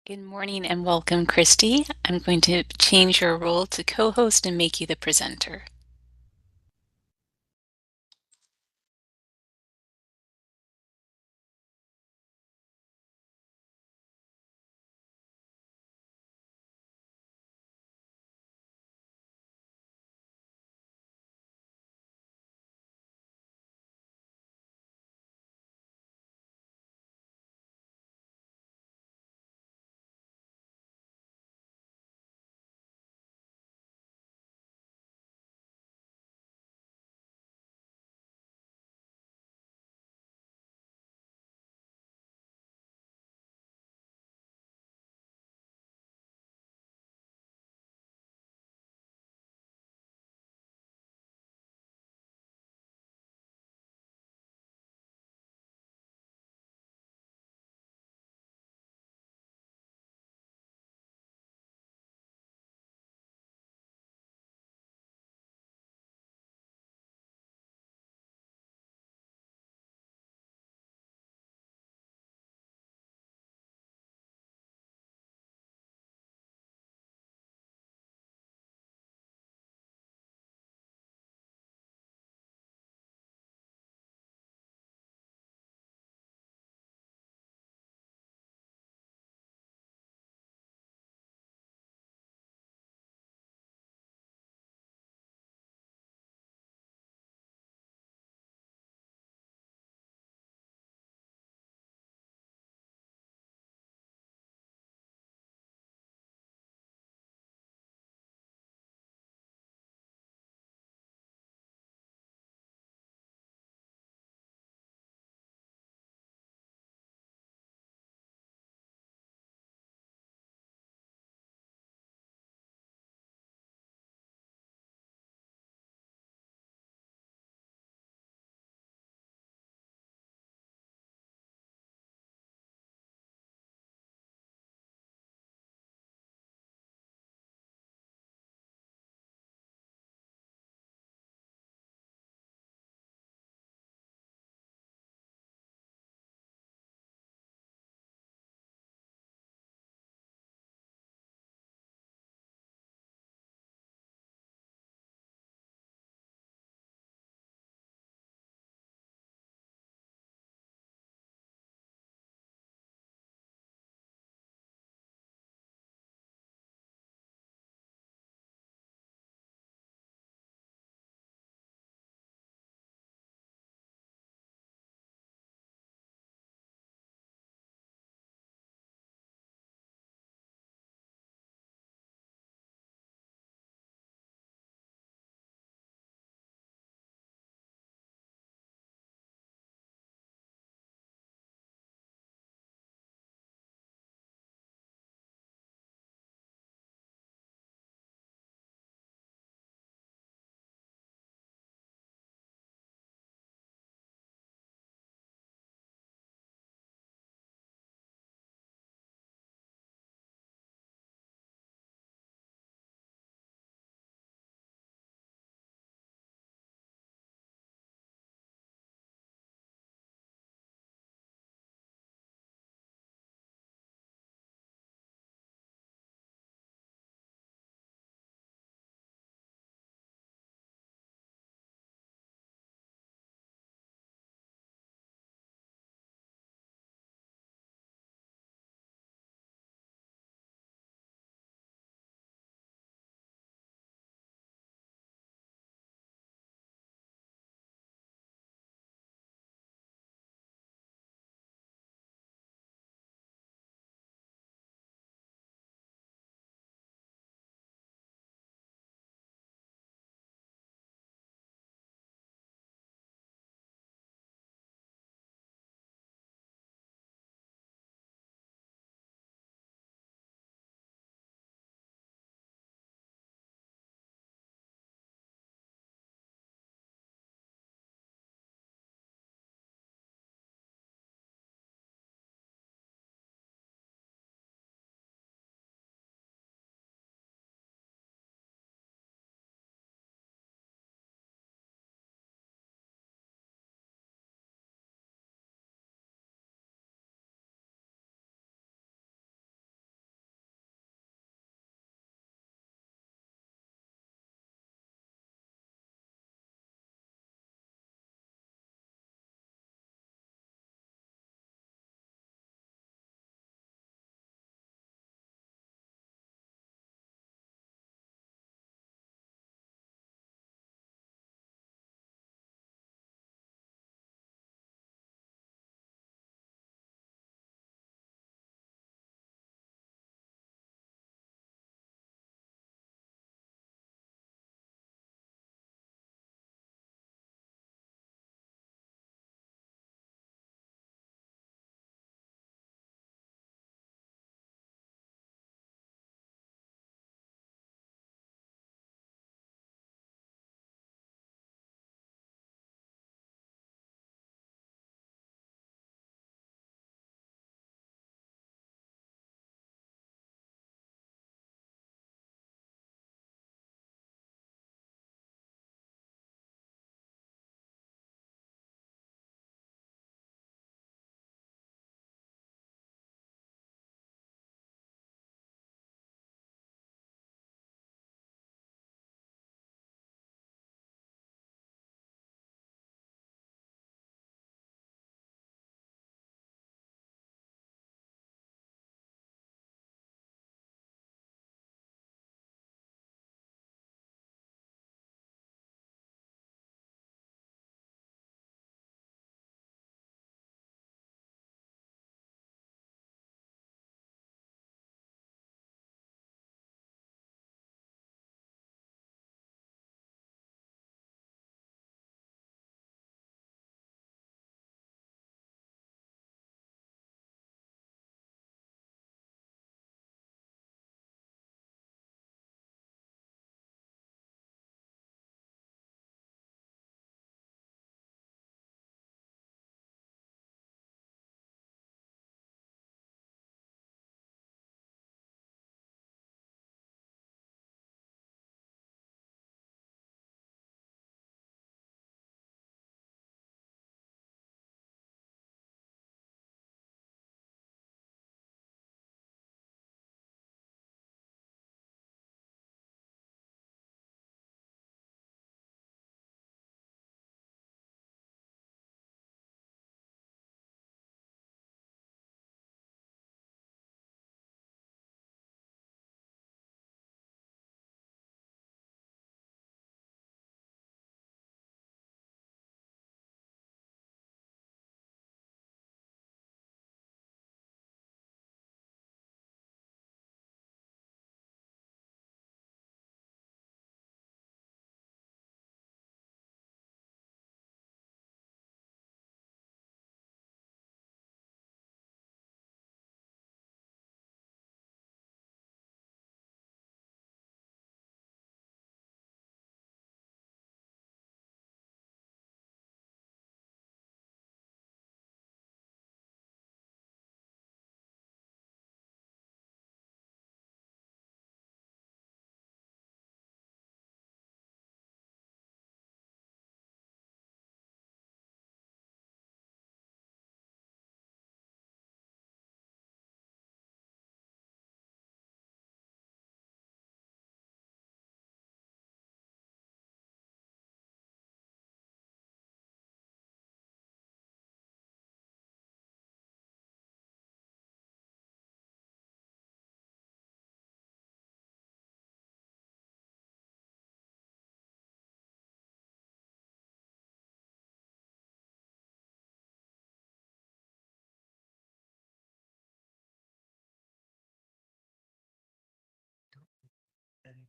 Good morning and welcome, Christy. I'm going to change your role to co-host and make you the presenter.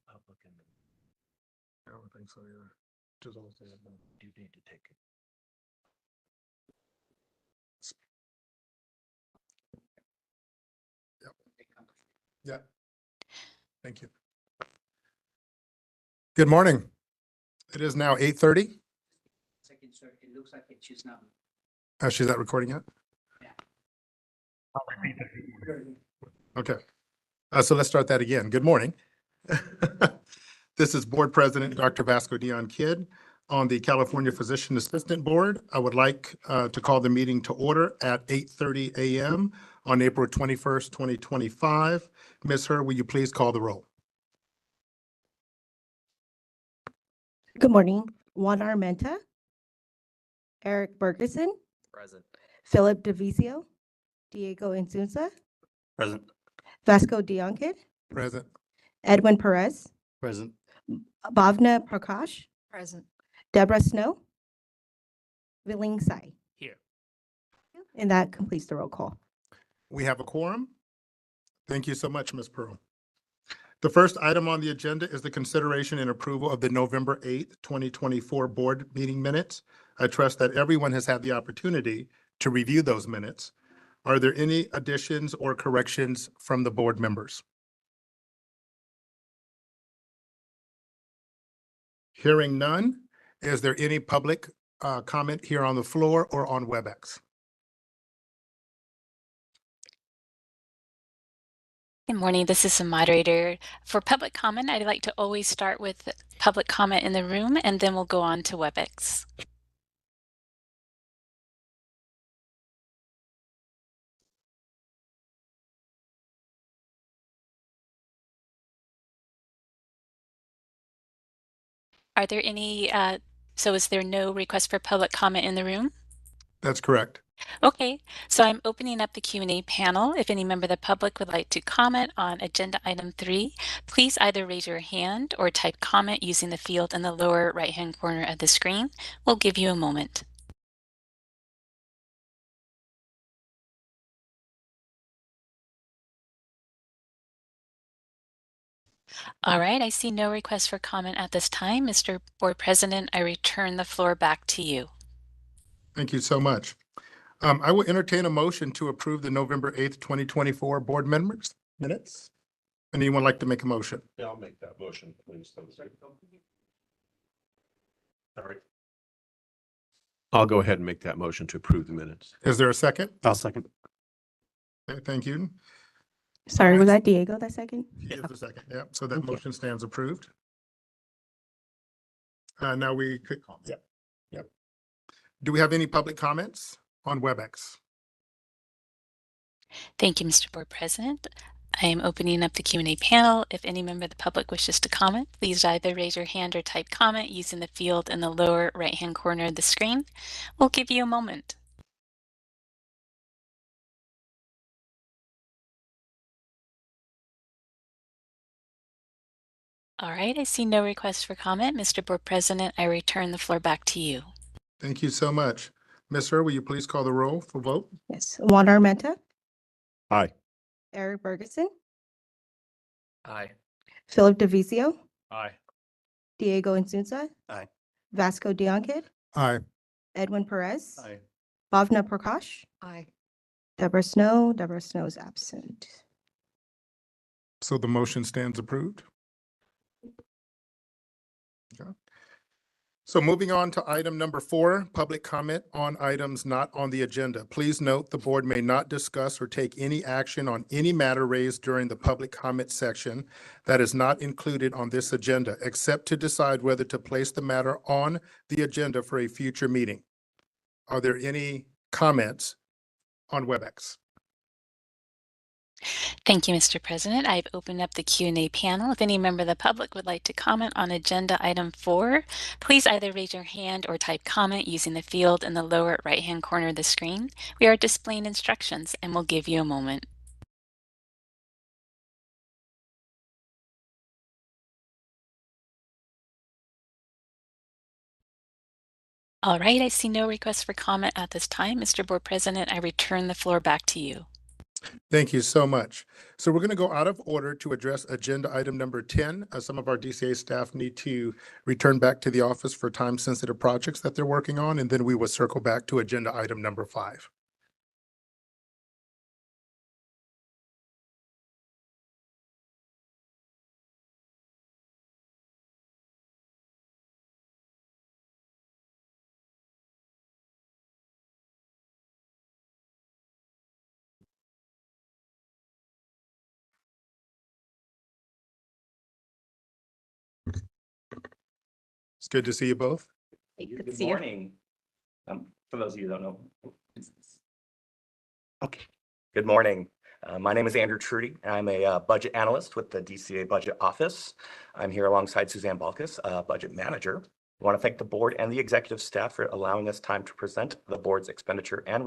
public and I don't think so either. Just all say that you need to take it. Yep. Yeah. Thank you. Good morning. It is now 8:30. Second, sir, it looks like she's not. She's not recording yet? Yeah. I'll repeat that. Okay. So let's start that again. Good morning. This is Board President Dr. Vasco Dion Kidd on the California Physician Assistant Board. I would like to call the meeting to order at 8:30 a.m. on April 21st, 2025. Ms. Herr, will you please call the roll? Good morning. Juan Armenta, Eric Bergeson, Present. Philip DeVizio, Diego Insunza, Present. Vasco Diankid, Present. Edwin Perez, Present. Bhavna Prakash, Present. Deborah Snow, Viling Sai. Here. And that completes the roll call. We have a quorum. Thank you so much, Ms. Pearl. The first item on the agenda is the consideration and approval of the November 8th, 2024 board meeting minutes. I trust that everyone has had the opportunity to review those minutes. Are there any additions or corrections from the board members? Hearing none, is there any public comment here on the floor or on WebEx? Good morning. This is the moderator. For public comment, I'd like to always start with public comment in the room, and then we'll go on to WebEx. Are there any, so is there no request for public comment in the room? That's correct. Okay, so I'm opening up the Q&A panel. If any member of the public would like to comment on agenda item 3, please either raise your hand or type comment using the field in the lower right-hand corner of the screen. We'll give you a moment. All right, I see no request for comment at this time. Mr. Board President, I return the floor back to you. Thank you so much. I will entertain a motion to approve the November 8th, 2024 board members minutes. Anyone like to make a motion? Yeah, I'll make that motion, please. Sorry. I'll go ahead and make that motion to approve the minutes. Is there a second? I'll second. Okay, thank you. Sorry, was that Diego that second? He is the second. Yeah, so that motion stands approved. Now we could, yeah. Do we have any public comments on WebEx? Thank you, Mr. Board President. I am opening up the Q&A panel. If any member of the public wishes to comment, please either raise your hand or type comment using the field in the lower right-hand corner of the screen. We'll give you a moment. All right, I see no requests for comment. Mr. Board President, I return the floor back to you. Thank you so much. Ms. Herr, will you please call the roll for vote? Yes. Juan Armenta, Aye. Eric Bergeson, Aye. Philip DeVizio, Aye. Diego Insunza, Aye. Vasco Diankid, Aye. Edwin Perez, Aye. Bhavna Prakash, Aye. Deborah Snow. Deborah Snow is absent. So the motion stands approved. Okay. So moving on to item number 4, public comment on items not on the agenda. Please note the board may not discuss or take any action on any matter raised during the public comment section that is not included on this agenda, except to decide whether to place the matter on the agenda for a future meeting. Are there any comments on WebEx? Thank you, Mr. President. I've opened up the Q&A panel. If any member of the public would like to comment on agenda item 4, please either raise your hand or type comment using the field in the lower right-hand corner of the screen. We are displaying instructions and we'll give you a moment. All right, I see no requests for comment at this time. Mr. Board President, I return the floor back to you. Thank you so much. So we're going to go out of order to address agenda item number 10. Some of our DCA staff need to return back to the office for time-sensitive projects that they're working on, and then we will circle back to agenda item number 5. It's good to see you both. Good morning. For those of you who don't know. Okay, good morning. My name is Andrew Trudy, and I'm a budget analyst with the DCA Budget Office. I'm here alongside Suzanne Balkus, Budget Manager. I want to thank the board and the executive staff for allowing us time to present the board's expenditure and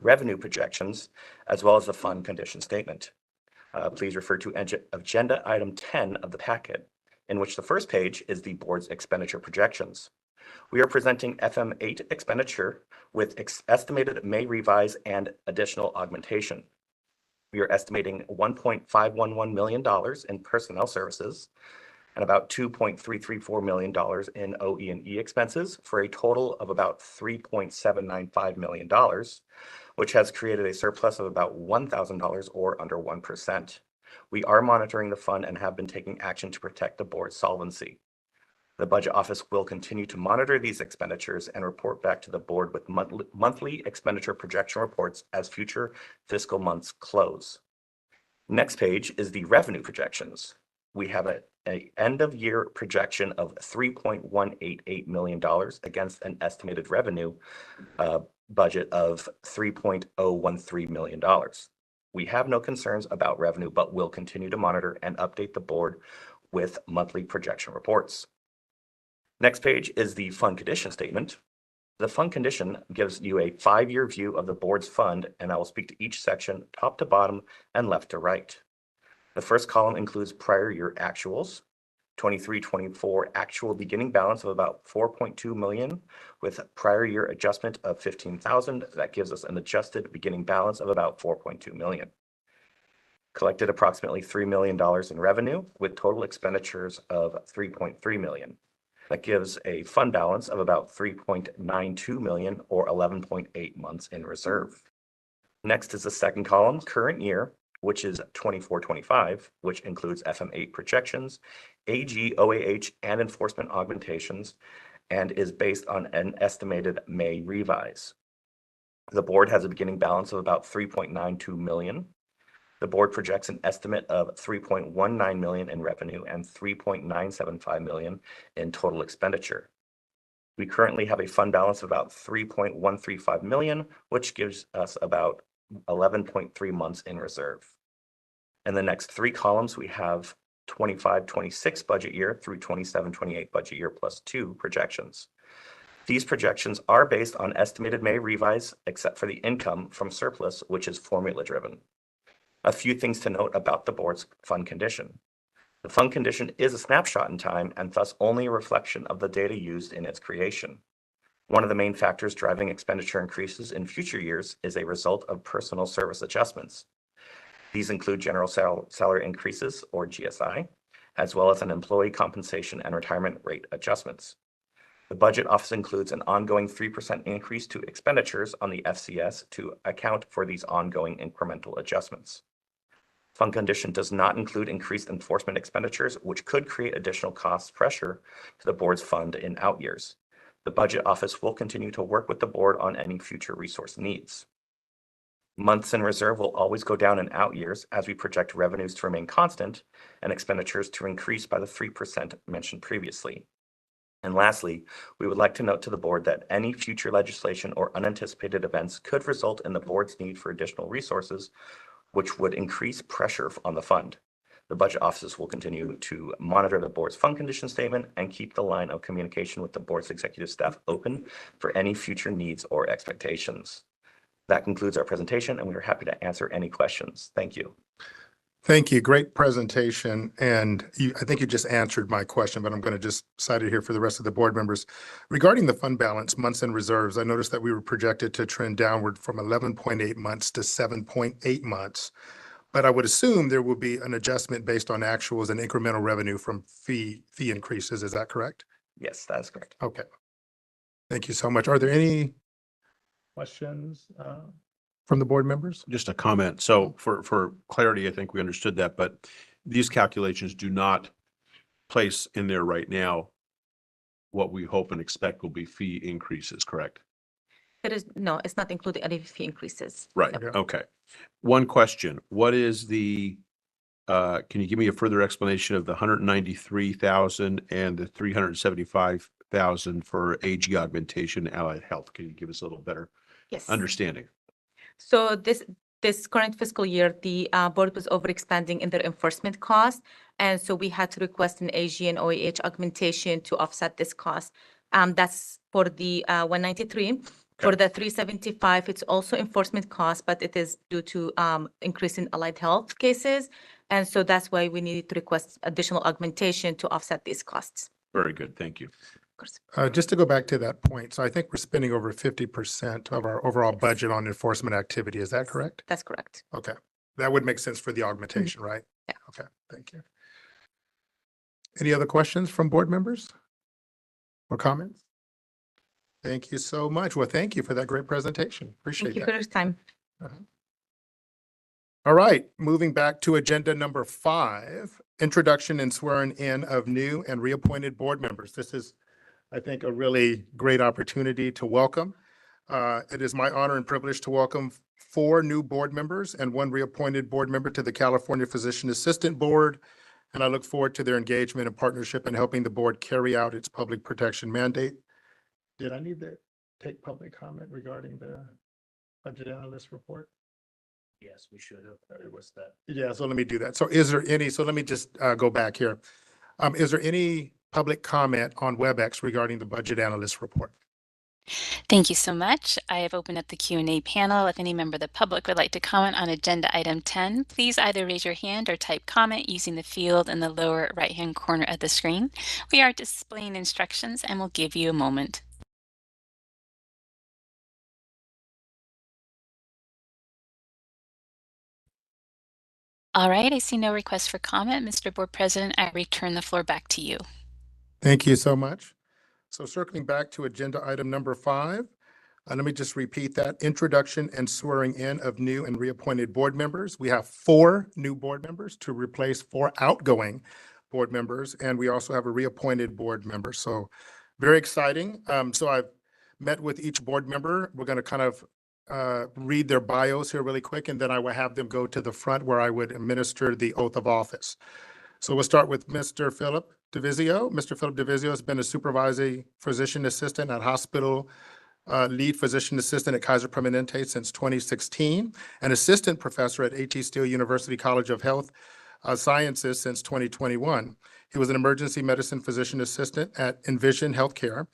revenue projections, as well as the fund condition statement. Please refer to agenda item 10 of the packet, in which the first page is the board's expenditure projections. We are presenting FM8 expenditure with estimated May revise and additional augmentation. We are estimating $1.511 million in personnel services and about $2.334 million in OE&E expenses for a total of about $3.795 million, which has created a surplus of about $1,000 or under 1%. We are monitoring the fund and have been taking action to protect the board's solvency. The Budget Office will continue to monitor these expenditures and report back to the board with monthly expenditure projection reports as future fiscal months close. Next page is the revenue projections. We have an end of year projection of $3.188 million against an estimated revenue budget of $3.013 million. We have no concerns about revenue, but will continue to monitor and update the board with monthly projection reports. Next page is the fund condition statement. The fund condition gives you a 5-year view of the board's fund, and I will speak to each section top to bottom and left to right. The first column includes prior year actuals, 23-24 actual beginning balance of about $4.2 million with prior year adjustment of $15,000. That gives us an adjusted beginning balance of about $4.2 million. Collected approximately $3 million in revenue with total expenditures of $3.3 million. That gives a fund balance of about $3.92 million or 11.8 months in reserve. Next is the second column, current year, which is 24-25, which includes FM8 projections, AG, OAH, and enforcement augmentations, and is based on an estimated May revise. The board has a beginning balance of about $3.92 million. The board projects an estimate of $3.19 million in revenue and $3.975 million in total expenditure. We currently have a fund balance of about $3.135 million, which gives us about 11.3 months in reserve. In the next 3 columns, we have 25-26 budget year through 27-28 budget year plus 2 projections. These projections are based on estimated May revise, except for the income from surplus, which is formula driven. A few things to note about the board's fund condition. The fund condition is a snapshot in time and thus only a reflection of the data used in its creation. One of the main factors driving expenditure increases in future years is a result of personal service adjustments. These include general salary increases, or GSI, as well as an employee compensation and retirement rate adjustments. The Budget Office includes an ongoing 3% increase to expenditures on the FCS to account for these ongoing incremental adjustments. Fund condition does not include increased enforcement expenditures, which could create additional cost pressure to the board's fund in out years. The Budget Office will continue to work with the board on any future resource needs. Months in reserve will always go down in out years as we project revenues to remain constant and expenditures to increase by the 3% mentioned previously. And lastly, we would like to note to the board that any future legislation or unanticipated events could result in the board's need for additional resources, which would increase pressure on the fund. The Budget Office will continue to monitor the board's fund condition statement and keep the line of communication with the board's executive staff open for any future needs or expectations. That concludes our presentation, and we are happy to answer any questions. Thank you. Thank you. Great presentation. And I think you just answered my question, but I'm going to just cite it here for the rest of the board members. Regarding the fund balance, months and reserves, I noticed that we were projected to trend downward from 11.8 months to 7.8 months. But I would assume there will be an adjustment based on actuals and incremental revenue from fee increases. Is that correct? Yes, that is correct. Okay. Thank you so much. Are there any questions from the board members? Just a comment. So for clarity, I think we understood that, but these calculations do not place in there right now what we hope and expect will be fee increases, correct? No, it's not including any fee increases. Right, Yeah. okay. One question, what is can you give me a further explanation of the 193,000 and the 375,000 for AG augmentation and allied health? Can you give us a little better Yes. understanding? So this current fiscal year, the board was overexpending in their enforcement costs. And so we had to request an AG and OAH augmentation to offset this cost. That's for the 193. For the 375, it's also enforcement costs, but it is due to increase in allied health cases. And so that's why we needed to request additional augmentation to offset these costs. Very good, thank you. Of course. Just to go back to that point, so I think we're spending over 50% of our overall budget on enforcement activity. Is that correct? That's correct. Okay, that would make sense for the augmentation, right? Yeah. Okay, thank you. Any other questions from board members or comments? Thank you so much. Well, thank you for that great presentation. Appreciate Thank you that. for your time. All right, moving back to agenda number 5, introduction and swearing in of new and reappointed board members. This is, I think, a really great opportunity to welcome. It is my honor and privilege to welcome 4 new board members and 1 reappointed board member to the California Physician Assistant Board. And I look forward to their engagement and partnership in helping the board carry out its public protection mandate. Did I need to take public comment regarding the budget analyst report? Yes, we should have. It was that. Yeah, so let me do that. So is there any, so let me just go back here. Is there any public comment on WebEx regarding the budget analyst report? Thank you so much. I have opened up the Q&A panel. If any member of the public would like to comment on agenda item 10, please either raise your hand or type comment using the field in the lower right-hand corner of the screen. We are displaying instructions and we'll give you a moment. All right, I see no request for comment. Mr. Board President, I return the floor back to you. Thank you so much. So circling back to agenda item number 5, let me just repeat that. Introduction and swearing in of new and reappointed board members. We have 4 new board members to replace 4 outgoing board members, and we also have a reappointed board member. So very exciting. So I've met with each board member. We're going to kind of read their bios here really quick, and then I will have them go to the front where I would administer the oath of office. So we'll start with Mr. Philip DeVizio. Mr. Philip DeVizio has been a supervising physician assistant at hospital, lead physician assistant at Kaiser Permanente since 2016, an assistant professor at A.T. Still University College of Health Sciences since 2021. He was an emergency medicine physician assistant at Envision Healthcare,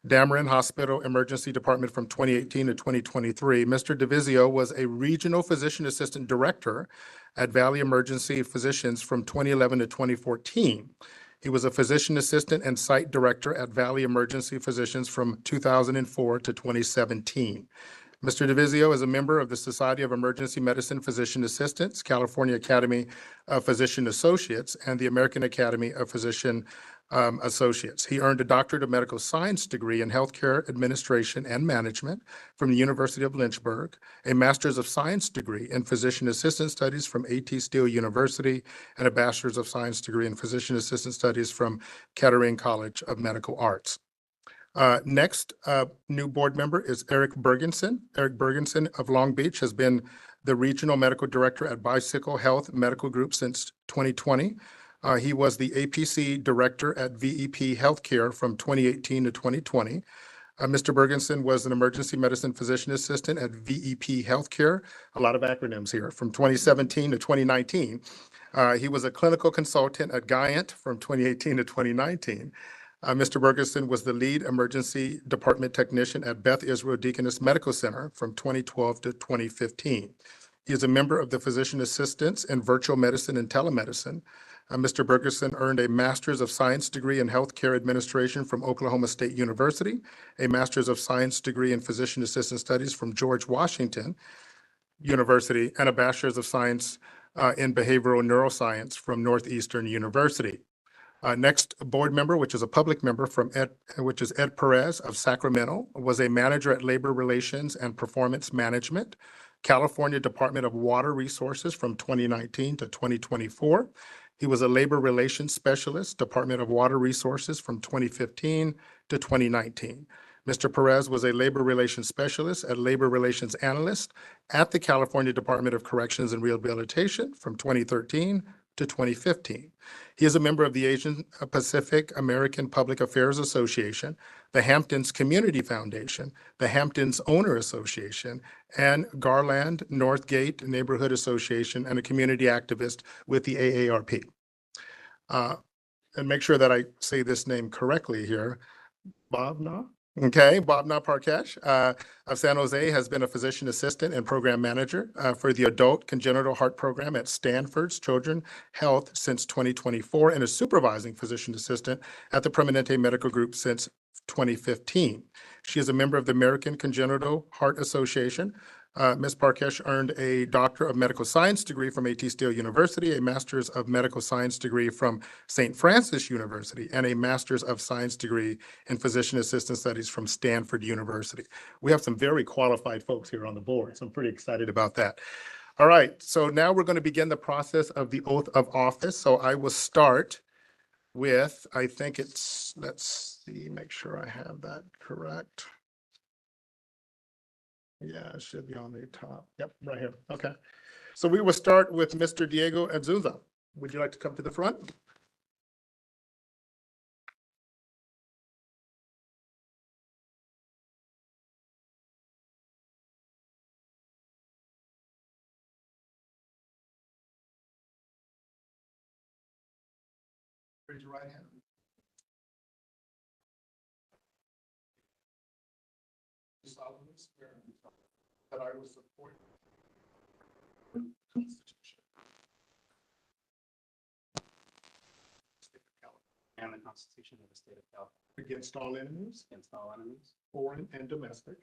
Dameron Hospital Emergency Department from 2018 to 2023. Mr. DeVizio was a regional physician assistant director at Valley Emergency Physicians from 2011 to 2014. He was a physician assistant and site director at Valley Emergency Physicians from 2004 to 2017. Mr. DeVizio is a member of the Society of Emergency Medicine Physician Assistants, California Academy of Physician Associates, and the American Academy of Physician Associates. He earned a Doctorate of Medical Science degree in Healthcare Administration and Management from the University of Lynchburg, a Master's of Science degree in Physician Assistant Studies from A.T. Still University, and a Bachelor's of Science degree in Physician Assistant Studies from Kettering College of Medical Arts. Next new board member is Eric Bergensen. Eric Bergensen of Long Beach has been the Regional Medical Director at Bicycle Health Medical Group since 2020. He was the APC Director at VEP Healthcare from 2018 to 2020. Mr. Bergensen was an emergency medicine physician assistant at VEP Healthcare, a lot of acronyms here, from 2017 to 2019. He was a clinical consultant at Guyant from 2018 to 2019. Mr. Bergensen was the lead emergency department technician at Beth Israel Deaconess Medical Center from 2012 to 2015. He is a member of the Physician Assistants in Virtual Medicine and Telemedicine. Mr. Bergerson earned a Master's of Science degree in Healthcare Administration from Oklahoma State University, a Master's of Science degree in Physician Assistant Studies from George Washington University, and a Bachelor's of Science in Behavioral Neuroscience from Northeastern University. Next board member, which is a public member which is Ed Perez of Sacramento, was a manager at Labor Relations and Performance Management, California Department of Water Resources from 2019 to 2024. He was a Labor Relations Specialist, Department of Water Resources from 2015 to 2019. Mr. Perez was a Labor Relations Specialist and Labor Relations Analyst at the California Department of Corrections and Rehabilitation from 2013 to 2015. He is a member of the Asian Pacific American Public Affairs Association, the Hamptons Community Foundation, the Hamptons Owner Association, and Garland Northgate Neighborhood Association, and a community activist with the AARP. And make sure that I say this name correctly here. Bhavna? Okay, Bhavna Parkesh of San Jose has been a physician assistant and program manager for the Adult Congenital Heart Program at Stanford's Children's Health since 2024, and a supervising physician assistant at the Permanente Medical Group since 2015. She is a member of the American Congenital Heart Association. Ms. Parkesh earned a Doctor of Medical Science degree from A.T. Still University, a Master's of Medical Science degree from St. Francis University, and a Master's of Science degree in Physician Assistant Studies from Stanford University. We have some very qualified folks here on the board, so I'm pretty excited about that. All right, so now we're going to begin the process of the oath of office. So I will start with, I think it's, let's see, make sure I have that correct. Yeah, it should be on the top. Yep, right here. Okay. So we will start with Mr. Diego Azunza. Would you like to come to the front? Raise your right hand. Do solemnly swear that I will support the Constitution And the Constitution of the State of California against all enemies, against all enemies, foreign and domestic.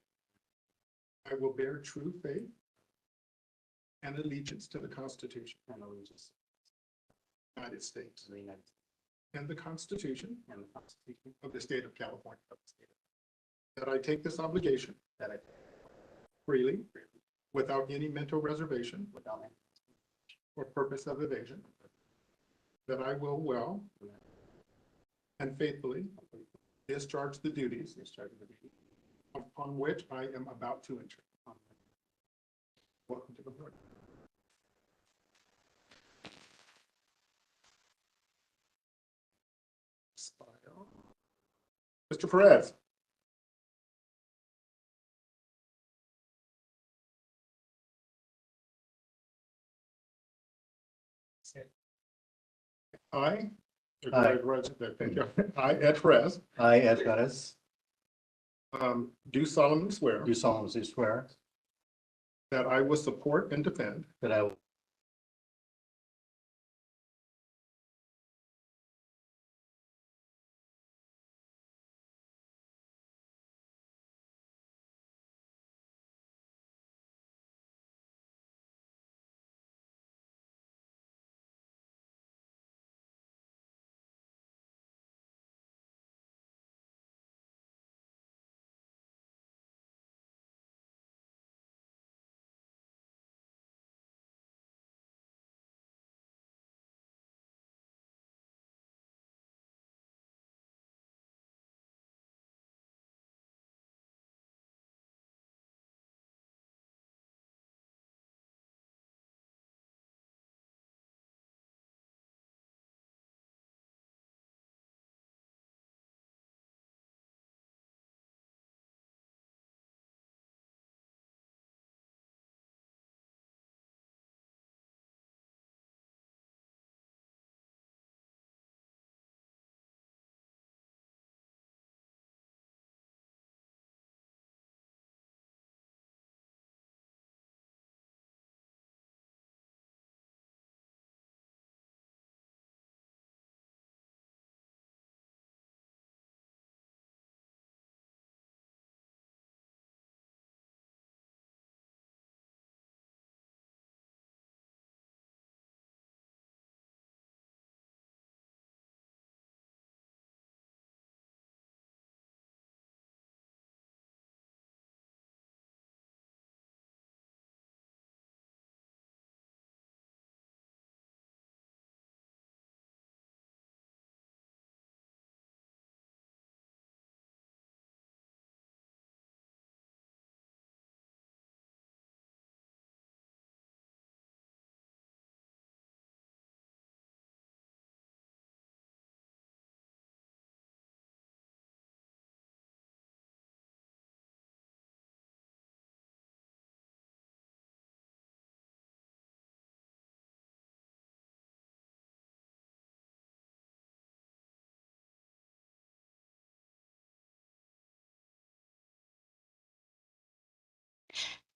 I will bear true faith and allegiance to the Constitution and allegiance of the United States to the United States and the Constitution and the Constitution of the State of California. of the State of That I take this obligation that I freely, without any mental reservation without any or purpose of evasion. That I will well and faithfully discharge the duties discharge of the duty upon which I am about to enter. Welcome to the board. Mr. Perez. I. Aye. Thank you. I, Ed Perez, I, Ed Perez, do solemnly swear do solemnly swear that I will support and defend that I will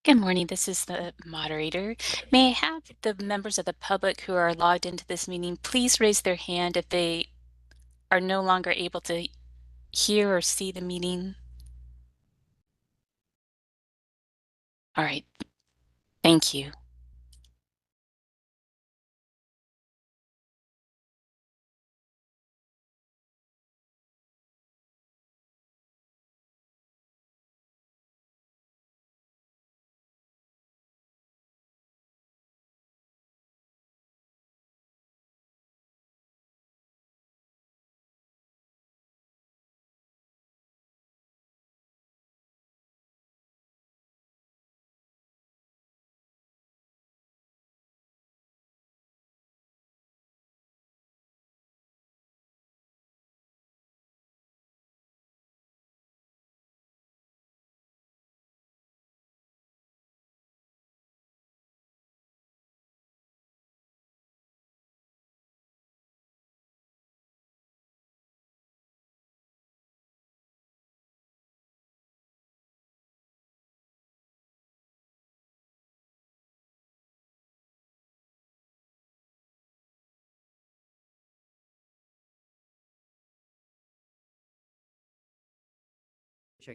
Good morning. This is the moderator. May I have the members of the public who are logged into this meeting please raise their hand if they are no longer able to hear or see the meeting? All right. Thank you.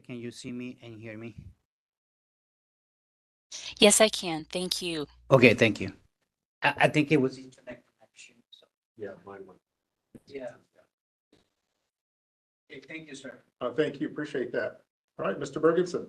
Can you see me and hear me? Yes, I can. Thank you. Okay, thank you. I think it was internet connection, so, Yeah, mine went. yeah. Okay, thank you, sir. Thank you. Appreciate that. All right, Mr. Bergensen.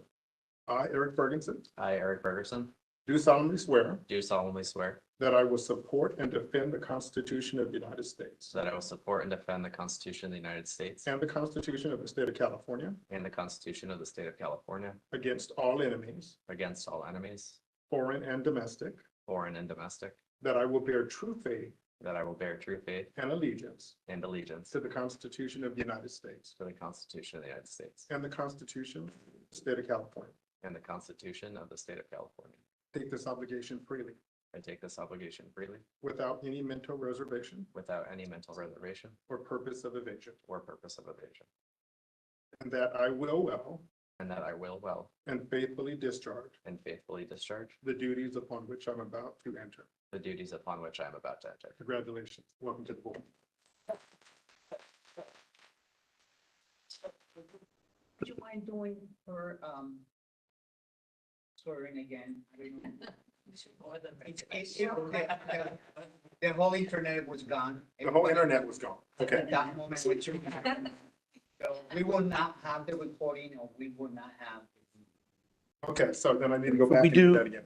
I, Eric Bergensen, I, Eric Ferguson, do solemnly swear do solemnly swear that I will support and defend the Constitution of the United States that I will support and defend the Constitution of the United States and the Constitution of the State of California and the Constitution of the State of California against all enemies, against all enemies, foreign and domestic, foreign and domestic, that I will bear true faith that I will bear true faith and allegiance and allegiance to the Constitution of the United States to the Constitution of the United States and the Constitution of the State of California. and the Constitution of the State of California. Take this obligation freely, I take this obligation freely without any mental reservation without any mental reservation or purpose of evasion, or purpose of evasion, and that I will well and that I will well and faithfully discharge and faithfully discharge the duties upon which I'm about to enter. the duties upon which I am about to enter. Congratulations. Welcome to the board. Would you mind doing her, swearing again? I don't know. The whole internet was gone. The whole internet was gone. Okay. At that moment, which we will not have the recording, or we will not have. Okay, so then I need to go back We and do do- that again.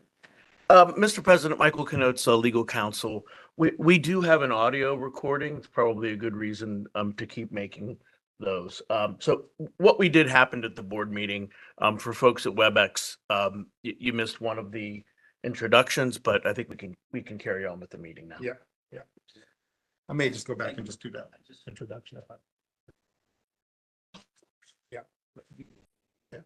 Mr. President, Michael Canotza, legal counsel. We do have an audio recording. It's probably a good reason to keep making those. So what we did happened at the board meeting, for folks at WebEx, you missed one of the introductions, but I think we can carry on with the meeting now. Yeah. I may just go back and just do that introduction. Yeah. Yeah.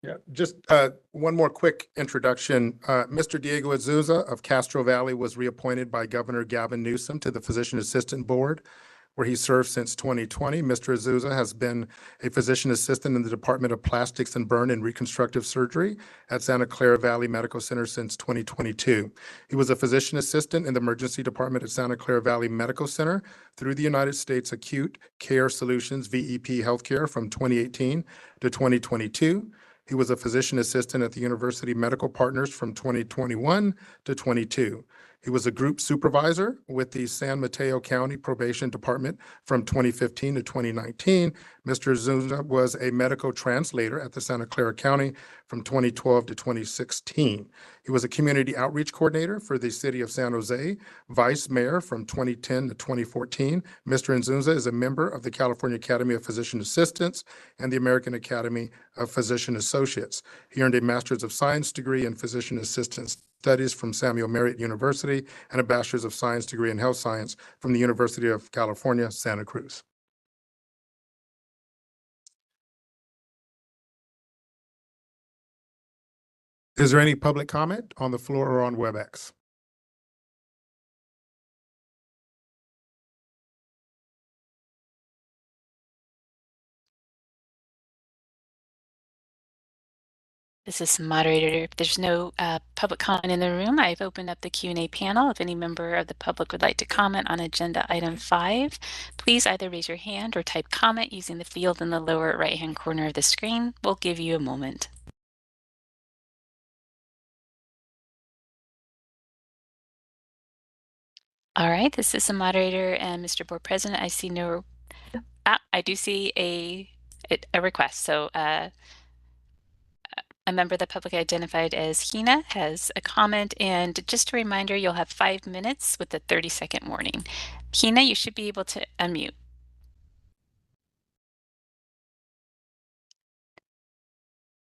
Yeah, just one more quick introduction. Mr. Diego Azusa of Castro Valley was reappointed by Governor Gavin Newsom to the Physician Assistant Board, where he served since 2020. Mr. Azusa has been a physician assistant in the Department of Plastics and Burn and Reconstructive Surgery at Santa Clara Valley Medical Center since 2022. He was a physician assistant in the Emergency Department at Santa Clara Valley Medical Center through the United States Acute Care Solutions, VEP Healthcare, from 2018 to 2022. He was a physician assistant at the University Medical Partners from 2021 to 22. He was a group supervisor with the San Mateo County Probation Department from 2015 to 2019. Mr. Azusa was a medical translator at the Santa Clara County from 2012 to 2016. He was a community outreach coordinator for the city of San Jose, vice mayor from 2010 to 2014. Mr. Azusa is a member of the California Academy of Physician Assistants and the American Academy of Physician Associates. He earned a Master's of Science degree in Physician Assistant Studies from Samuel Marriott University and a Bachelor's of Science degree in Health Science from the University of California, Santa Cruz. Is there any public comment on the floor or on WebEx? This is moderator. If there's no public comment in the room, I've opened up the Q&A panel. If any member of the public would like to comment on agenda item 5, please either raise your hand or type comment using the field in the lower right-hand corner of the screen. We'll give you a moment. All right, this is the moderator and Mr. Board President. I see no, I do see a request. So a member of the public identified as Hina has a comment, and just a reminder, you'll have 5 minutes with a 30-second warning. Hina, you should be able to unmute.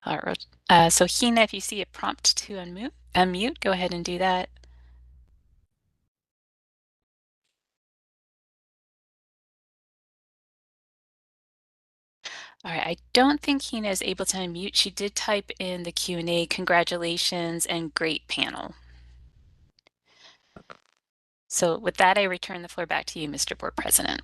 All right. So Hina, if you see a prompt to unmute, go ahead and do that. All right, I don't think Hina is able to unmute. She did type in the Q&A, congratulations and great panel. So with that, I return the floor back to you, Mr. Board President.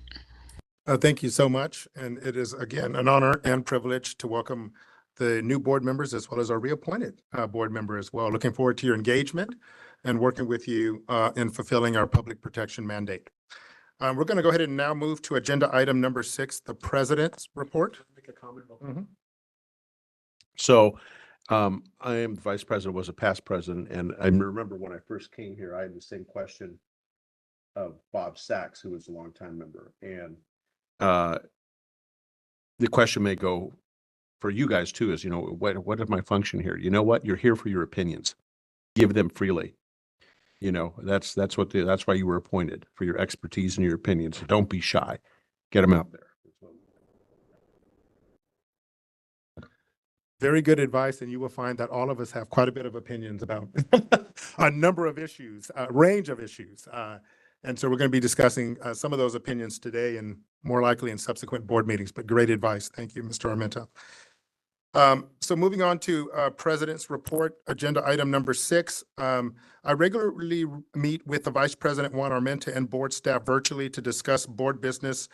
Thank you so much. And it is, again, an honor and privilege to welcome the new board members as well as our reappointed board member as well. Looking forward to your engagement and working with you in fulfilling our public protection mandate. We're going to go ahead and now move to agenda item number 6, the president's report. Make a comment. Mhm. So I am the vice president, was a past president, and I remember when I first came here, I had the same question of Bob Sachs, who was a longtime member. And the question may go for you guys too, is, what is my function here? You know what? You're here for your opinions. Give them freely. That's why you were appointed, for your expertise and your opinions. So don't be shy. Get them out there. Very good advice, and you will find that all of us have quite a bit of opinions about a number of issues, a range of issues. And so we're going to be discussing some of those opinions today and more likely in subsequent board meetings, but great advice. Thank you, Mr. Armenta. So moving on to President's report, agenda item number 6. I regularly meet with the Vice President Juan Armenta and board staff virtually to discuss board business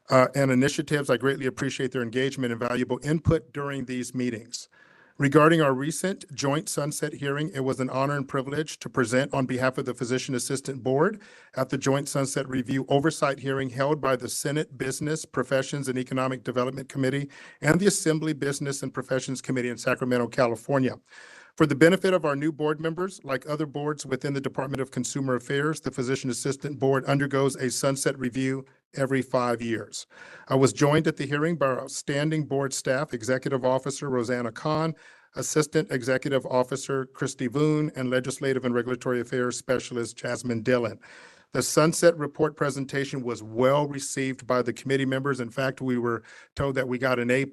and initiatives. I greatly appreciate their engagement and valuable input during these meetings. Regarding our recent joint sunset hearing, it was an honor and privilege to present on behalf of the Physician Assistant Board at the Joint Sunset Review Oversight Hearing held by the Senate Business, Professions, and Economic Development Committee and the Assembly Business and Professions Committee in Sacramento, California. For the benefit of our new board members, like other boards within the Department of Consumer Affairs, the Physician Assistant Board undergoes a sunset review every 5 years. I was joined at the hearing by our outstanding board staff, Executive Officer Rosanna Kahn, Assistant Executive Officer Christy Voon, and Legislative and Regulatory Affairs Specialist Jasmine Dillon. The Sunset Report presentation was well received by the committee members. In fact, we were told that we got an A+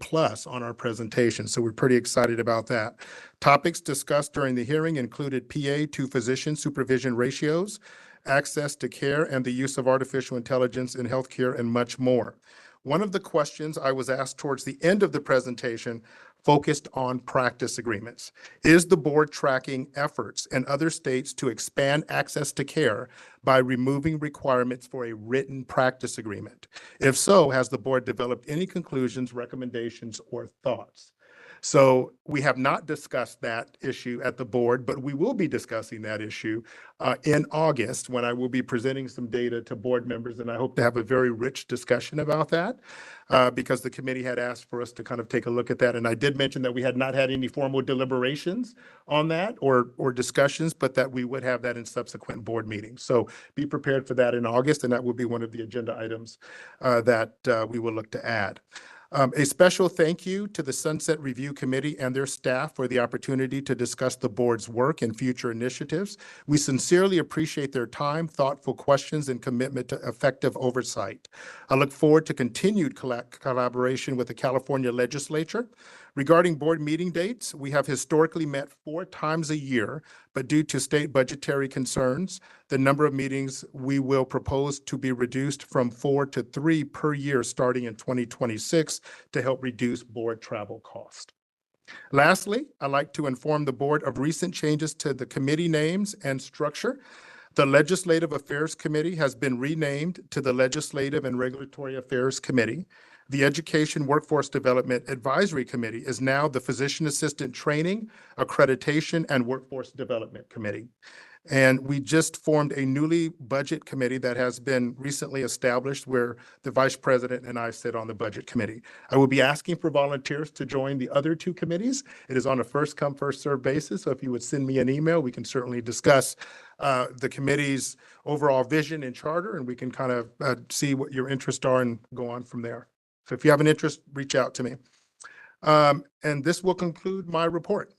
on our presentation, so we're pretty excited about that. Topics discussed during the hearing included PA to physician supervision ratios, access to care, and the use of artificial intelligence in healthcare, and much more. One of the questions I was asked towards the end of the presentation focused on practice agreements. Is the board tracking efforts in other states to expand access to care by removing requirements for a written practice agreement? If so, has the board developed any conclusions, recommendations, or thoughts? So we have not discussed that issue at the board, but we will be discussing that issue in August when I will be presenting some data to board members. And I hope to have a very rich discussion about that because the committee had asked for us to kind of take a look at that. And I did mention that we had not had any formal deliberations on that or discussions, but that we would have that in subsequent board meetings. So be prepared for that in August, and that will be one of the agenda items that we will look to add. A special thank you to the Sunset Review Committee and their staff for the opportunity to discuss the board's work and future initiatives. We sincerely appreciate their time, thoughtful questions, and commitment to effective oversight. I look forward to continued collaboration with the California Legislature. Regarding board meeting dates, we have historically met 4 times a year, but due to state budgetary concerns, the number of meetings we will propose to be reduced from 4 to 3 per year starting in 2026 to help reduce board travel cost. Lastly, I'd like to inform the board of recent changes to the committee names and structure. The Legislative Affairs Committee has been renamed to the Legislative and Regulatory Affairs Committee. The Education Workforce Development Advisory Committee is now the Physician Assistant Training, Accreditation, and Workforce Development Committee. And we just formed a newly budget committee that has been recently established where the vice president and I sit on the budget committee. I will be asking for volunteers to join the other two committees. It is on a first come, first served basis. So if you would send me an email, we can certainly discuss the committee's overall vision and charter, and we can kind of see what your interests are and go on from there. So if you have an interest, reach out to me. And this will conclude my report.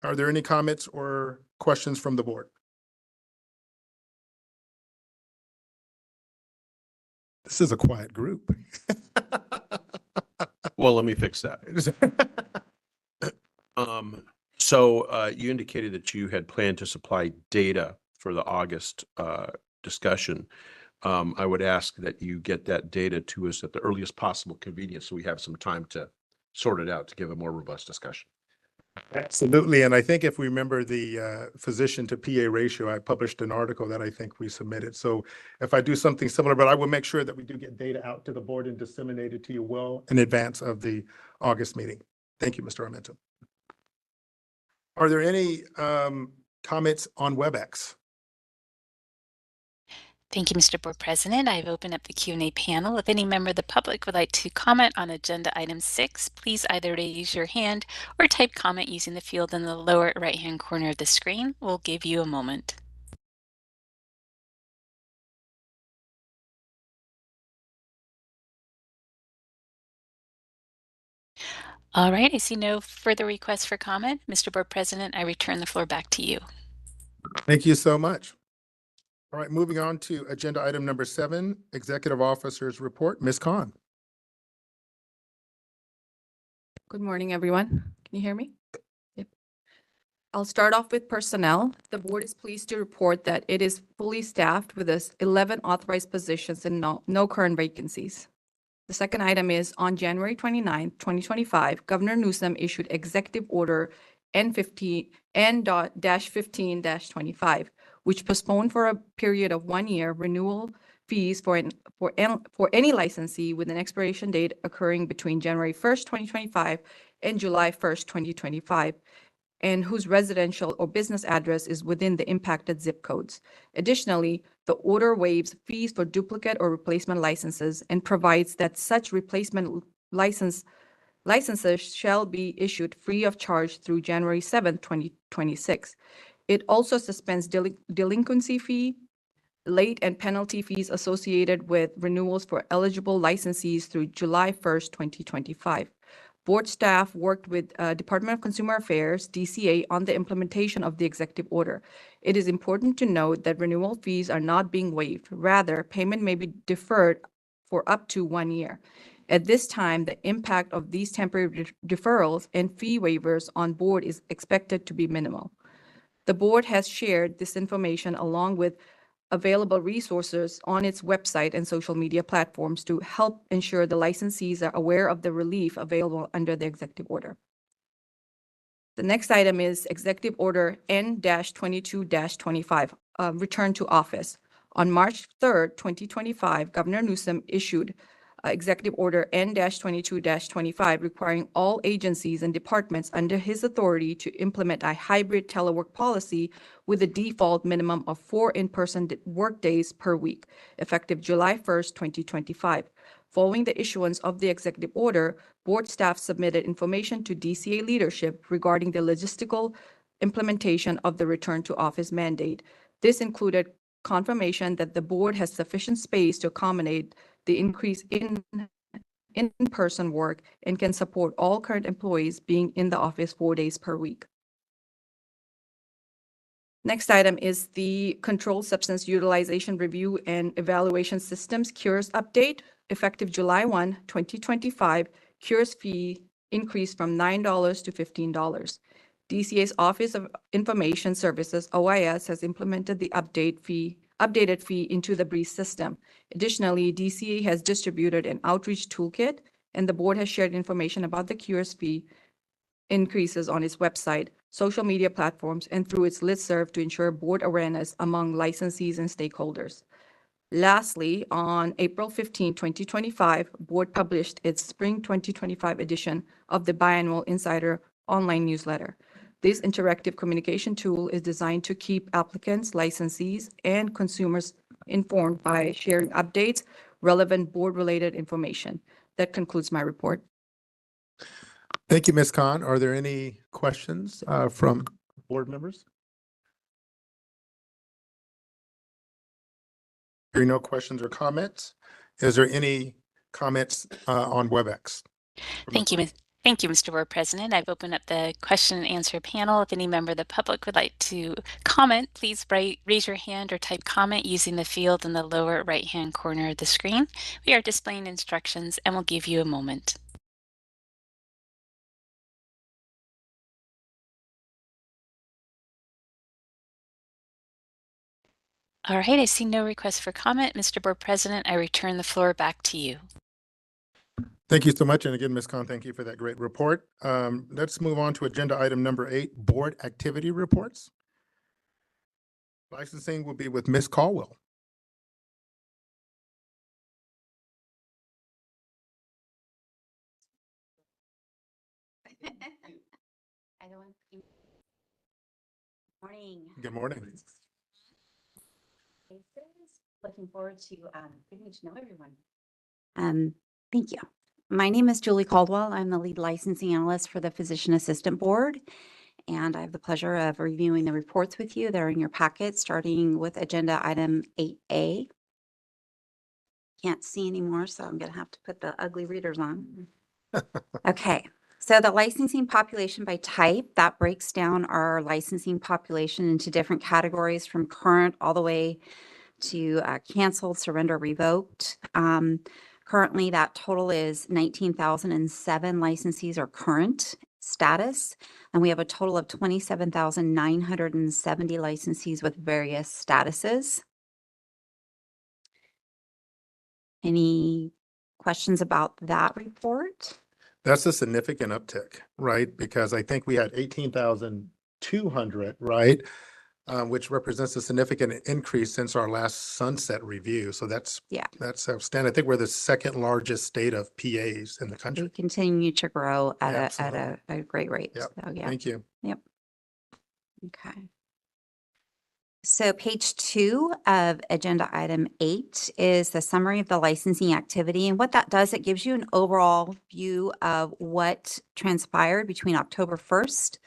Are there any comments or questions from the board? This is a quiet group. Well, let me fix that. So you indicated that you had planned to supply data for the August discussion. I would ask that you get that data to us at the earliest possible convenience so we have some time to sort it out to give a more robust discussion. Absolutely. And I think if we remember the physician to PA ratio, I published an article that I think we submitted. So if I do something similar, but I will make sure that we do get data out to the board and disseminate it to you well in advance of the August meeting. Thank you, Mr. Armento. Are there any comments on WebEx? Thank you, Mr. Board President. I've opened up the Q&A panel. If any member of the public would like to comment on agenda item 6, please either raise your hand or type comment using the field in the lower right-hand corner of the screen. We'll give you a moment. All right, I see no further requests for comment. Mr. Board President, I return the floor back to you. Thank you so much. All right, moving on to agenda item number 7, Executive Officer's Report. Ms. Khan. Good morning, everyone. Can you hear me? Yep. I'll start off with personnel. The board is pleased to report that it is fully staffed with 11 authorized positions and no current vacancies. The second item is on January 29, 2025, Governor Newsom issued Executive Order N-15-25, which postponed for a period of 1 year renewal fees for any licensee with an expiration date occurring between January 1st, 2025 and July 1st, 2025, and whose residential or business address is within the impacted zip codes. Additionally, the order waives fees for duplicate or replacement licenses and provides that such replacement licenses shall be issued free of charge through January 7th, 2026. It also suspends delinquency fee, late and penalty fees associated with renewals for eligible licensees through July 1st, 2025. Board staff worked with Department of Consumer Affairs, DCA, on the implementation of the executive order. It is important to note that renewal fees are not being waived. Rather, payment may be deferred for up to 1 year. At this time, the impact of these temporary deferrals and fee waivers on board is expected to be minimal. The board has shared this information along with available resources on its website and social media platforms to help ensure the licensees are aware of the relief available under the executive order. The next item is Executive Order N-22-25, Return to Office. On March 3rd, 2025, Governor Newsom issued Executive Order N-22-25 requiring all agencies and departments under his authority to implement a hybrid telework policy with a default minimum of 4 in-person work days per week, effective July 1st, 2025. Following the issuance of the executive order, board staff submitted information to DCA leadership regarding the logistical implementation of the return to office mandate. This included confirmation that the board has sufficient space to accommodate the increase in in-person work and can support all current employees being in the office 4 days per week. Next item is the Controlled Substance Utilization Review and Evaluation Systems CURES update. Effective July 1, 2025, CURES fee increased from $9 to $15. DCA's Office of Information Services, OIS, has implemented the updated fee into the BREEZE system. Additionally, DCA has distributed an outreach toolkit, and the board has shared information about the CURES fee increases on its website, social media platforms, and through its listserv to ensure board awareness among licensees and stakeholders. Lastly, on April 15, 2025, Board published its Spring 2025 edition of the Biannual Insider online newsletter. This interactive communication tool is designed to keep applicants, licensees, and consumers informed by sharing updates, relevant board-related information. That concludes my report. Thank you, Ms. Khan. Are there any questions from board members? Hearing no questions or comments, is there any comments on WebEx? Thank you, Thank you, Mr. Board President. I've opened up the question and answer panel. If any member of the public would like to comment, please raise your hand or type comment using the field in the lower right-hand corner of the screen. We are displaying instructions and we'll give you a moment. All right, I see no request for comment. Mr. Board President, I return the floor back to you. Thank you so much. And again, Ms. Khan, thank you for that great report. Let's move on to agenda item number 8, board activity reports. Licensing will be with Ms. Caldwell. Morning. Good morning. Looking forward to getting to know everyone. Thank you. My name is Julie Caldwell. I'm the lead licensing analyst for the Physician Assistant Board, and I have the pleasure of reviewing the reports with you. They're in your packet, starting with agenda item 8A. Can't see anymore, so I'm going to have to put the ugly readers on. Okay. So the licensing population by type, that breaks down our licensing population into different categories from current all the way to canceled, surrender, revoked. Currently, that total is 19,007 licensees are current status, and we have a total of 27,970 licensees with various statuses. Any questions about that report? That's a significant uptick, right? Because I think we had 18,200, right? Which represents a significant increase since our last sunset review. So that's outstanding. I think we're the second largest state of PAs in the country. We continue to grow at Absolutely. a great rate. Yep. So, yeah. Thank you. Yep. Okay. So page 2 of agenda item 8 is the summary of the licensing activity. And what that does, it gives you an overall view of what transpired between October 1st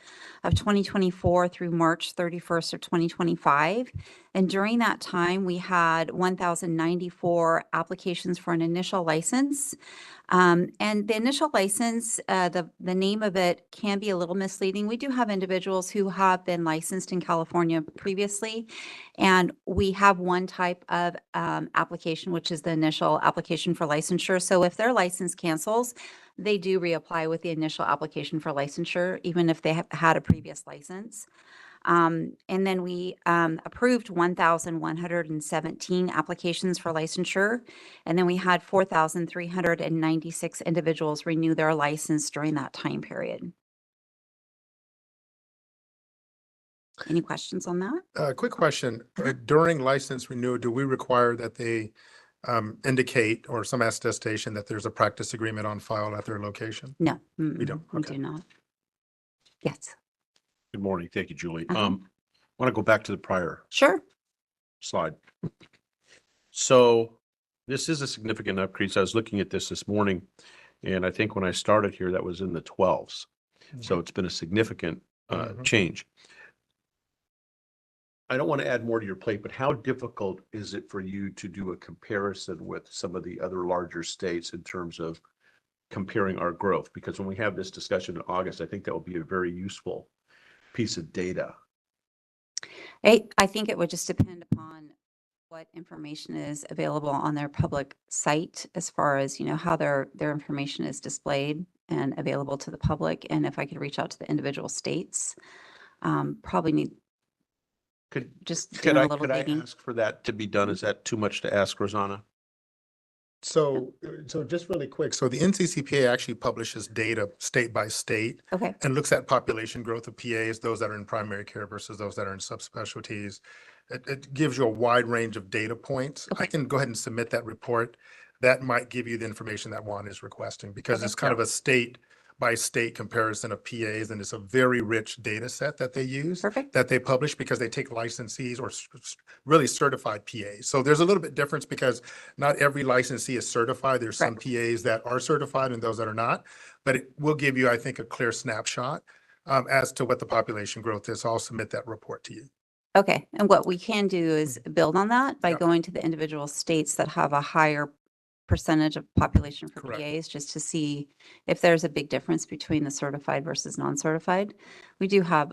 of 2024 through March 31st of 2025. And during that time, we had 1,094 applications for an initial license. And the initial license, the name of it can be a little misleading. We do have individuals who have been licensed in California previously, and we have one type of application, which is the initial application for licensure. So if their license cancels, they do reapply with the initial application for licensure, even if they have had a previous license. And then we approved 1,117 applications for licensure. And then we had 4,396 individuals renew their license during that time period. Any questions on that? Quick question. During license renewal, do we require that they indicate or some attestation that there's a practice agreement on file at their location? No, We don't. we Okay. do not. Yes. Good morning. Thank you, Julie. Uh-huh. Want to go back to the prior Sure. slide. So this is a significant increase. I was looking at this morning, and I think when I started here, that was in the 12s. So it's been a significant Mhm. change. I don't want to add more to your plate, but how difficult is it for you to do a comparison with some of the other larger states in terms of comparing our growth? Because when we have this discussion in August, I think that will be a very useful piece of data. I think it would just depend upon what information is available on their public site as far as, how their information is displayed and available to the public. And if I could reach out to the individual states, probably need just Could doing a I, little could I digging. ask for that to be done? Is that too much to ask, Rosanna? So just really quick. So the NCCPA actually publishes data state by state Okay. and looks at population growth of PAs, those that are in primary care versus those that are in subspecialties. it gives you a wide range of data points. I can go ahead and submit that report. That might give you the information that Juan is requesting because it's kind of a state by state comparison of PAs, and it's a very rich data set that they use. Perfect. That they publish because they take licensees or really certified PAs. So there's a little bit difference because not every licensee is certified. There's some PAs that are certified and those that are not. But it will give you, I think, a clear snapshot as to what the population growth is. I'll submit that report to you. Okay, and what we can do is build on that by Yeah. going to the individual states that have a higher percentage of population for Correct. PAs, just to see if there's a big difference between the certified versus non-certified. We do have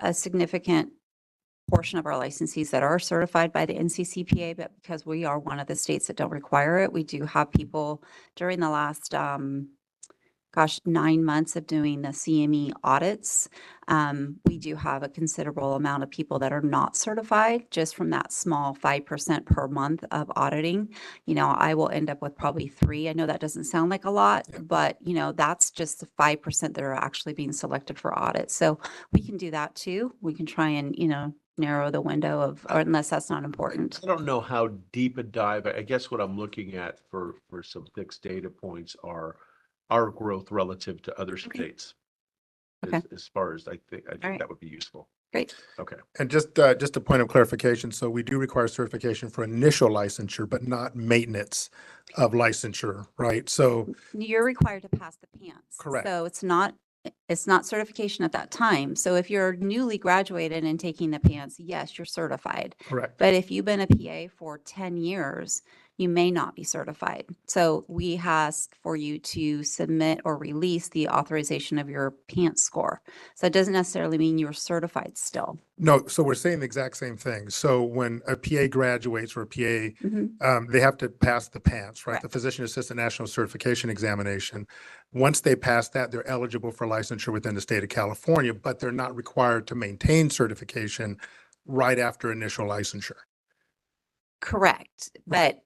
a significant portion of our licensees that are certified by the NCCPA, but because we are one of the states that don't require it, we do have people during the last 9 months of doing the CME audits. We do have a considerable amount of people that are not certified just from that small 5% per month of auditing. You know, I will end up with probably 3. I know that doesn't sound like a lot, but you know, that's just the 5% that are actually being selected for audit. So we can do that too. We can try and, you know, narrow the window of, or unless that's not important. I don't know how deep a dive, I guess what I'm looking at for some fixed data points are our growth relative to other states. Okay. As far as I think right. that would be useful. Great. Okay. And just a point of clarification. So we do require certification for initial licensure, but not maintenance of licensure, right? So You're required to pass the PANCE. Correct. So it's not certification at that time. So if you're newly graduated and taking the PANCE, yes, you're certified. correct. But if you've been a PA for 10 years, you may not be certified. So we ask for you to submit or release the authorization of your PANCE score. So it doesn't necessarily mean you're certified still. No, so we're saying the exact same thing. So when a PA graduates or a PA, Mhm. they have to pass the PANCE, right? Correct. The Physician Assistant National Certification Examination. Once they pass that, they're eligible for licensure within the state of California, but they're not required to maintain certification right after initial licensure. Correct. But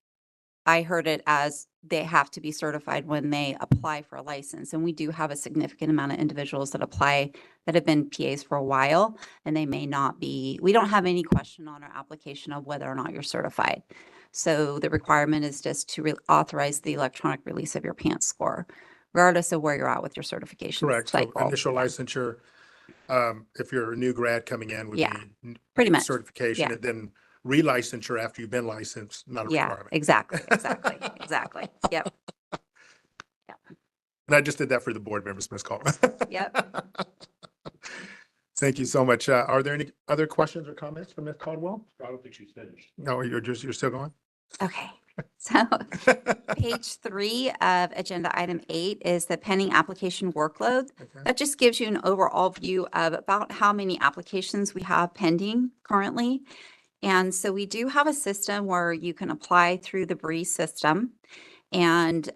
I heard it as they have to be certified when they apply for a license. And we do have a significant amount of individuals that apply that have been PAs for a while, and they may not be, we don't have any question on our application of whether or not you're certified. So the requirement is just to authorize the electronic release of your PANCE score, regardless of where you're at with your certification Correct. So cycle. initial licensure, if you're a new grad coming in would Yeah, be pretty much. certification, Yeah. and then relicensure after you've been licensed, not a Yeah, requirement. exactly. Yep. And I just did that for the board members, Ms. Coleman. Yep. Thank you so much. Are there any other questions or comments from Ms. Caldwell? I don't think she's finished. No, you're still going? Okay. So page 3 of agenda item 8 is the pending application workload. Okay. That just gives you an overall view of about how many applications we have pending currently. And so we do have a system where you can apply through the Breeze system. And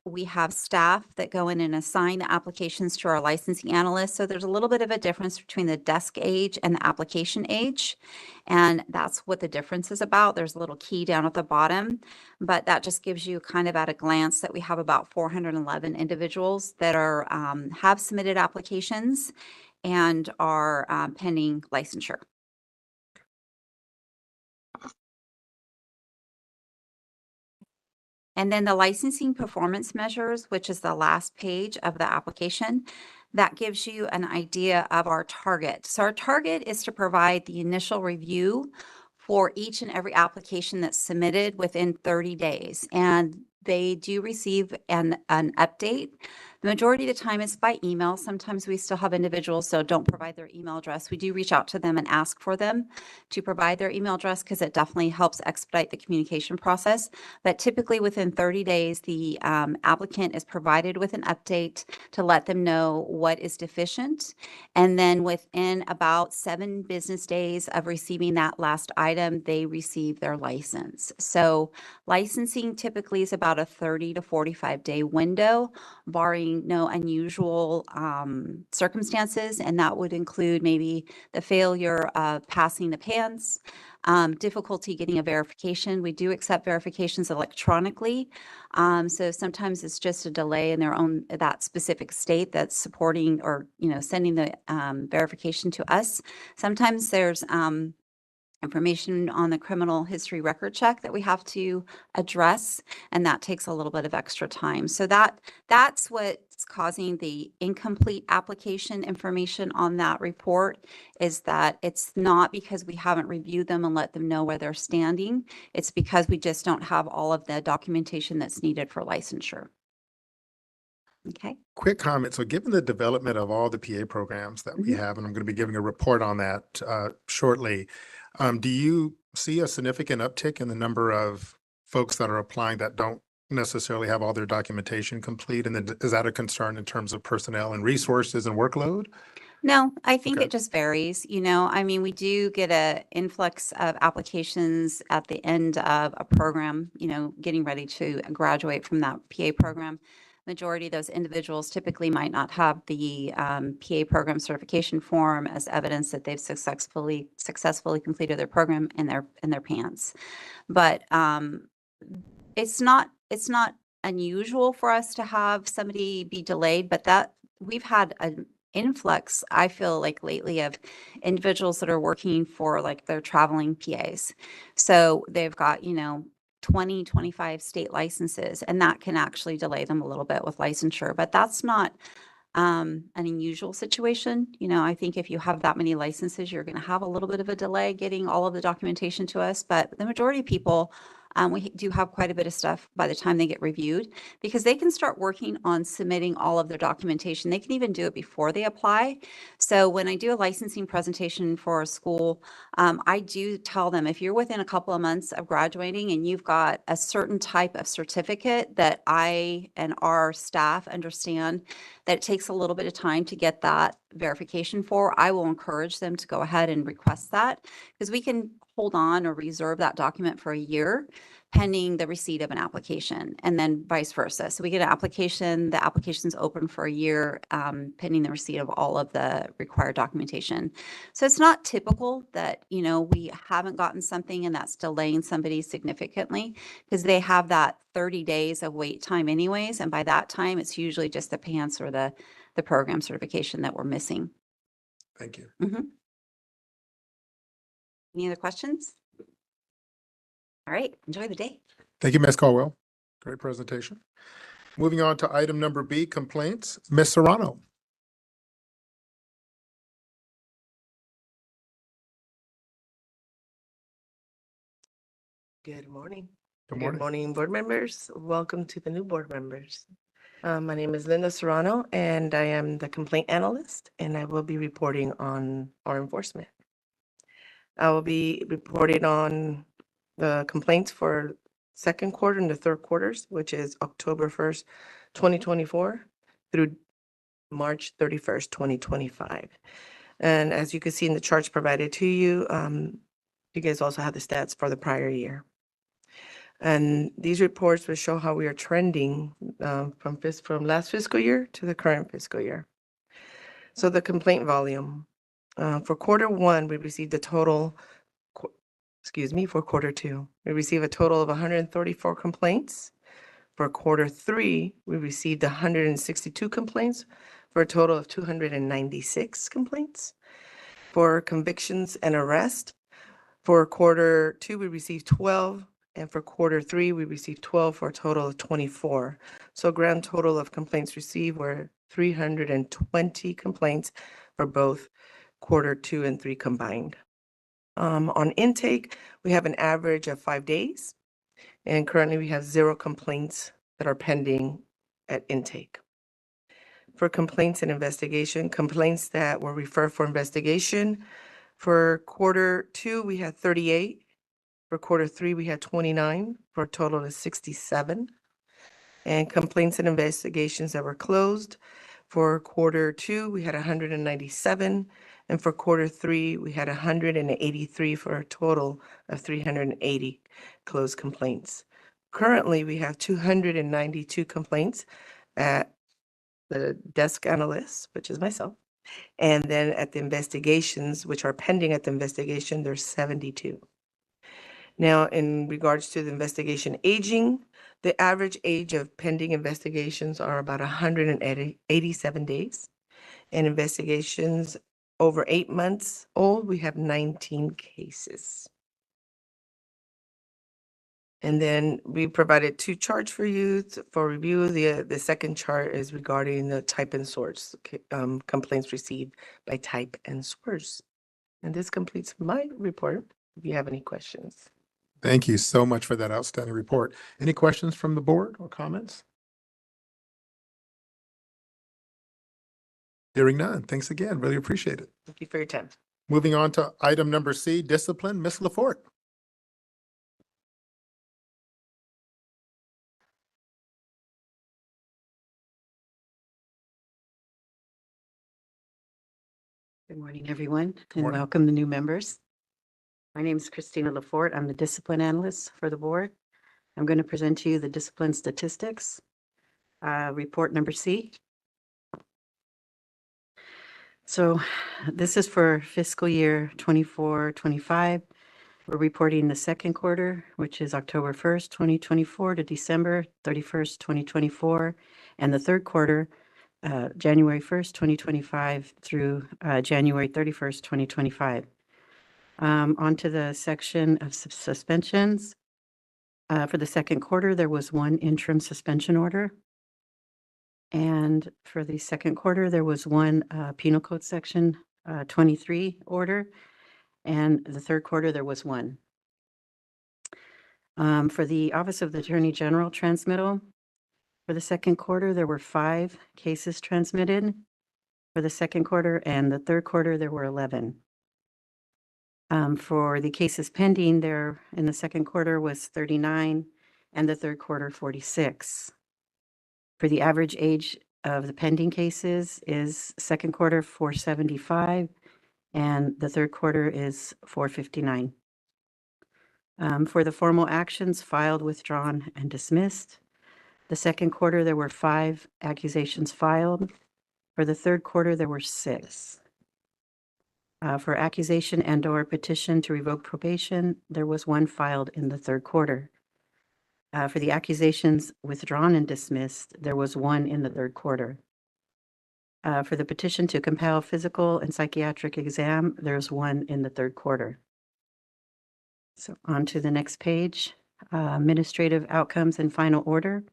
we have staff that go in and assign the applications to our licensing analysts. So there's a little bit of a difference between the desk age and the application age. And that's what the difference is about. There's a little key down at the bottom, but that just gives you kind of at a glance that we have about 411 individuals that are have submitted applications and are pending licensure. And then the licensing performance measures, which is the last page of the application, that gives you an idea of our target. So our target is to provide the initial review for each and every application that's submitted within 30 days. And they do receive an update. The majority of the time it's by email. Sometimes we still have individuals so don't provide their email address. We do reach out to them and ask for them to provide their email address because it definitely helps expedite the communication process. But typically within 30 days, the applicant is provided with an update to let them know what is deficient. And then within about 7 business days of receiving that last item, they receive their license. So licensing typically is about a 30 to 45 day window, barring no unusual circumstances. And that would include maybe the failure of passing the PANCE, difficulty getting a verification. We do accept verifications electronically. So sometimes it's just a delay in that specific state that's supporting or, sending the verification to us. Sometimes there's information on the criminal history record check that we have to address, and that takes a little bit of extra time. So that's what's causing the incomplete application information on that report, is that it's not because we haven't reviewed them and let them know where they're standing. It's because we just don't have all of the documentation that's needed for licensure. Okay. Quick comment. So given the development of all the PA programs that we have, and I'm going to be giving a report on that shortly, do you see a significant uptick in the number of folks that are applying that don't necessarily have all their documentation complete? And then is that a concern in terms of personnel and resources and workload? No, I think Okay. it just varies. I mean, we do get a influx of applications at the end of a program, getting ready to graduate from that PA program. Majority of those individuals typically might not have the PA program certification form as evidence that they've successfully completed their program in their pants. But it's not unusual for us to have somebody be delayed, but that we've had an influx, I feel like lately, of individuals that are working for like their traveling PAs. So they've got, 20, 25 state licenses, and that can actually delay them a little bit with licensure, but that's not an unusual situation. I think if you have that many licenses, you're going to have a little bit of a delay getting all of the documentation to us, but the majority of people, we do have quite a bit of stuff by the time they get reviewed, because they can start working on submitting all of their documentation. They can even do it before they apply. So when I do a licensing presentation for a school, I do tell them, if you're within a couple of months of graduating and you've got a certain type of certificate that I and our staff understand that it takes a little bit of time to get that verification for, I will encourage them to go ahead and request that, because we can hold on or reserve that document for a year pending the receipt of an application, and then vice versa. So we get an application, the application's open for a year pending the receipt of all of the required documentation. So it's not typical that, we haven't gotten something and that's delaying somebody significantly, because they have that 30 days of wait time anyways. And by that time, it's usually just the PANCE or the program certification that we're missing. Thank you. Any other questions? All right, enjoy the day. Thank you, Ms. Caldwell. Great presentation. Moving on to item number B, complaints. Ms. Serrano. Good morning. Good Good morning. morning, board members. Welcome to the new board members. My name is Linda Serrano, and I am the complaint analyst, and I will be reporting on our enforcement. I will be reporting on the complaints for second quarter and the third quarters, which is October 1st, 2024 through March 31st, 2025. And as you can see in the charts provided to you, you guys also have the stats for the prior year. And these reports will show how we are trending from last fiscal year to the current fiscal year. So the complaint volume for quarter one, we received a total, for quarter two, we received a total of 134 complaints. For quarter three, we received 162 complaints for a total of 296 complaints. For convictions and arrest, for quarter two, we received 12. And for quarter three, we received 12 for a total of 24. So grand total of complaints received were 320 complaints for both quarter two and three combined. On intake, we have an average of 5 days, and currently we have 0 complaints that are pending at intake. For complaints and investigation, complaints that were referred for investigation, for quarter two, we had 38. For quarter three, we had 29, for a total of 67. And complaints and investigations that were closed, for quarter two, we had 197. And for quarter three, we had 183 for a total of 380 closed complaints. Currently, we have 292 complaints at the desk analyst, which is myself. And then at the investigations, which are pending at the investigation, there's 72. Now, in regards to the investigation aging, the average age of pending investigations are about 187 days. And investigations over 8 months old, we have 19 cases. And then we provided 2 charts for you for review. The second chart is regarding the type and source, complaints received by type and source. And this completes my report. If you have any questions. Thank you so much for that outstanding report. Any questions from the board or comments? Hearing none. Thanks again. Really appreciate it. Thank you for your time. Moving on to item number C, discipline. Ms. LaForte. Good morning, everyone, and morning. welcome the new members. My name is Christina LaForte. I'm the discipline analyst for the board. I'm going to present to you the discipline statistics. Report number C. So this is for fiscal year 24-25. We're reporting the second quarter, which is October 1st, 2024 to December 31st, 2024, and the third quarter, January 1st, 2025 through January 31st, 2025. Onto the section of suspensions. For the second quarter, there was 1 interim suspension order. And for the second quarter, there was 1 Penal Code Section 23 order. And the third quarter, there was 1. For the Office of the Attorney General transmittal, for the second quarter, there were 5 cases transmitted for the second quarter, and the third quarter, there were 11. For the cases pending, there in the second quarter was 39, and the third quarter, 46. For the average age of the pending cases is second quarter, 475, and the third quarter is 459. For the formal actions filed, withdrawn, and dismissed, the second quarter, there were 5 accusations filed. For the third quarter, there were 6. For accusation and/or petition to revoke probation, there was 1 filed in the third quarter. For the accusations withdrawn and dismissed, there was 1 in the third quarter. For the petition to compel physical and psychiatric exam, there's 1 in the third quarter. So on to the next page, administrative outcomes and final order.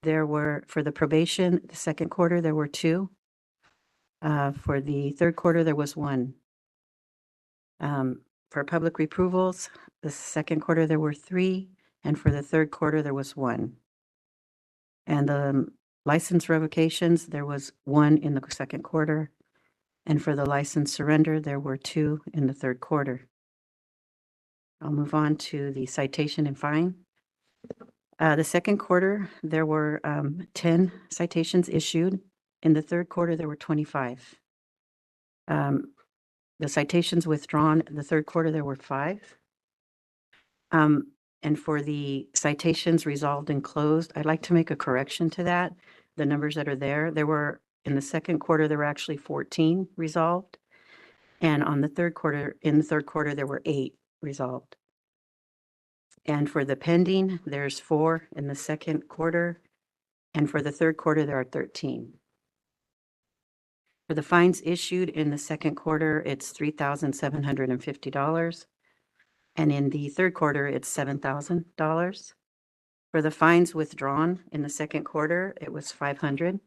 There were, for the probation, the second quarter, there were 2. For the third quarter, there was 1. For public reprovals, the second quarter, there were 3. And for the third quarter, there was 1. And the license revocations, there was 1 in the second quarter. And for the license surrender, there were 2 in the third quarter. I'll move on to the citation and fine. The second quarter, there were 10 citations issued. In the third quarter, there were 25. The citations withdrawn, the third quarter, there were 5. And for the citations resolved and closed, I'd like to make a correction to that. The numbers that are there were, in the second quarter, there were actually 14 resolved. And in the third quarter, there were 8 resolved. And for the pending, there's 4 in the second quarter. And for the third quarter, there are 13. For the fines issued in the second quarter, it's $3,750. And in the third quarter, it's $7,000. For the fines withdrawn in the second quarter, it was $500.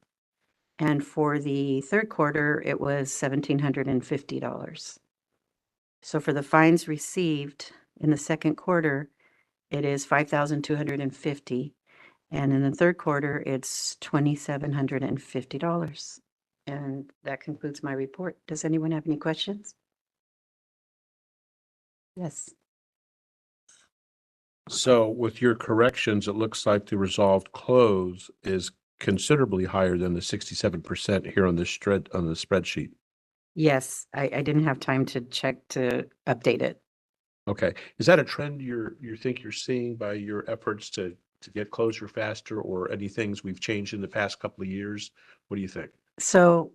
And for the third quarter, it was $1,750. So for the fines received in the second quarter, it is $5,250. And in the third quarter, it's $2,750. And that concludes my report. Does anyone have any questions? Yes. So with your corrections, it looks like the resolved close is considerably higher than the 67% here on the spreadsheet. Yes, I didn't have time to check to update it. Okay. Is that a trend you think you're seeing by your efforts to get closure faster, or any things we've changed in the past couple of years? What do you think? So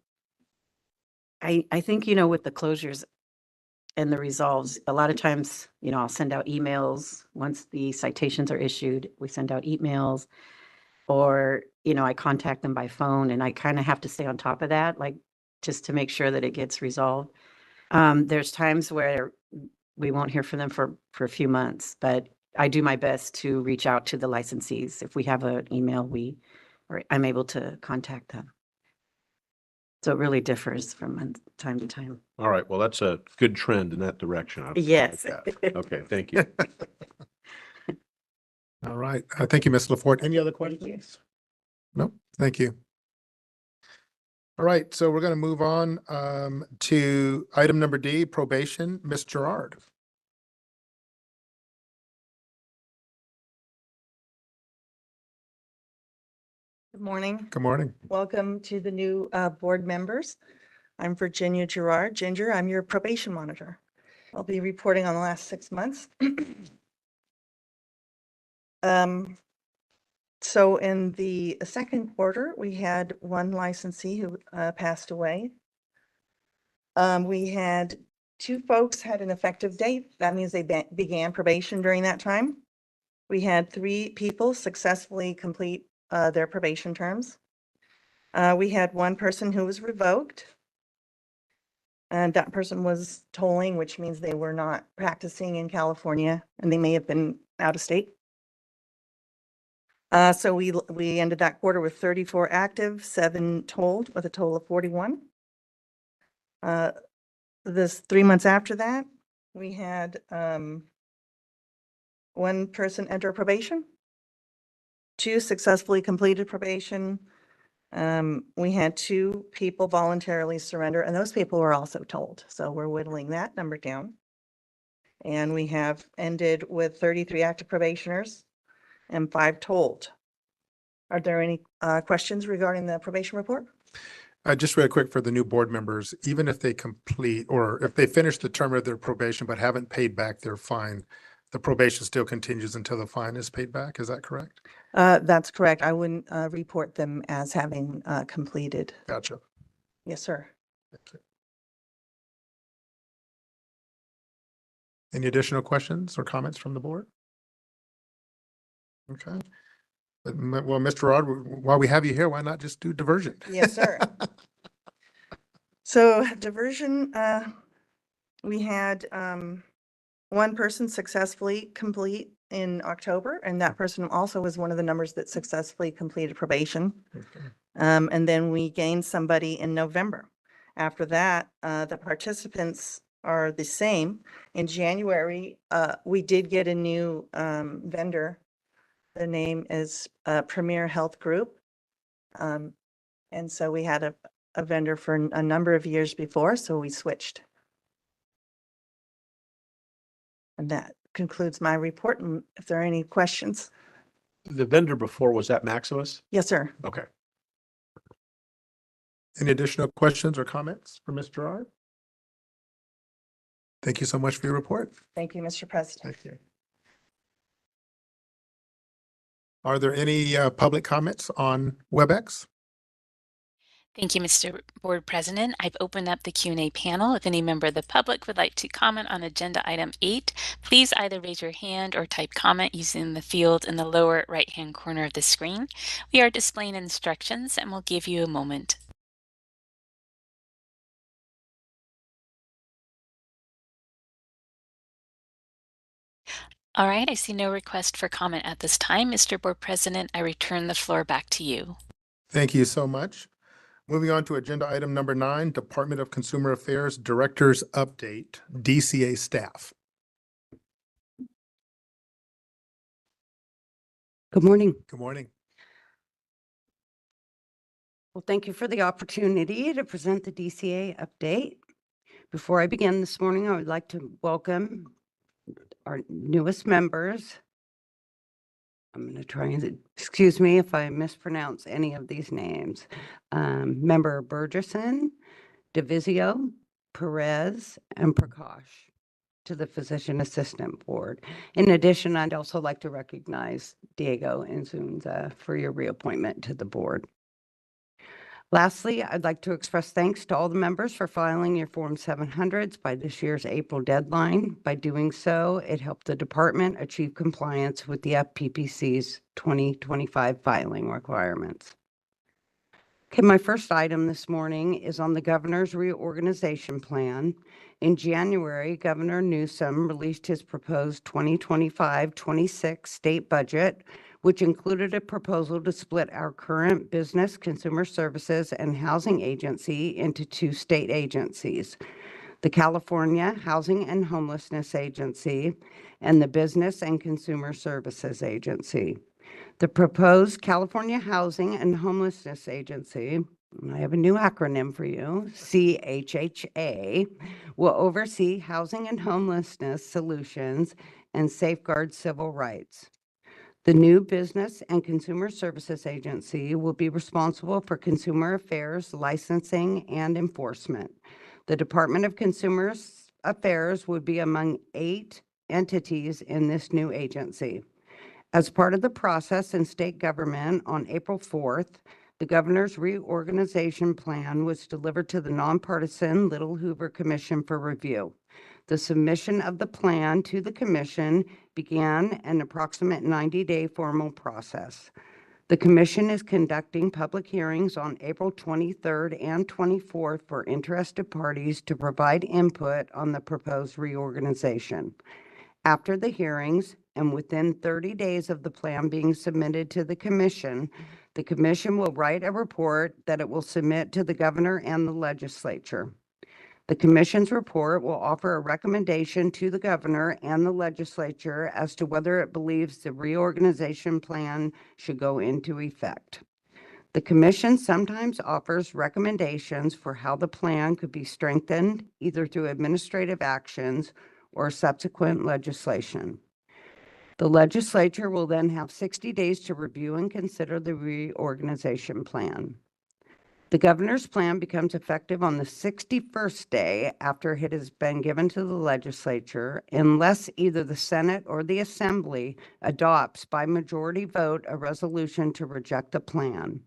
I think, with the closures and the resolves, a lot of times, I'll send out emails once the citations are issued. We send out emails, or, I contact them by phone, and I kind of have to stay on top of that. Like just to make sure that it gets resolved. There's times where we won't hear from them for a few months, but I do my best to reach out to the licensees. If we have an email, I'm able to contact them. So it really differs from time to time. All right, well, that's a good trend in that direction. I like Yes. that. Okay, thank you. All right. Thank you, Ms. LaForte. Any other questions? No, thank you. All right, so we're going to move on to item number D, probation. Ms. Gerard. Good morning. Good morning. Welcome to the new board members. I'm Virginia Gerard. Ginger, I'm your probation monitor. I'll be reporting on the last 6 months. So in the second quarter, we had one licensee who passed away. We had 2 folks had an effective date. That means they began probation during that time. We had 3 people successfully complete their probation terms. We had 1 person who was revoked. And that person was tolling, which means they were not practicing in California and they may have been out of state. So we ended that quarter with 34 active, 7 tolled, with a total of 41. This 3 months after that, we had 1 person enter probation, 2 successfully completed probation. We had 2 people voluntarily surrender, and those people were also told. So we're whittling that number down. And we have ended with 33 active probationers and 5 told. Are there any questions regarding the probation report? Just real quick for the new board members, even if they complete or if they finish the term of their probation but haven't paid back their fine, the probation still continues until the fine is paid back. Is that correct? That's correct. I wouldn't report them as having completed. Gotcha. Yes, sir. Thank you. Any additional questions or comments from the board? Okay. Well, Mr. Rod, while we have you here, why not just do diversion? Yes, sir. So diversion, we had 1 person successfully complete in October, and that person also was one of the numbers that successfully completed probation. Okay. And then we gained somebody in November. After that, the participants are the same. In January, we did get a new vendor. The name is Premier Health Group. And so we had a vendor for a number of years before, so we switched. And that concludes my report. And if there are any questions. The vendor before, was that Maximus? Yes, sir. Okay. Any additional questions or comments for Ms. Gerard? Thank you so much for your report. Thank you, Mr. President. Thank you. Are there any public comments on WebEx? Thank you, Mr. Board President. I've opened up the Q&A panel. If any member of the public would like to comment on agenda item 8, please either raise your hand or type comment using the field in the lower right-hand corner of the screen. We are displaying instructions and we'll give you a moment. All right, I see no request for comment at this time. Mr. Board President, I return the floor back to you. Thank you so much. Moving on to agenda item number 9, Department of Consumer Affairs Director's Update, DCA staff. Good morning. Good morning. Well, thank you for the opportunity to present the DCA update. Before I begin this morning, I would like to welcome our newest members. I'm going to try and, excuse me if I mispronounce any of these names. Member Burgesson, Divisio, Perez, and Prakash to the Physician Assistant Board. In addition, I'd also like to recognize Diego Inzunza for your reappointment to the board. Lastly, I'd like to express thanks to all the members for filing your Form 700s by this year's April deadline. By doing so, it helped the department achieve compliance with the FPPC's 2025 filing requirements. Okay, my first item this morning is on the governor's reorganization plan. In January, Governor Newsom released his proposed 2025-26 state budget, which included a proposal to split our current Business, Consumer Services, and Housing Agency into two state agencies, the California Housing and Homelessness Agency and the Business and Consumer Services Agency. The proposed California Housing and Homelessness Agency, and I have a new acronym for you, CHHA, will oversee housing and homelessness solutions and safeguard civil rights. The new Business and Consumer Services Agency will be responsible for consumer affairs, licensing, and enforcement. The Department of Consumer Affairs would be among 8 entities in this new agency. As part of the process in state government on April 4th, the governor's reorganization plan was delivered to the nonpartisan Little Hoover Commission for review. The submission of the plan to the commission began an approximate 90-day formal process. The commission is conducting public hearings on April 23rd and 24th for interested parties to provide input on the proposed reorganization. After the hearings, and within 30 days of the plan being submitted to the commission will write a report that it will submit to the governor and the legislature. The commission's report will offer a recommendation to the governor and the legislature as to whether it believes the reorganization plan should go into effect. The commission sometimes offers recommendations for how the plan could be strengthened, either through administrative actions or subsequent legislation. The legislature will then have 60 days to review and consider the reorganization plan. The governor's plan becomes effective on the 61st day after it has been given to the legislature, unless either the Senate or the Assembly adopts by majority vote a resolution to reject the plan.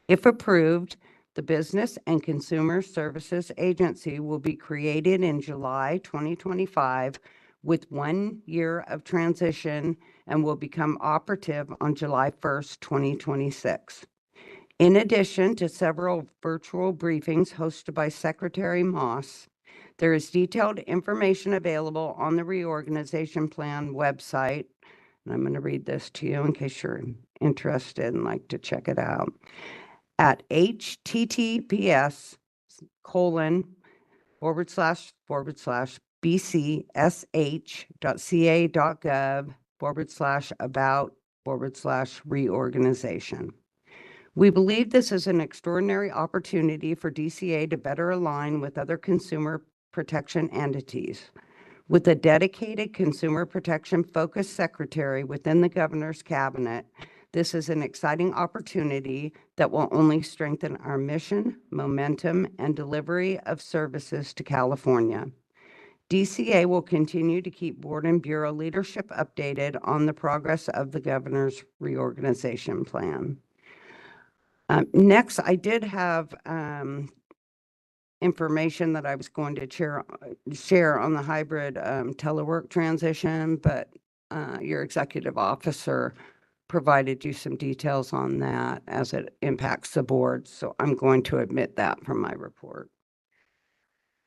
If approved, the Business and Consumer Services Agency will be created in July 2025 with 1 year of transition and will become operative on July 1st, 2026. In addition to several virtual briefings hosted by Secretary Moss, there is detailed information available on the reorganization plan website. And I'm going to read this to you in case you're interested and like to check it out. At https://bcsh.ca.gov/about/reorganization. We believe this is an extraordinary opportunity for DCA to better align with other consumer protection entities. With a dedicated consumer protection focused secretary within the governor's cabinet, this is an exciting opportunity that will only strengthen our mission, momentum, and delivery of services to California. DCA will continue to keep board and bureau leadership updated on the progress of the governor's reorganization plan. Next, I did have information that I was going to share on the hybrid telework transition, but your executive officer provided you some details on that as it impacts the board, so I'm going to omit that from my report.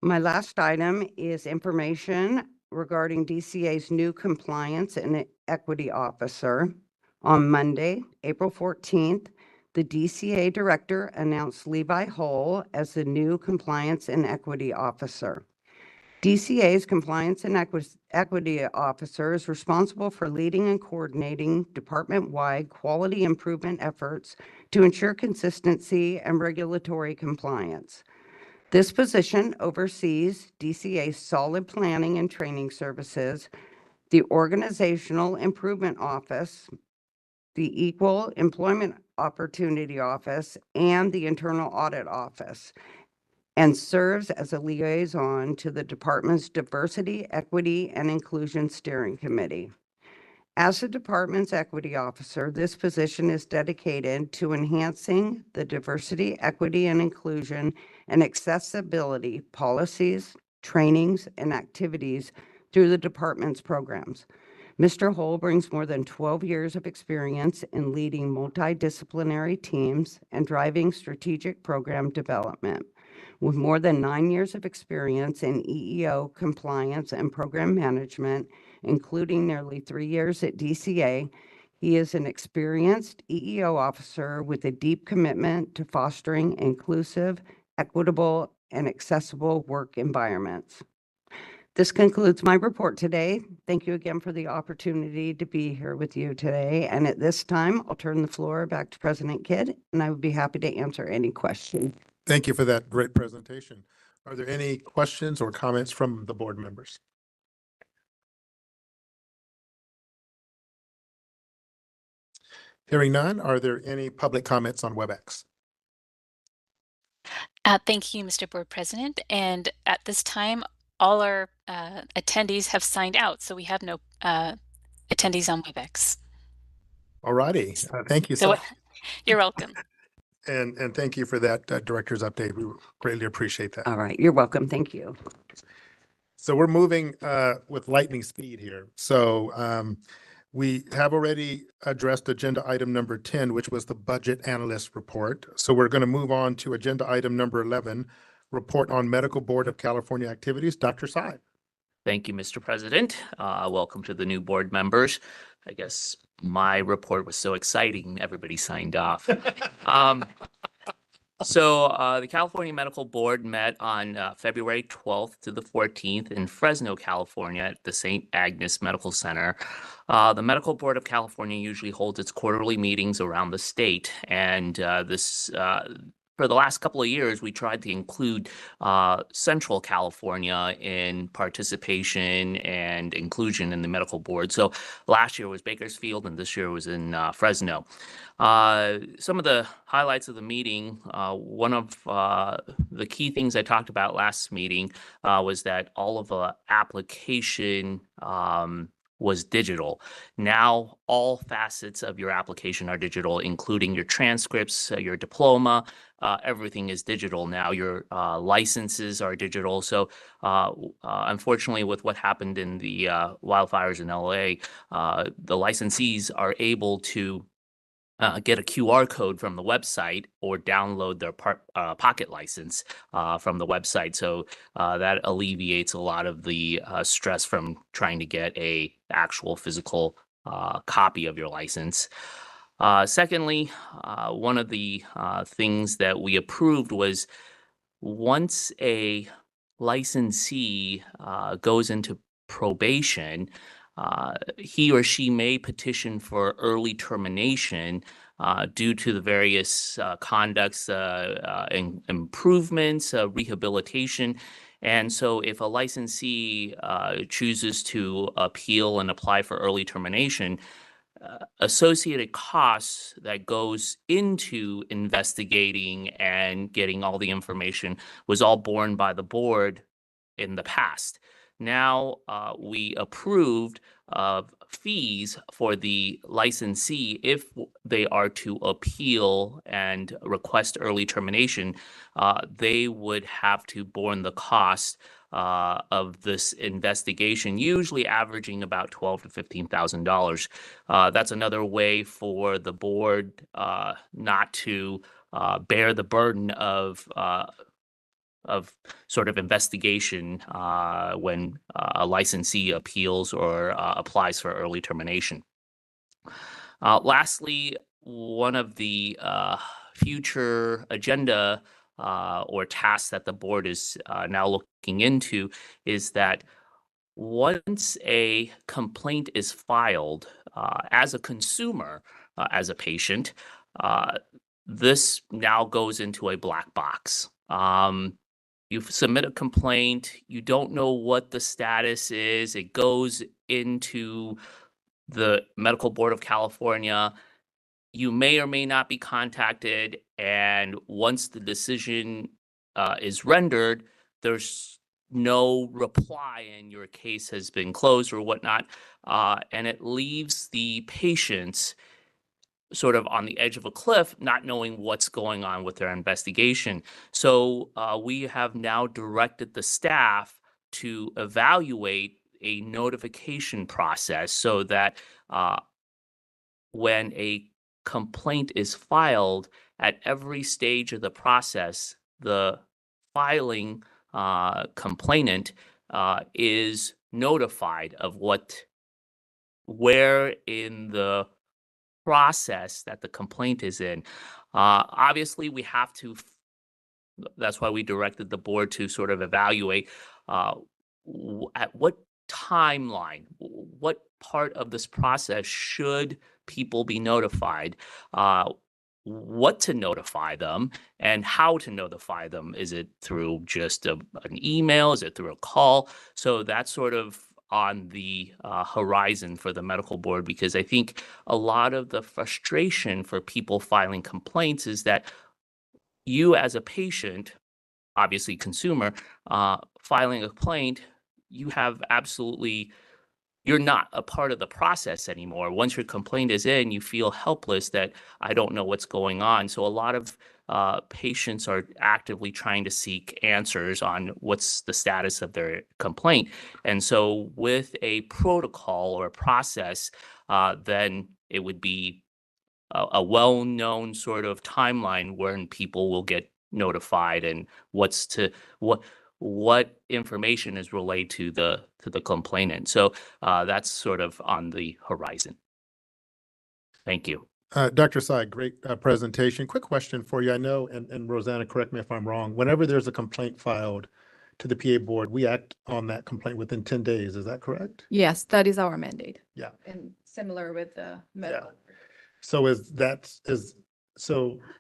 My last item is information regarding DCA's new compliance and equity officer. On Monday, April 14th, the DCA director announced Levi Hull as the new compliance and equity officer. DCA's compliance and equity officer is responsible for leading and coordinating department-wide quality improvement efforts to ensure consistency and regulatory compliance. This position oversees DCA's solid planning and training services, the Organizational Improvement Office, the Equal Employment Opportunity Office, and the Internal Audit Office, and serves as a liaison to the department's Diversity, Equity, and Inclusion Steering Committee. As the department's equity officer, this position is dedicated to enhancing the diversity, equity, and inclusion and accessibility policies, trainings, and activities through the department's programs. Mr. Hull brings more than 12 years of experience in leading multidisciplinary teams and driving strategic program development. With more than 9 years of experience in EEO compliance and program management, including nearly 3 years at DCA, he is an experienced EEO officer with a deep commitment to fostering inclusive, equitable, and accessible work environments. This concludes my report today. Thank you again for the opportunity to be here with you today. And at this time, I'll turn the floor back to President Kidd, and I would be happy to answer any questions. Thank you for that great presentation. Are there any questions or comments from the board members? Hearing none, are there any public comments on WebEx? Thank you, Mr. Board President. And at this time, all our attendees have signed out, so we have no attendees on WebEx. All righty. Thank you. So you're welcome. And thank you for that director's update. We greatly appreciate that. All right, you're welcome. Thank you. So we're moving with lightning speed here. So we have already addressed agenda item number 10, which was the budget analyst report. So we're going to move on to agenda item number 11, report on Medical Board of California activities. Dr. Sy. Thank you, Mr. President. Welcome to the new board members. I guess my report was so exciting, everybody signed off. So the California Medical Board met on February 12th to the 14th in Fresno, California at the St. Agnes Medical Center. The Medical Board of California usually holds its quarterly meetings around the state, and for the last couple of years, we tried to include Central California in participation and inclusion in the medical board. So last year was Bakersfield and this year was in Fresno. Some of the highlights of the meeting, one of the key things I talked about last meeting was that all of the application was digital. Now all facets of your application are digital, including your transcripts, your diploma, everything is digital now. Your licenses are digital. So unfortunately, with what happened in the wildfires in LA, the licensees are able to get a QR code from the website or download their pocket license from the website. So that alleviates a lot of the stress from trying to get a actual physical copy of your license. Secondly, one of the things that we approved was once a licensee goes into probation, he or she may petition for early termination due to the various conducts, improvements, rehabilitation. And so if a licensee chooses to appeal and apply for early termination, associated costs that goes into investigating and getting all the information was all borne by the board in the past. Now we approved fees for the licensee if they are to appeal and request early termination. They would have to borne the cost of this investigation, usually averaging about $12,000 to $15,000. That's another way for the board not to bear the burden of sort of investigation when a licensee appeals or applies for early termination. Lastly, one of the future agenda or tasks that the board is now looking into is that once a complaint is filed as a consumer, as a patient, this now goes into a black box. You submit a complaint, you don't know what the status is, it goes into the Medical Board of California. You may or may not be contacted, and once the decision is rendered, there's no reply and your case has been closed or whatnot, and it leaves the patients sort of on the edge of a cliff, not knowing what's going on with their investigation. So we have now directed the staff to evaluate a notification process so that when a complaint is filed at every stage of the process, the filing complainant is notified of where in the process that the complaint is in. Obviously, we have to, that's why we directed the board to sort of evaluate at what timeline, what part of this process should people be notified, what to notify them, and how to notify them. Is it through just an email? Is it through a call? So that's sort of on the horizon for the medical board, because I think a lot of the frustration for people filing complaints is that you as a patient, obviously consumer, filing a complaint, you have absolutely, you're not a part of the process anymore. Once your complaint is in, you feel helpless that I don't know what's going on. So a lot of patients are actively trying to seek answers on what's the status of their complaint. And so with a protocol or a process, then it would be a well-known sort of timeline when people will get notified and what information is relayed to the complainant. So that's sort of on the horizon. Thank you. Dr. Tsai, great presentation. Quick question for you. I know, and Rosanna, correct me if I'm wrong, whenever there's a complaint filed to the PA board, we act on that complaint within 10 days. Is that correct? Yes, that is our mandate. Yeah. And similar with the medical. So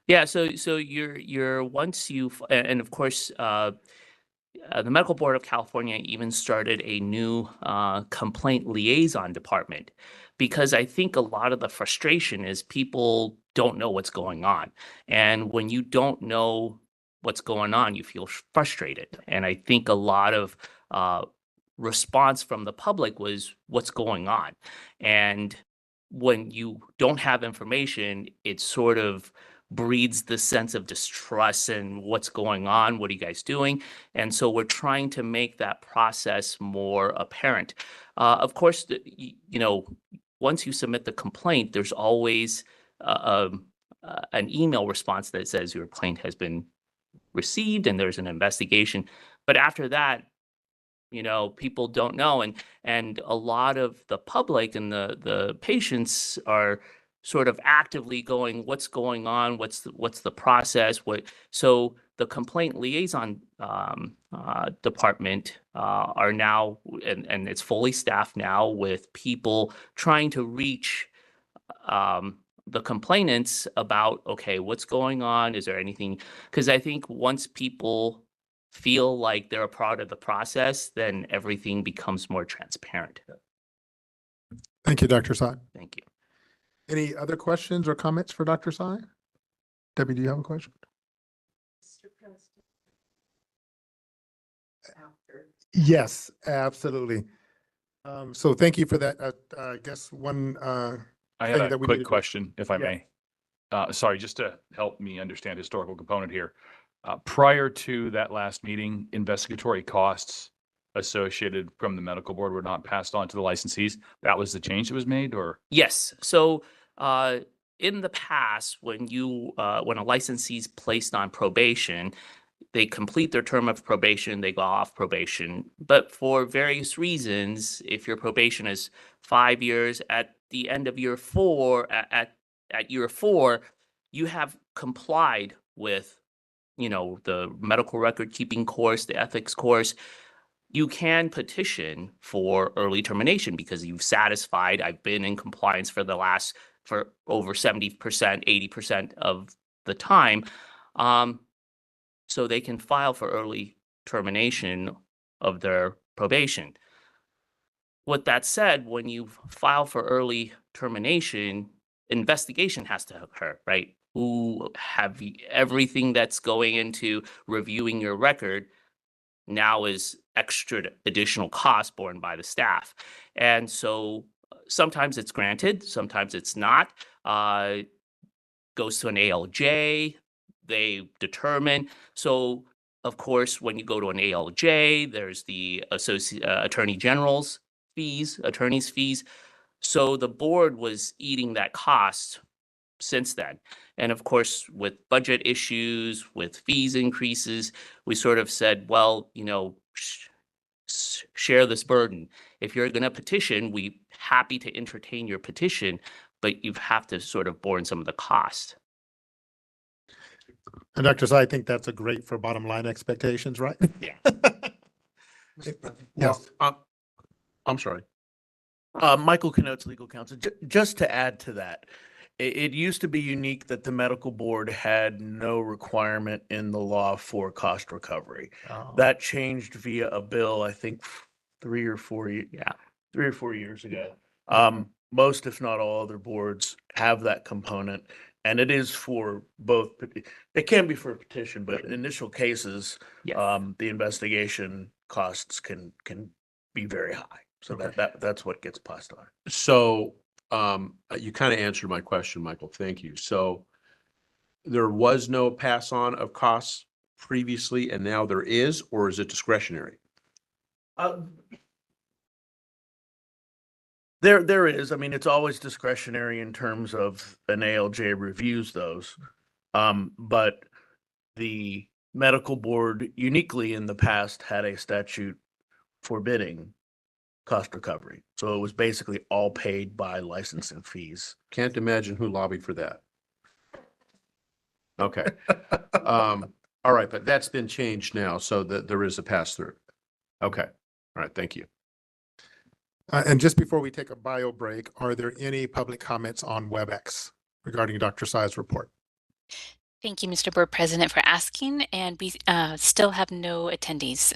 Yeah, so you're once and of course the Medical Board of California even started a new complaint liaison department, because I think a lot of the frustration is people don't know what's going on. And when you don't know what's going on, you feel frustrated. And I think a lot of response from the public was what's going on. And when you don't have information, it sort of breeds the sense of distrust and what's going on, what are you guys doing? And so we're trying to make that process more apparent. Of course, once you submit the complaint, there's always an email response that says your complaint has been received and there's an investigation. But after that, people don't know. And a lot of the public and the patients are sort of actively going, what's going on? What's the process? So the complaint liaison department are now, and it's fully staffed now with people trying to reach the complainants about, okay, what's going on? Is there anything? Because I think once people feel like they're a part of the process, then everything becomes more transparent. Thank you, Dr. Tsai. Thank you. Any other questions or comments for Dr. Tsai? Debbie, do you have a question? Yes, absolutely. So thank you for that. I guess one I thing had that a we quick need to- question, if I Yeah. may. Sorry, just to help me understand historical component here. Prior to that last meeting, investigatory costs associated from the medical board were not passed on to the licensees. That was the change that was made, or? Yes. So in the past, when a licensee is placed on probation, they complete their term of probation, they go off probation. But for various reasons, if your probation is 5 years, at the end of year 4, at year 4, you have complied with the medical record keeping course, the ethics course. You can petition for early termination because you've satisfied, I've been in compliance for over 70%, 80% of the time. So they can file for early termination of their probation. With that said, when you file for early termination, investigation has to occur, right? Everything that's going into reviewing your record now is extra additional cost borne by the staff. And so sometimes it's granted, sometimes it's not. Goes to an ALJ, they determine. So of course, when you go to an ALJ, there's the attorney generals fees, attorney's fees. So the board was eating that cost since then. And of course, with budget issues, with fees increases, we sort of said, well, share this burden. If you're going to petition, we happy to entertain your petition, but you have to sort of borne some of the cost. And Dr. Tsai, I think that's a great for bottom line expectations, right? Yeah. Yes. I'm sorry. Michael Kenotes, legal counsel. Just to add to that, it used to be unique that the medical board had no requirement in the law for cost recovery. That changed via a bill, I think 3 or 4 years ago. Most, if not all, other boards have that component, and it is for both. It can be for a petition, but in initial cases, the investigation costs can be very high. So that's what gets passed on. So you kind of answered my question, Michael. Thank you. So there was no pass on of costs previously, and now there is, or is it discretionary? There is. I mean, it's always discretionary in terms of an ALJ reviews those. But the medical board uniquely in the past had a statute forbidding cost recovery. So it was basically all paid by licensing fees. Can't imagine who lobbied for that. Okay. All right, but that's been changed now so that there is a pass through. Okay. All right. Thank you. And just before we take a bio break, are there any public comments on WebEx regarding Dr. Tsai's report? Thank you, Mr. Board President, for asking, and we still have no attendees.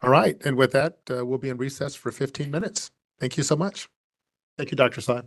All right. And with that, we'll be in recess for 15 minutes. Thank you so much. Thank you, Dr. Tsai.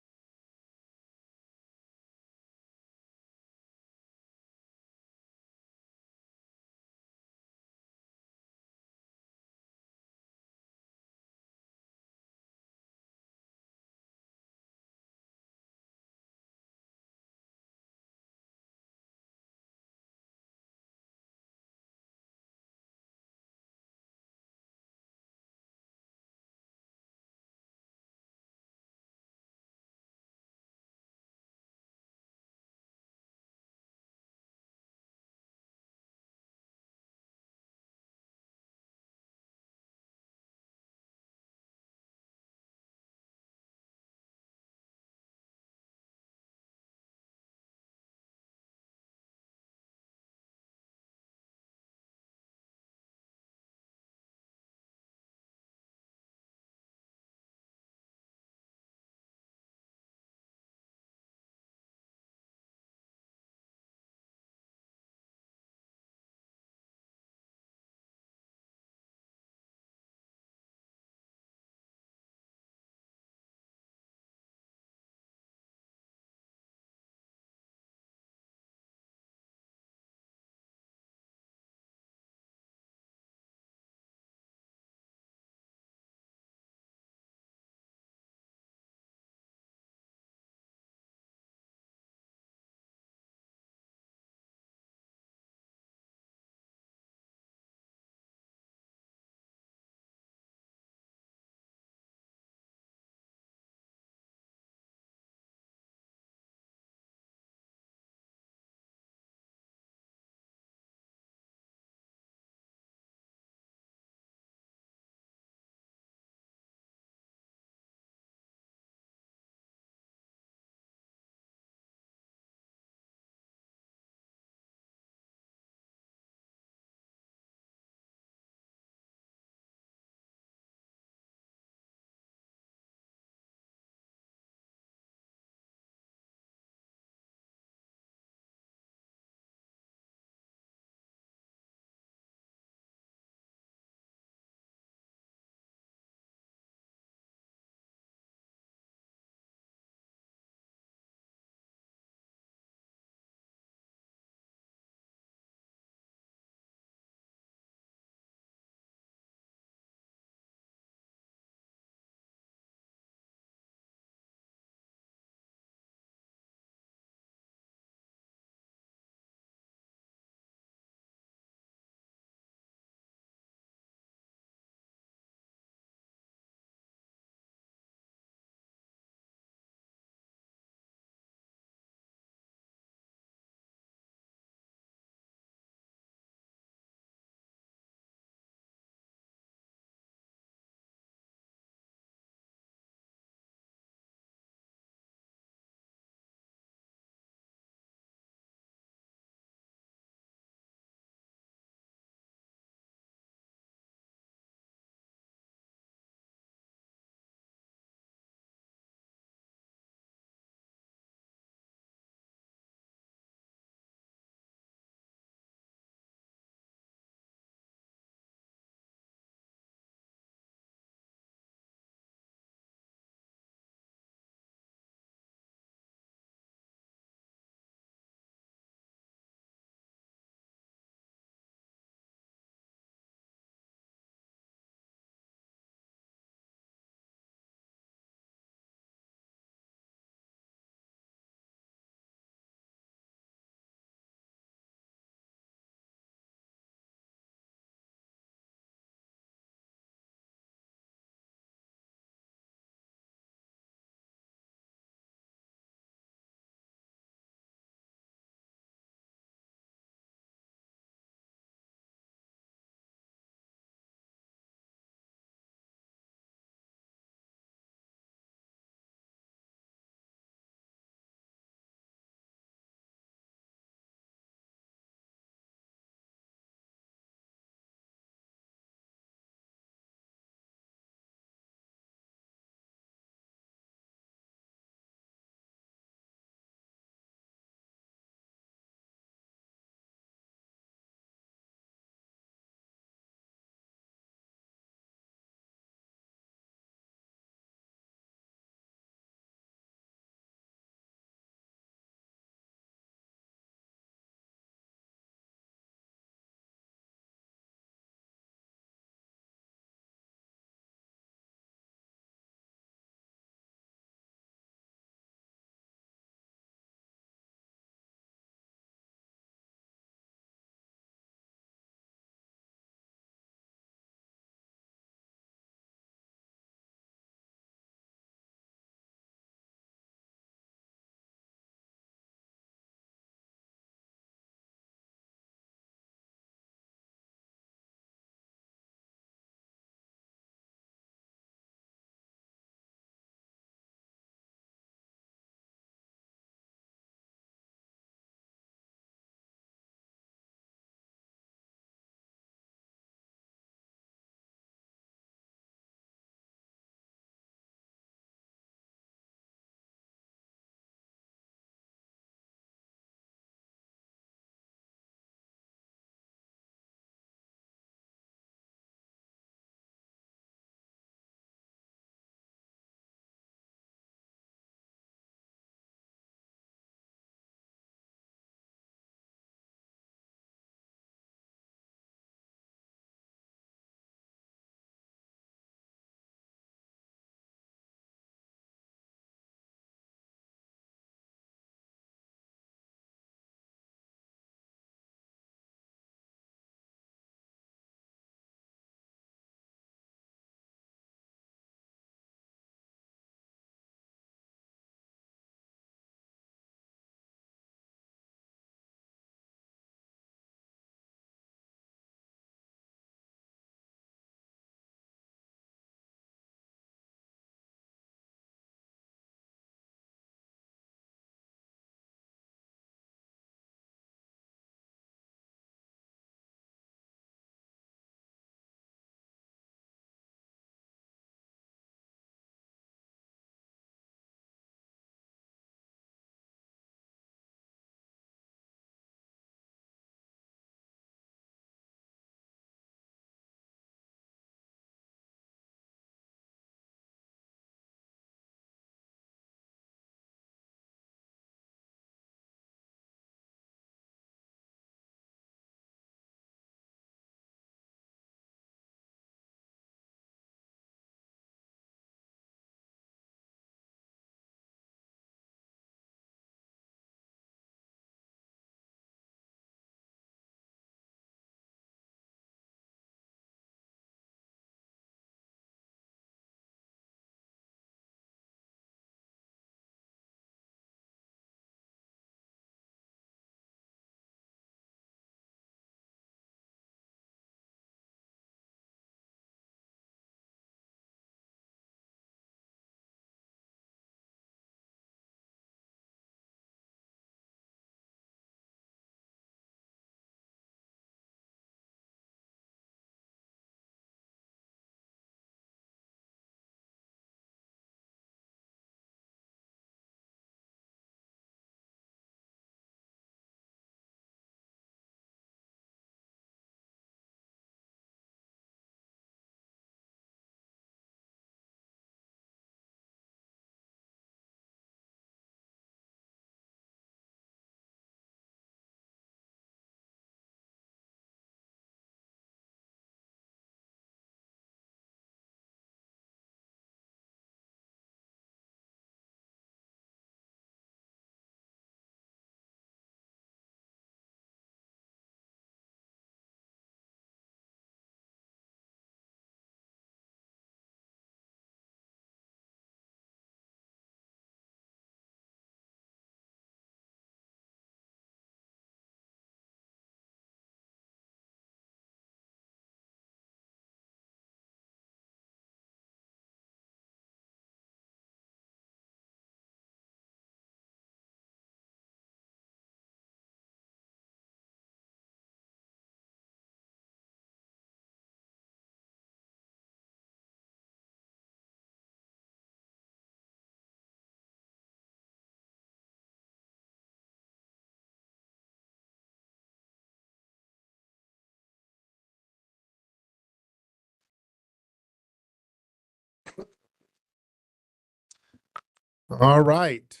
All right.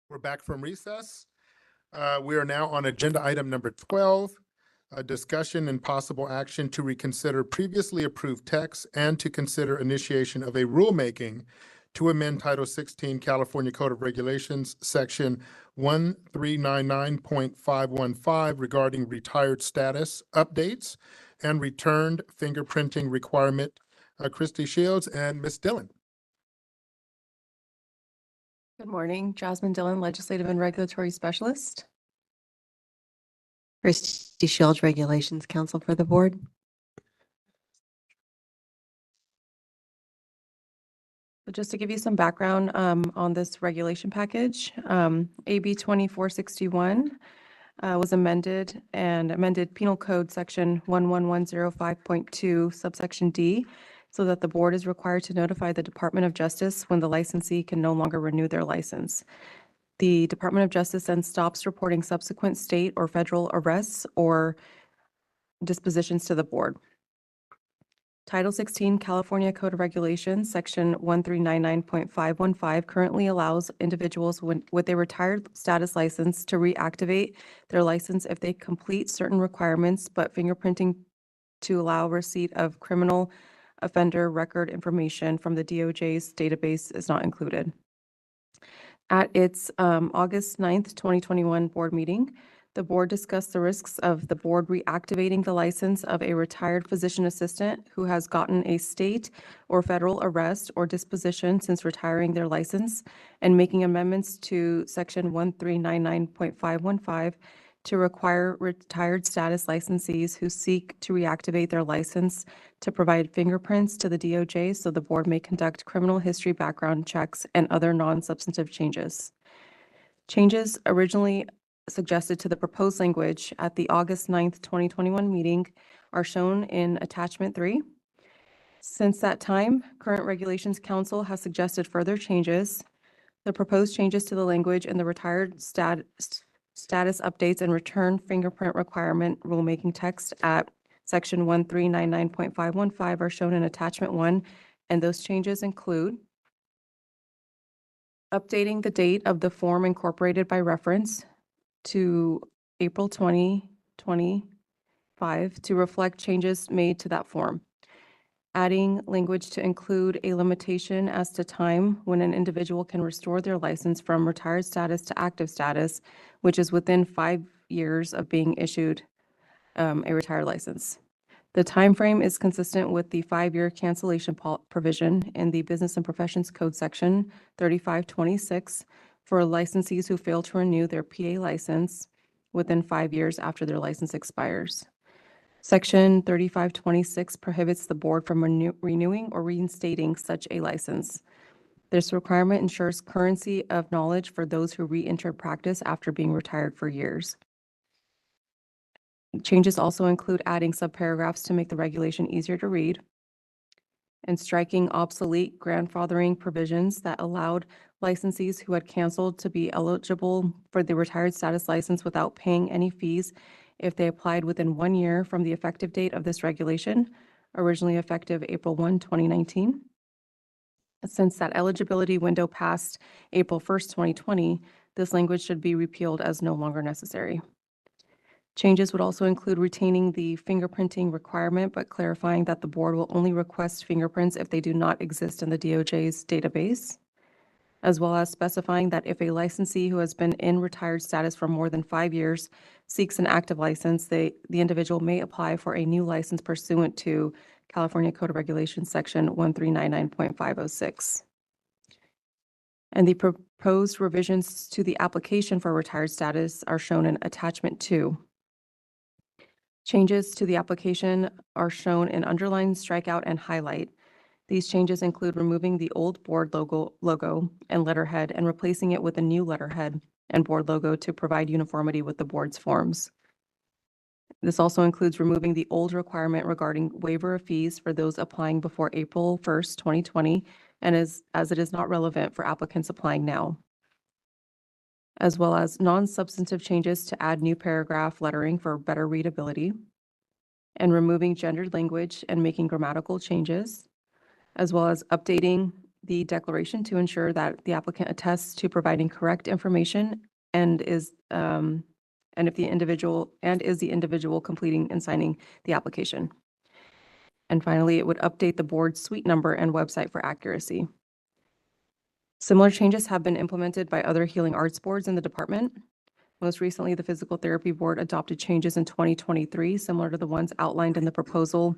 We're back from recess. We are now on agenda item number 12, a discussion and possible action to reconsider previously approved text and to consider initiation of a rulemaking to amend Title 16 California Code of Regulations, Section 1399.515 regarding retired status updates and returned fingerprinting requirement. Christy Shields and Ms. Dillon. Good morning, Jasmine Dillon, Legislative and Regulatory Specialist. Christy Shields, Regulations Counsel for the Board. So just to give you some background on this regulation package, AB 2461 was amended and amended Penal Code Section 11105.2 subsection D, so that the board is required to notify the Department of Justice when the licensee can no longer renew their license. The Department of Justice then stops reporting subsequent state or federal arrests or dispositions to the board. Title 16 California Code of Regulations, Section 1399.515 currently allows individuals with a retired status license to reactivate their license if they complete certain requirements, but fingerprinting to allow receipt of criminal offender record information from the DOJ's database is not included. At its August 9th, 2021 board meeting, the board discussed the risks of the board reactivating the license of a retired physician assistant who has gotten a state or federal arrest or disposition since retiring their license and making amendments to Section 1399.515 to require retired status licensees who seek to reactivate their license to provide fingerprints to the DOJ so the board may conduct criminal history background checks and other non-substantive changes. Changes originally suggested to the proposed language at the August 9th, 2021 meeting are shown in Attachment 3. Since that time, Current Regulations Council has suggested further changes. The proposed changes to the language in the retired status updates and return fingerprint requirement rulemaking text at Section 1399.515 are shown in Attachment 1, and those changes include updating the date of the form incorporated by reference to April 2025 to reflect changes made to that form, adding language to include a limitation as to time when an individual can restore their license from retired status to active status, which is within 5 years of being issued a retired license. The time frame is consistent with the 5-year cancellation provision in the Business and Professions Code Section 3526 for licensees who fail to renew their PA license within 5 years after their license expires. Section 3526 prohibits the board from renewing or reinstating such a license. This requirement ensures currency of knowledge for those who re-enter practice after being retired for years. Changes also include adding subparagraphs to make the regulation easier to read and striking obsolete grandfathering provisions that allowed licensees who had canceled to be eligible for the retired status license without paying any fees if they applied within 1 year from the effective date of this regulation, originally effective April 1, 2019. Since that eligibility window passed April 1st, 2020, this language should be repealed as no longer necessary. Changes would also include retaining the fingerprinting requirement, but clarifying that the board will only request fingerprints if they do not exist in the DOJ's database, as well as specifying that if a licensee who has been in retired status for more than 5 years seeks an active license, the individual may apply for a new license pursuant to California Code of Regulations, Section 1399.506. And the proposed revisions to the application for retired status are shown in Attachment 2. Changes to the application are shown in underline, strikeout, and highlight. These changes include removing the old board logo and letterhead and replacing it with a new letterhead and board logo to provide uniformity with the board's forms. This also includes removing the old requirement regarding waiver of fees for those applying before April 1st, 2020, and as it is not relevant for applicants applying now, as well as non-substantive changes to add new paragraph lettering for better readability, and removing gendered language and making grammatical changes, as well as updating the declaration to ensure that the applicant attests to providing correct information and is the individual completing and signing the application. And finally, it would update the board's suite number and website for accuracy. Similar changes have been implemented by other healing arts boards in the department. Most recently, the Physical Therapy Board adopted changes in 2023, similar to the ones outlined in the proposal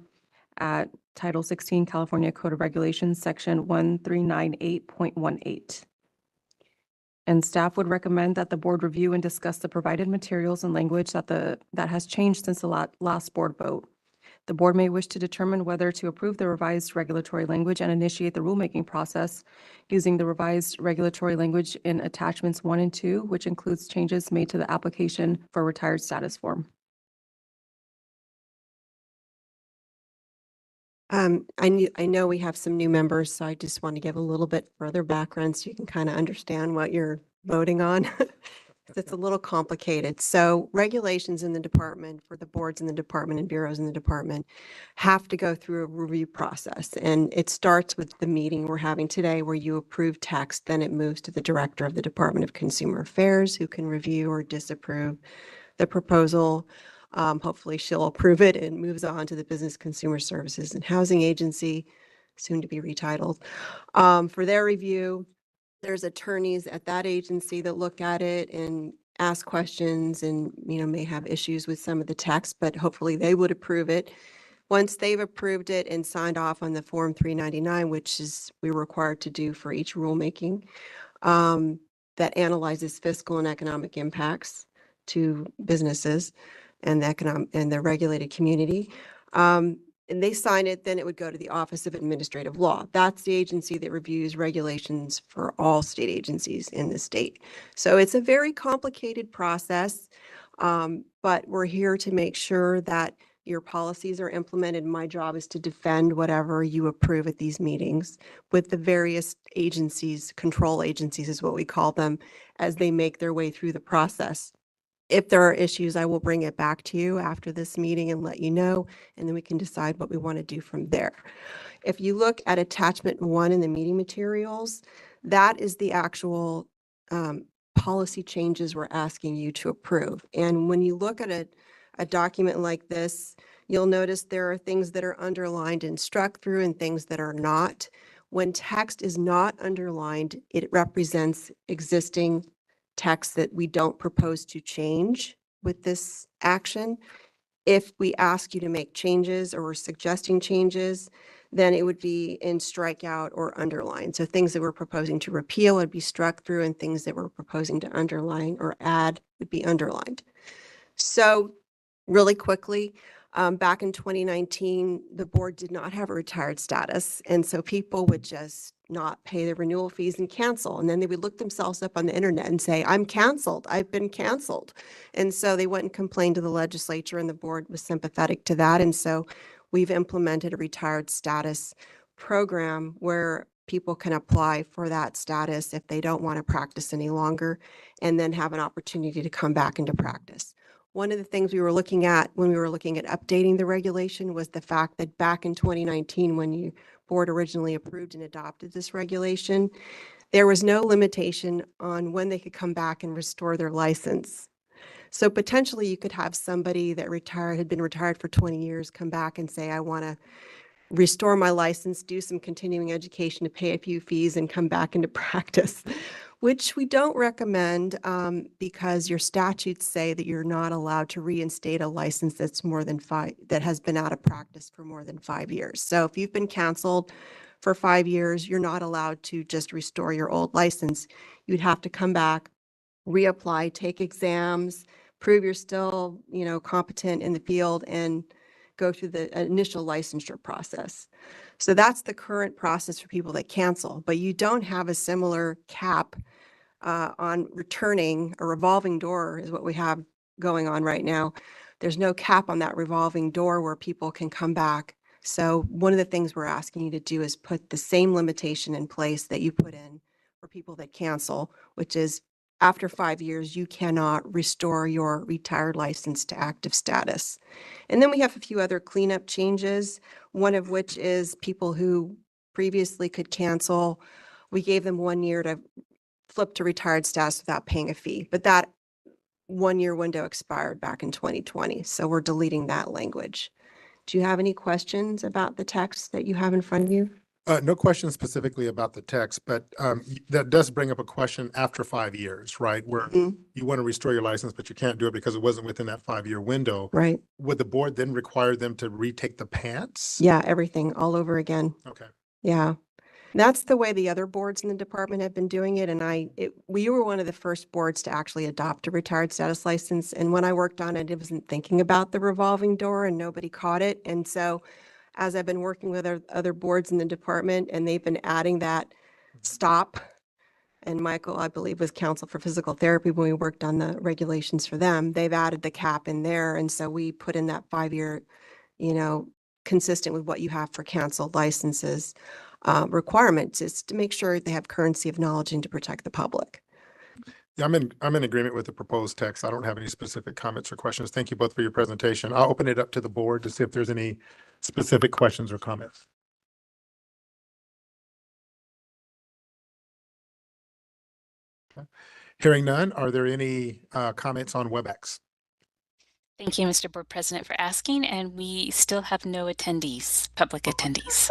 at Title 16 California Code of Regulations, Section 1398.18. And staff would recommend that the board review and discuss the provided materials and language that has changed since the last board vote. The board may wish to determine whether to approve the revised regulatory language and initiate the rulemaking process using the revised regulatory language in attachments 1 and 2, which includes changes made to the application for retired status form. I know we have some new members, so I just want to give a little bit further background so you can kind of understand what you're voting on. It's a little complicated. So regulations in the department for the boards in the department and bureaus in the department have to go through a review process. And it starts with the meeting we're having today where you approve text, then it moves to the director of the Department of Consumer Affairs who can review or disapprove the proposal. Hopefully she'll approve it and moves on to the Business Consumer Services and Housing Agency, soon to be retitled, for their review. There's attorneys at that agency that look at it and ask questions and, may have issues with some of the text, but hopefully they would approve it. Once they've approved it and signed off on the Form 399, which is we're required to do for each rulemaking, that analyzes fiscal and economic impacts to businesses and the regulated community. And they sign it, then it would go to the Office of Administrative Law. That's the agency that reviews regulations for all state agencies in the state. So it's a very complicated process, but we're here to make sure that your policies are implemented. My job is to defend whatever you approve at these meetings with the various agencies, control agencies is what we call them, as they make their way through the process. If there are issues, I will bring it back to you after this meeting and let you know, and then we can decide what we want to do from there. If you look at attachment 1 in the meeting materials, that is the actual policy changes we're asking you to approve. And when you look at a document like this, you'll notice there are things that are underlined and struck through and things that are not. When text is not underlined, it represents existing text that we don't propose to change with this action. If we ask you to make changes or we're suggesting changes, then it would be in strikeout or underline. So things that we're proposing to repeal would be struck through and things that we're proposing to underline or add would be underlined. So really quickly, back in 2019, the board did not have a retired status. And so people would just not pay the renewal fees and cancel. And then they would look themselves up on the internet and say, I'm canceled. I've been canceled. And so they went and complained to the legislature and the board was sympathetic to that. And so we've implemented a retired status program where people can apply for that status if they don't want to practice any longer and then have an opportunity to come back into practice. One of the things we were looking at when we were looking at updating the regulation was the fact that back in 2019, when you board originally approved and adopted this regulation, there was no limitation on when they could come back and restore their license. So potentially you could have somebody that had been retired for 20 years, come back and say, I want to restore my license, do some continuing education to pay a few fees and come back into practice, which we don't recommend because your statutes say that you're not allowed to reinstate a license that's that has been out of practice for more than 5 years. So if you've been canceled for 5 years, you're not allowed to just restore your old license. You'd have to come back, reapply, take exams, prove you're still, competent in the field and go through the initial licensure process. So that's the current process for people that cancel, but you don't have a similar cap on returning. A revolving door is what we have going on right now. There's no cap on that revolving door where people can come back. So one of the things we're asking you to do is put the same limitation in place that you put in for people that cancel, which is after 5 years, you cannot restore your retired license to active status. And then we have a few other cleanup changes, one of which is people who previously could cancel. We gave them 1 year to flip to retired status without paying a fee, but that 1 year window expired back in 2020. So we're deleting that language. Do you have any questions about the text that you have in front of you? No question specifically about the text, but that does bring up a question after 5 years, right? Where you want to restore your license, but you can't do it because it wasn't within that 5-year window. Right. Would the board then require them to retake the PANTS? Yeah, everything all over again. Okay. Yeah. That's the way the other boards in the department have been doing it. And we were one of the first boards to actually adopt a retired status license. And when I worked on it, I wasn't thinking about the revolving door and nobody caught it. And so as I've been working with other boards in the department and they've been adding that stop, and Michael, I believe, was counsel for physical therapy when we worked on the regulations for them, they've added the cap in there. And so we put in that 5-year, consistent with what you have for canceled licenses. Requirements is to make sure they have currency of knowledge and to protect the public. Yeah, I'm in agreement with the proposed text. I don't have any specific comments or questions. Thank you both for your presentation. I'll open it up to the board to see if there's any specific questions or comments. Okay. Hearing none, are there any comments on WebEx? Thank you, Mr. Board President, for asking, and we still have no attendees, public attendees.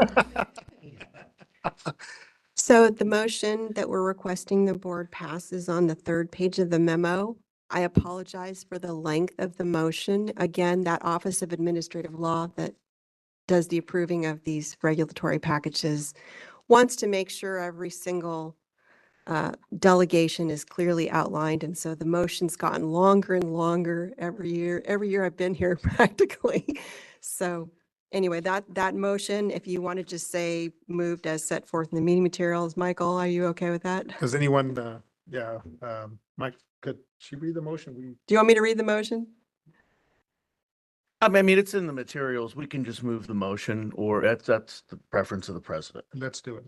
So the motion that we're requesting the board pass is on the 3rd page of the memo. I apologize for the length of the motion. Again, that Office of Administrative Law that does the approving of these regulatory packages wants to make sure every single delegation is clearly outlined. And so the motion's gotten longer and longer every year I've been here practically. So anyway, that motion, if you want to just say moved as set forth in the meeting materials, Michael, are you okay with that? Does anyone, Mike, could she read the motion? Do you want me to read the motion? I mean, it's in the materials. We can just move the motion, or that's the preference of the president. Let's do it.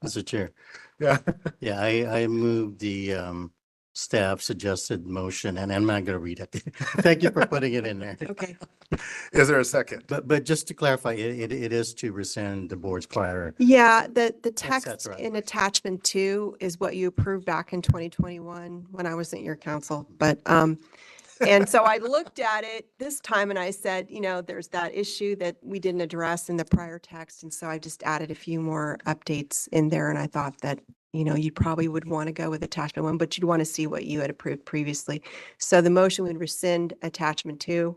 Mr. Chair. Yeah. Yeah, I moved the staff suggested motion, and I'm not going to read it. Thank you for putting it in there. Okay. Is there a second? But just to clarify, it is to rescind the board's prior. Yeah, the text right. in attachment 2 is what you approved back in 2021 when I wasn't your counsel. But and so I looked at it this time and I said, there's that issue that we didn't address in the prior text. And so I just added a few more updates in there. And I thought that, you probably would want to go with attachment 1, but you'd want to see what you had approved previously. So the motion would rescind attachment 2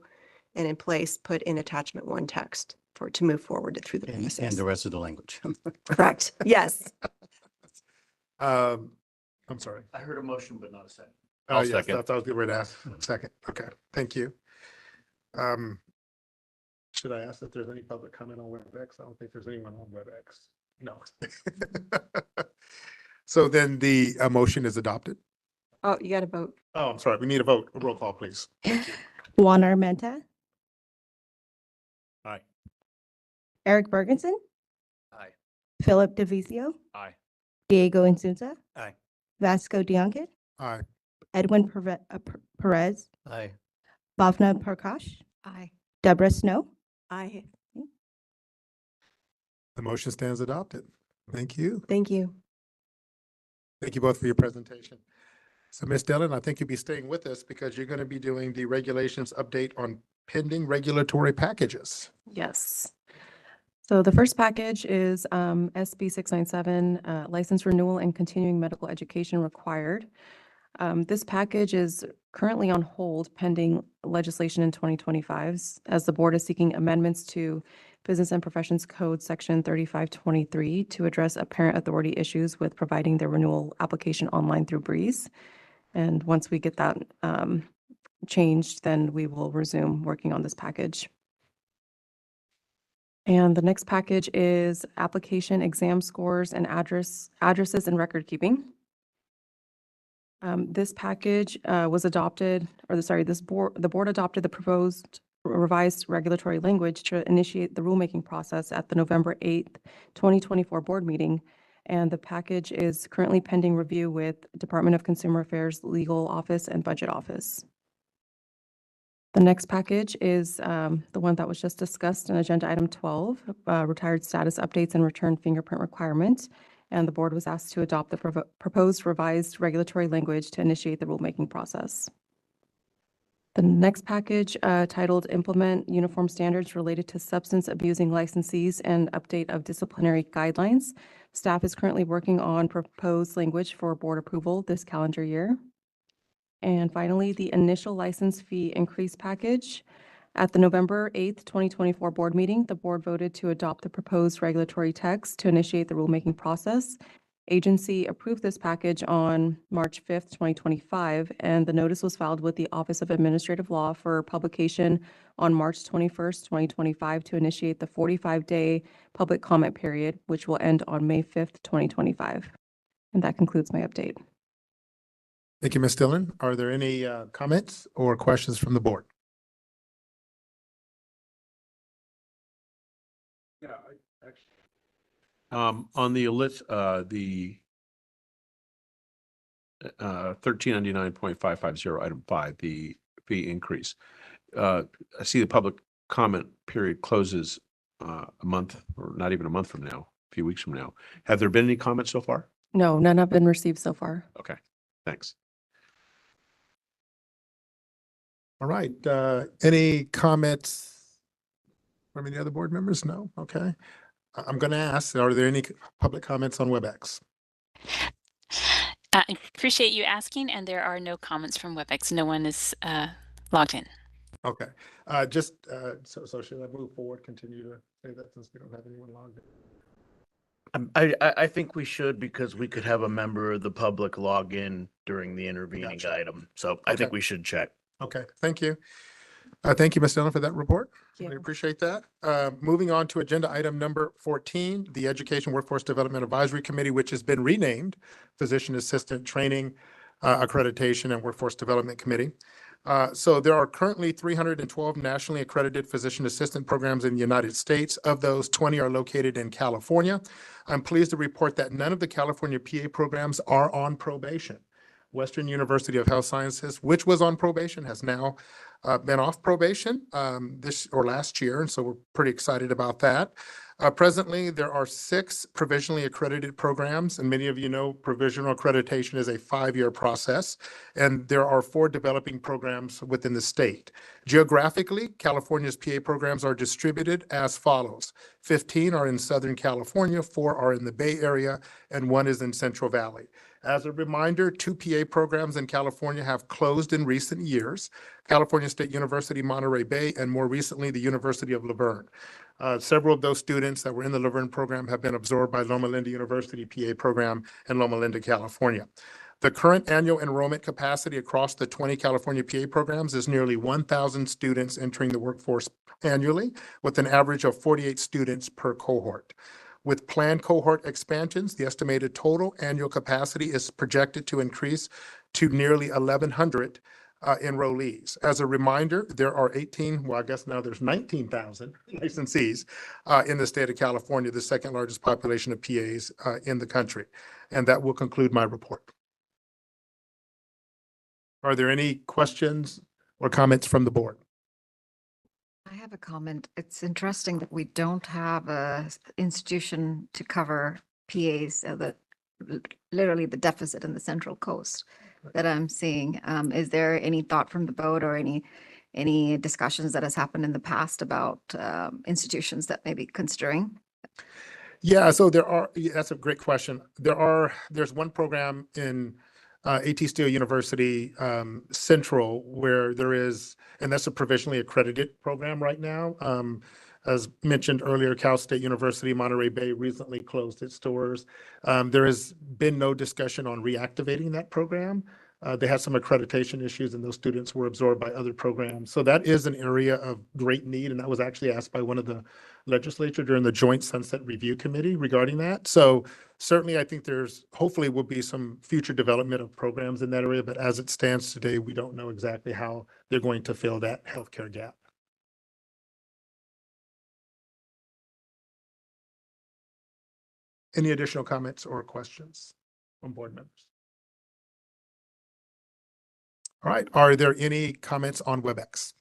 and in place put in attachment 1 text to move forward through the process. And the rest of the language. Correct. Yes. I'm sorry. I heard a motion, but not a second. Oh, I'll yes, second. that's what I was going to ask. Second. Okay, thank you. Should I ask if there's any public comment on WebEx? I don't think there's anyone on WebEx. No. So then the motion is adopted. Oh, you got to vote. Oh, I'm sorry. We need a vote. A roll call, please. Juan Armenta, Aye. Eric Bergensen, Aye. Philip DeVizio, Aye. Diego Insunza, Aye. Vasco Diankit, Aye. Edwin Perez, Aye. Bhavna Prakash, Aye. Deborah Snow. Aye. The motion stands adopted. Thank you. Thank you. Thank you both for your presentation. So Ms. Dillon, I think you'll be staying with us because you're going to be doing the regulations update on pending regulatory packages. Yes. So the first package is SB 697, license renewal and continuing medical education required. This package is currently on hold pending legislation in 2025 as the board is seeking amendments to Business and Professions Code Section 3523 to address apparent authority issues with providing their renewal application online through Breeze. And once we get that changed, then we will resume working on this package. And the next package is application exam scores and addresses and record keeping. This package was adopted, the board adopted the proposed revised regulatory language to initiate the rulemaking process at the November 8th, 2024 board meeting. And the package is currently pending review with Department of Consumer Affairs Legal Office and Budget Office. The next package is the one that was just discussed in Agenda Item 12, retired status updates and return fingerprint requirement. And the board was asked to adopt the proposed revised regulatory language to initiate the rulemaking process. The next package titled Implement Uniform Standards Related to Substance Abusing Licensees and Update of Disciplinary Guidelines. Staff is currently working on proposed language for board approval this calendar year. And finally, the initial license fee increase package. At the November 8th, 2024 board meeting, the board voted to adopt the proposed regulatory text to initiate the rulemaking process. Agency approved this package on March 5th, 2025, and the notice was filed with the Office of Administrative Law for publication on March 21st, 2025 to initiate the 45-day public comment period, which will end on May 5th, 2025. And that concludes my update. Thank you, Ms. Dillon. Are there any comments or questions from the board? Yeah, on the list, the 1399.550 item 5, the fee increase. I see the public comment period closes a month, or not even a month from now, a few weeks from now. Have there been any comments so far? No, none have been received so far. Okay, thanks. All right, any comments from any other board members? No? Okay. I'm going to ask, are there any public comments on WebEx? I appreciate you asking, and there are no comments from WebEx. No one is logged in. Okay, so should I move forward, continue to say that since we don't have anyone logged in? I think we should, because we could have a member of the public log in during the intervening item. So I think we should check. Okay, thank you. Thank you, Ms. Dillon, for that report. Thank I you. appreciate that. Moving on to agenda item number 14, the Education Workforce Development Advisory Committee, which has been renamed Physician Assistant Training, Accreditation and Workforce Development Committee. So there are currently 312 nationally accredited physician assistant programs in the United States. Of those, 20 are located in California. I'm pleased to report that none of the California PA programs are on probation. Western University of Health Sciences, which was on probation, has now been off probation this or last year, and so we're pretty excited about that. Presently, there are 6 provisionally accredited programs, and many of you know provisional accreditation is a 5-year process, and there are 4 developing programs within the state. Geographically, California's PA programs are distributed as follows. 15 are in Southern California, 4 are in the Bay Area, and 1 is in Central Valley. As a reminder, 2 PA programs in California have closed in recent years, California State University, Monterey Bay, and more recently, the University of La Verne. Several of those students that were in the La Verne program have been absorbed by Loma Linda University PA program in Loma Linda, California. The current annual enrollment capacity across the 20 California PA programs is nearly 1,000 students entering the workforce annually, with an average of 48 students per cohort. With planned cohort expansions, the estimated total annual capacity is projected to increase to nearly 1,100 enrollees. As a reminder, there are 19,000 licensees in the state of California, the second largest population of PAs in the country. And that will conclude my report. Are there any questions or comments from the board? I have a comment. It's interesting that we don't have a institution to cover PAs, literally the deficit in the Central Coast that I'm seeing. Is there any thought from the board or any discussions that has happened in the past about institutions that may be considering? Yeah, so that's a great question. There's one program in A.T. Steele University Central where there is, and that's a provisionally accredited program right now. As mentioned earlier, Cal State University, Monterey Bay recently closed its doors. There has been no discussion on reactivating that program. They had some accreditation issues and those students were absorbed by other programs. So that is an area of great need. And that was actually asked by one of the legislature during the Joint Sunset Review Committee regarding that. So certainly I think hopefully will be some future development of programs in that area. But as it stands today, we don't know exactly how they're going to fill that healthcare gap. Any additional comments or questions from board members? All right, are there any comments on WebEx?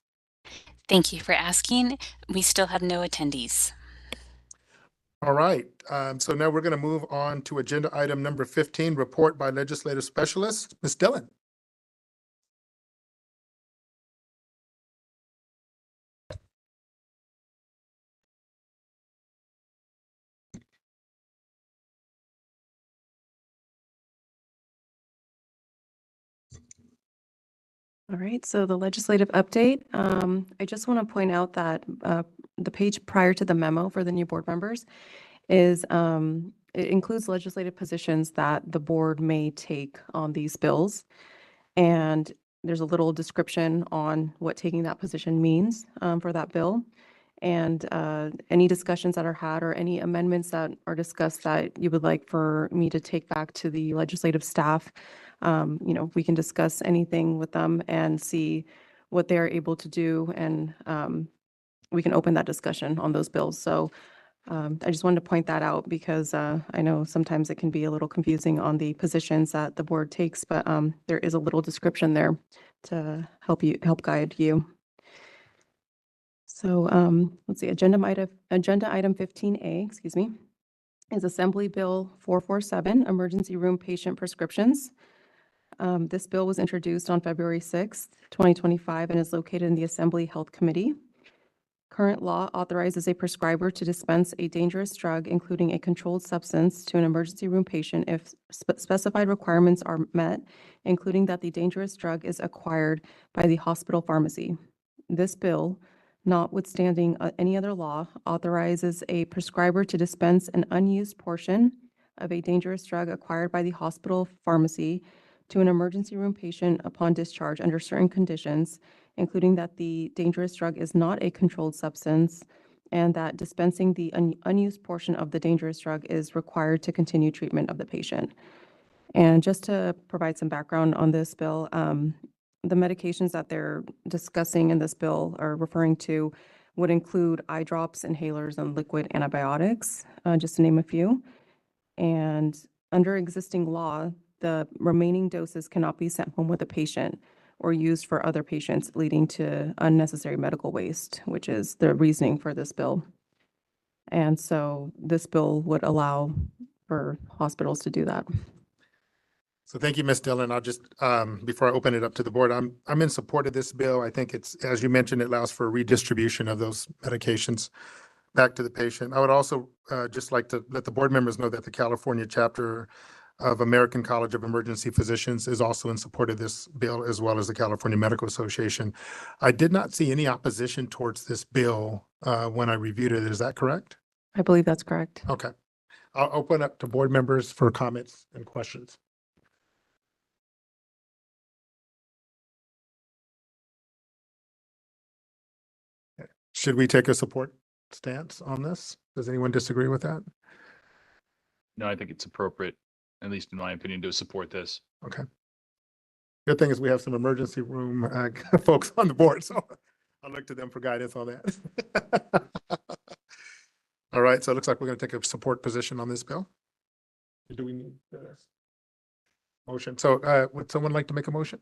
Thank you for asking. We still have no attendees. All right, so now we're going to move on to agenda item number 15, report by legislative specialist. Ms. Dillon. All right, so the legislative update, I just want to point out that the page prior to the memo for the new board members is, it includes legislative positions that the board may take on these bills. And there's a little description on what taking that position means for that bill. And any discussions that are had or any amendments that are discussed that you would like for me to take back to the legislative staff, we can discuss anything with them and see what they're able to do. And we can open that discussion on those bills. So I just wanted to point that out because I know sometimes it can be a little confusing on the positions that the board takes, but there is a little description there to help guide you. So let's see, agenda item 15A, excuse me, is Assembly Bill 447, Emergency Room Patient Prescriptions. This bill was introduced on February 6th, 2025, and is located in the Assembly Health Committee. Current law authorizes a prescriber to dispense a dangerous drug, including a controlled substance, to an emergency room patient if specified requirements are met, including that the dangerous drug is acquired by the hospital pharmacy. This bill, notwithstanding any other law, authorizes a prescriber to dispense an unused portion of a dangerous drug acquired by the hospital pharmacy to an emergency room patient upon discharge under certain conditions, including that the dangerous drug is not a controlled substance and that dispensing the unused portion of the dangerous drug is required to continue treatment of the patient. And just to provide some background on this bill, the medications that they're discussing in this bill are referring to would include eye drops, inhalers, and liquid antibiotics, just to name a few. And under existing law, the remaining doses cannot be sent home with the patient or used for other patients, leading to unnecessary medical waste, which is the reasoning for this bill. And so this bill would allow for hospitals to do that. So thank you, Ms. Dillon. I'll just, before I open it up to the board, I'm in support of this bill. I think it's, as you mentioned, it allows for redistribution of those medications back to the patient. I would also just like to let the board members know that the California chapter of American College of Emergency Physicians is also in support of this bill, as well as the California Medical Association. I did not see any opposition towards this bill when I reviewed it. Is that correct? I believe that's correct. Okay. I'll open up to board members for comments and questions. Should we take a support stance on this? Does anyone disagree with that? No, I think it's appropriate, at least in my opinion, to support this. Okay. Good thing is we have some emergency room folks on the board, so I'll look to them for guidance on that. All right, so it looks like we're going to take a support position on this bill. Do we need this motion? So would someone like to make a motion?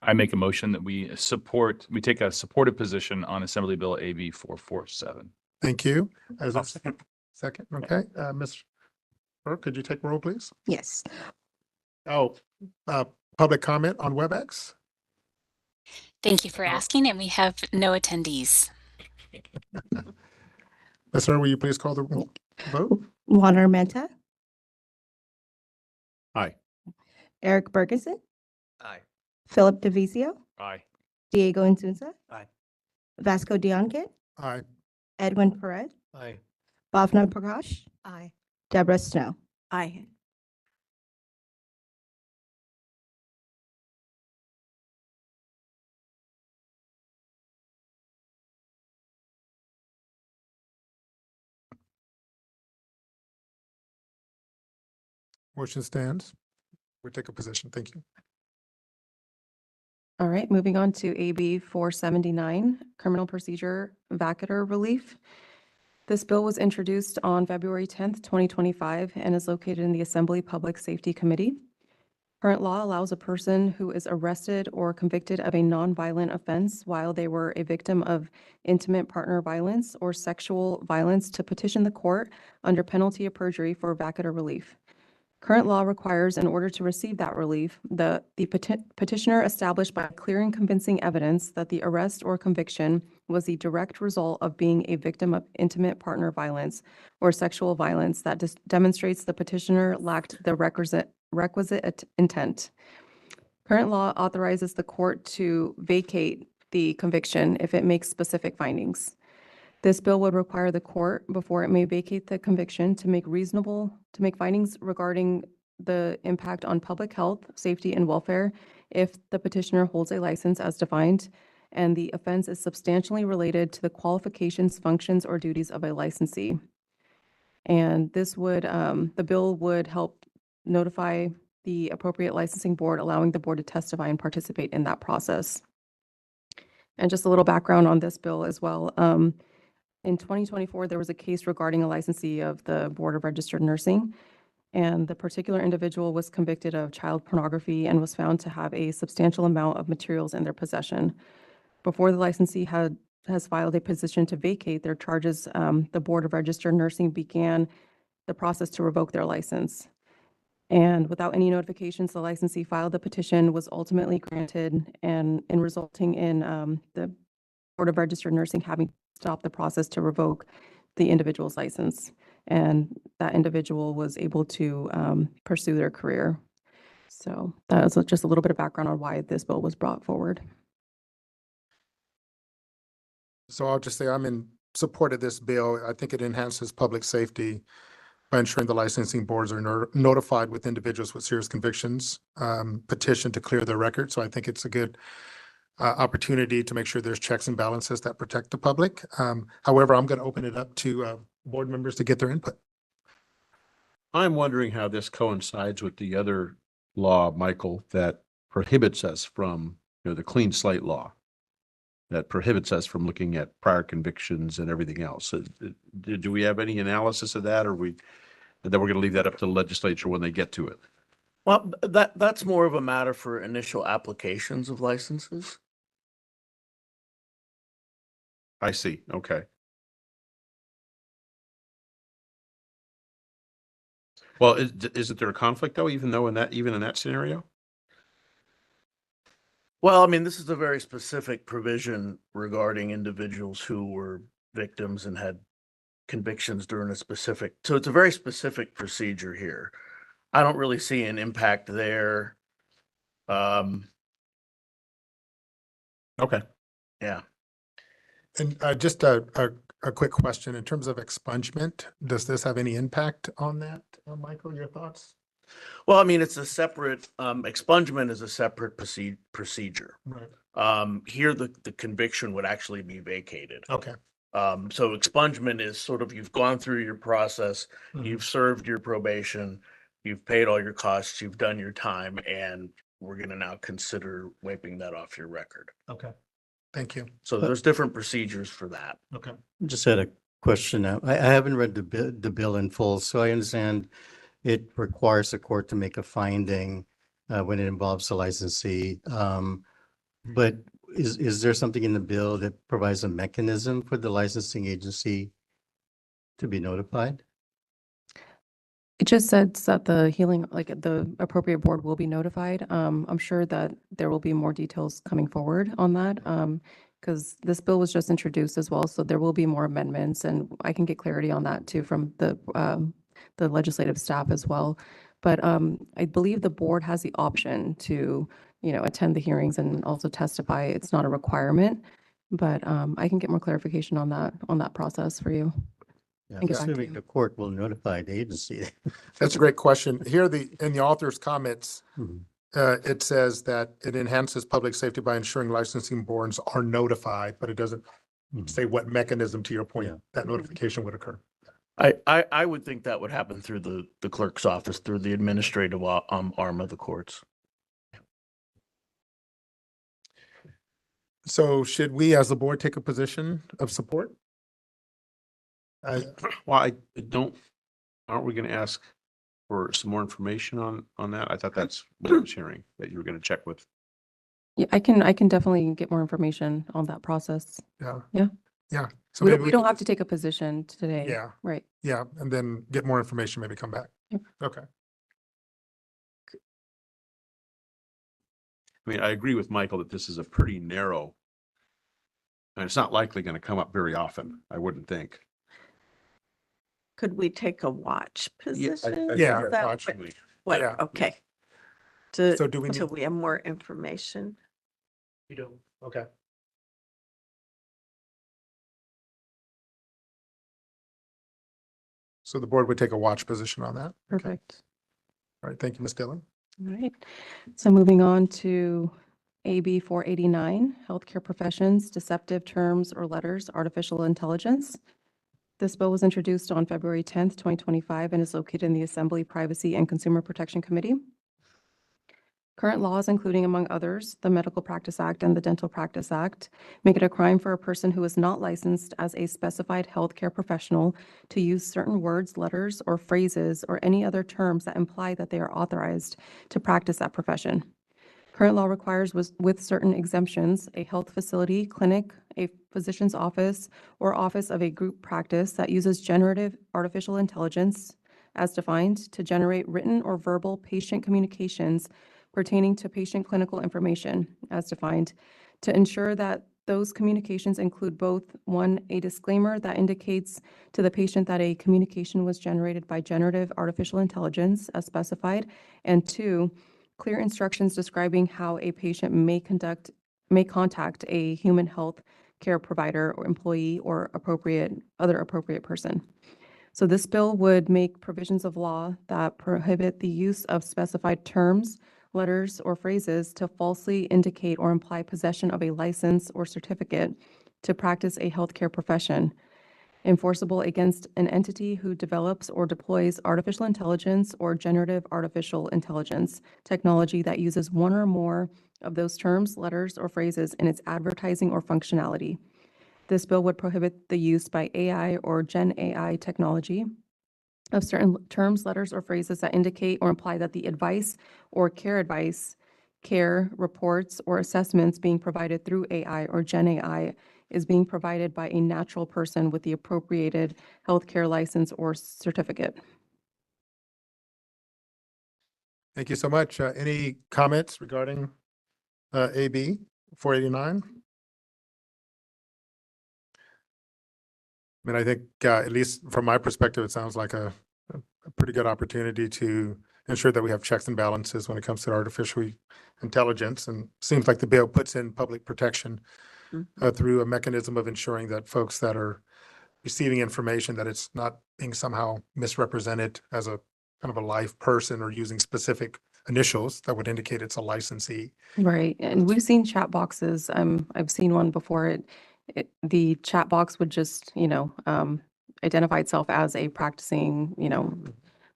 I make a motion that we take a supportive position on Assembly Bill AB 447. Thank you. As a second, okay. Ms. Burke, could you take roll, please? Yes. Oh, public comment on WebEx? Thank you for asking, and we have no attendees. Ms. Earl, will you please call the vote? Juan Armenta, Aye. Eric Bergeson, Aye. Philip DeVizio, Aye. Diego Insunza, Aye. Vasco Diankit, Aye. Edwin Perez, Aye. Bhavna Prakash, Aye. Deborah Snow. Aye. Motion stands. We take a position. Thank you. All right, moving on to AB 479, Criminal Procedure Vacatur Relief. This bill was introduced on February 10th, 2025, and is located in the Assembly Public Safety Committee. Current law allows a person who is arrested or convicted of a nonviolent offense while they were a victim of intimate partner violence or sexual violence to petition the court under penalty of perjury for vacatur relief. Current law requires, in order to receive that relief, the petitioner established by clear and convincing evidence that the arrest or conviction was the direct result of being a victim of intimate partner violence or sexual violence that demonstrates the petitioner lacked the requisite intent. Current law authorizes the court to vacate the conviction if it makes specific findings. This bill would require the court, before it may vacate the conviction, to make findings regarding the impact on public health, safety, and welfare if the petitioner holds a license as defined, and the offense is substantially related to the qualifications, functions, or duties of a licensee. And this would, the bill would help notify the appropriate licensing board, allowing the board to testify and participate in that process. And just a little background on this bill as well. In 2024, there was a case regarding a licensee of the Board of Registered Nursing, and the particular individual was convicted of child pornography and was found to have a substantial amount of materials in their possession. Before the licensee has filed a petition to vacate their charges, the Board of Registered Nursing began the process to revoke their license. And without any notifications, the licensee filed the petition, was ultimately granted, and resulting in the Board of Registered Nursing having stop the process to revoke the individual's license. And that individual was able to pursue their career. So that was just a little bit of background on why this bill was brought forward. So I'll just say I'm in support of this bill. I think it enhances public safety by ensuring the licensing boards are notified with individuals with serious convictions, petition to clear their record. So I think it's a good opportunity to make sure there's checks and balances that protect the public. However, I'm going to open it up to board members to get their input. I'm wondering how this coincides with the other law, Michael, that prohibits us from, the clean slate law that prohibits us from looking at prior convictions and everything else. Do we have any analysis of that, or then we're going to leave that up to the legislature when they get to it? Well, that's more of a matter for initial applications of licenses. I see. Okay. Well, isn't there a conflict though, even in that scenario? Well, I mean, this is a very specific provision regarding individuals who were victims and had convictions during so it's a very specific procedure here. I don't really see an impact there. Okay. Yeah. And just a quick question, in terms of expungement, does this have any impact on that? Michael, your thoughts? Well, I mean, it's a separate, expungement is a separate procedure. Right. Here, the conviction would actually be vacated. Okay. So expungement is sort of, you've gone through your process, you've served your probation, you've paid all your costs, you've done your time, and we're going to now consider wiping that off your record. Okay. Thank you. So there's different procedures for that. Okay. Just had a question now. I haven't read the bill in full, so I understand it requires the court to make a finding when it involves a licensee. But is there something in the bill that provides a mechanism for the licensing agency to be notified? It just says that the appropriate board will be notified. I'm sure that there will be more details coming forward on that, because this bill was just introduced as well, so there will be more amendments, and I can get clarity on that too from the legislative staff as well. But I believe the board has the option to, attend the hearings and also testify. It's not a requirement, but I can get more clarification on that process for you. Yeah, and get back to assuming you. the court will notify the agency. That's a great question. Here, in the author's comments, it says that it enhances public safety by ensuring licensing boards are notified, but it doesn't say what mechanism, to your point, that notification would occur. I would think that would happen through the clerk's office, through the administrative arm of the courts. So should we, as the board, take a position of support? Well, aren't we going to ask for some more information on that? I thought that's what I was hearing, that you were going to check with. Yeah, I can definitely get more information on that process. Yeah. Yeah. Yeah. So We maybe don't have to take a position today. Yeah. Right. Yeah, and then get more information, maybe come back. Yep. Okay. I mean, I agree with Michael that this is a pretty narrow, and it's not likely going to come up very often, I wouldn't think. Could we take a watch position? Yeah, Is that watch. what- Yeah. okay. So do we Until need- we have more information. You do. Okay. So the board would take a watch position on that. Perfect. All right. Thank you, Ms. Dillon. All right. So moving on to AB 489, Healthcare Professions, Deceptive Terms or Letters, Artificial Intelligence. This bill was introduced on February 10th, 2025, and is located in the Assembly Privacy and Consumer Protection Committee. Current laws, including among others, the Medical Practice Act and the Dental Practice Act, make it a crime for a person who is not licensed as a specified healthcare professional to use certain words, letters, or phrases, or any other terms that imply that they are authorized to practice that profession. Current law requires, with certain exemptions, a health facility, clinic, a physician's office, or office of a group practice that uses generative artificial intelligence as defined to generate written or verbal patient communications pertaining to patient clinical information as defined, to ensure that those communications include both, one, a disclaimer that indicates to the patient that a communication was generated by generative artificial intelligence as specified, and two, clear instructions describing how a patient may contact a human health care provider or employee or other appropriate person. So this bill would make provisions of law that prohibit the use of specified terms, letters, or phrases to falsely indicate or imply possession of a license or certificate to practice a healthcare profession, enforceable against an entity who develops or deploys artificial intelligence or generative artificial intelligence technology that uses one or more of those terms, letters, or phrases in its advertising or functionality. This bill would prohibit the use by AI or Gen AI technology of certain terms, letters, or phrases that indicate or imply that the advice or care advice, care, reports, or assessments being provided through AI or Gen AI is being provided by a natural person with the appropriated healthcare license or certificate. Thank you so much. Any comments regarding AB 489? I mean, I think, at least from my perspective, it sounds like a pretty good opportunity to ensure that we have checks and balances when it comes to artificial intelligence. And seems like the bill puts in public protection through a mechanism of ensuring that folks that are receiving information, that it's not being somehow misrepresented as a kind of a live person or using specific initials that would indicate it's a licensee. Right. And we've seen chat boxes. I've seen one before. The chat box would just, identify itself as a practicing,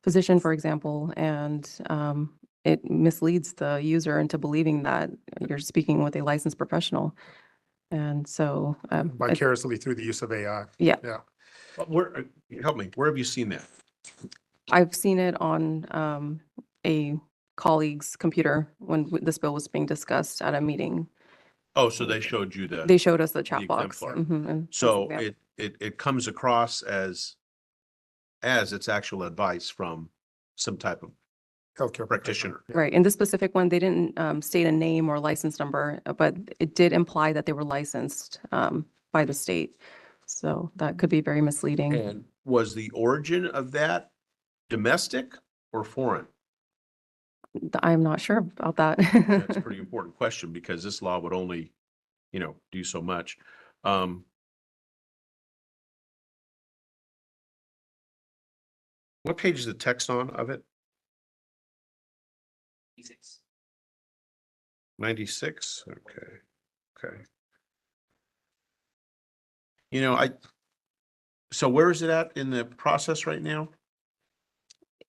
physician, for example, and it misleads the user into believing that you're speaking with a licensed professional. And so Vicariously through the use of AI. Yeah. Yeah. Where, help me, where have you seen that? I've seen it on a colleague's computer when this bill was being discussed at a meeting. Oh, so they showed you They showed us the chat box. exemplar. And So yeah. it comes across as its actual advice from some type of healthcare practitioner. Right. In this specific one, they didn't state a name or license number, but it did imply that they were licensed by the state. So that could be very misleading. And was the origin of that domestic or foreign? I'm not sure about that. That's a pretty important question because this law would only, do so much. What page is the text on of it? 96. Okay. So where is it at in the process right now?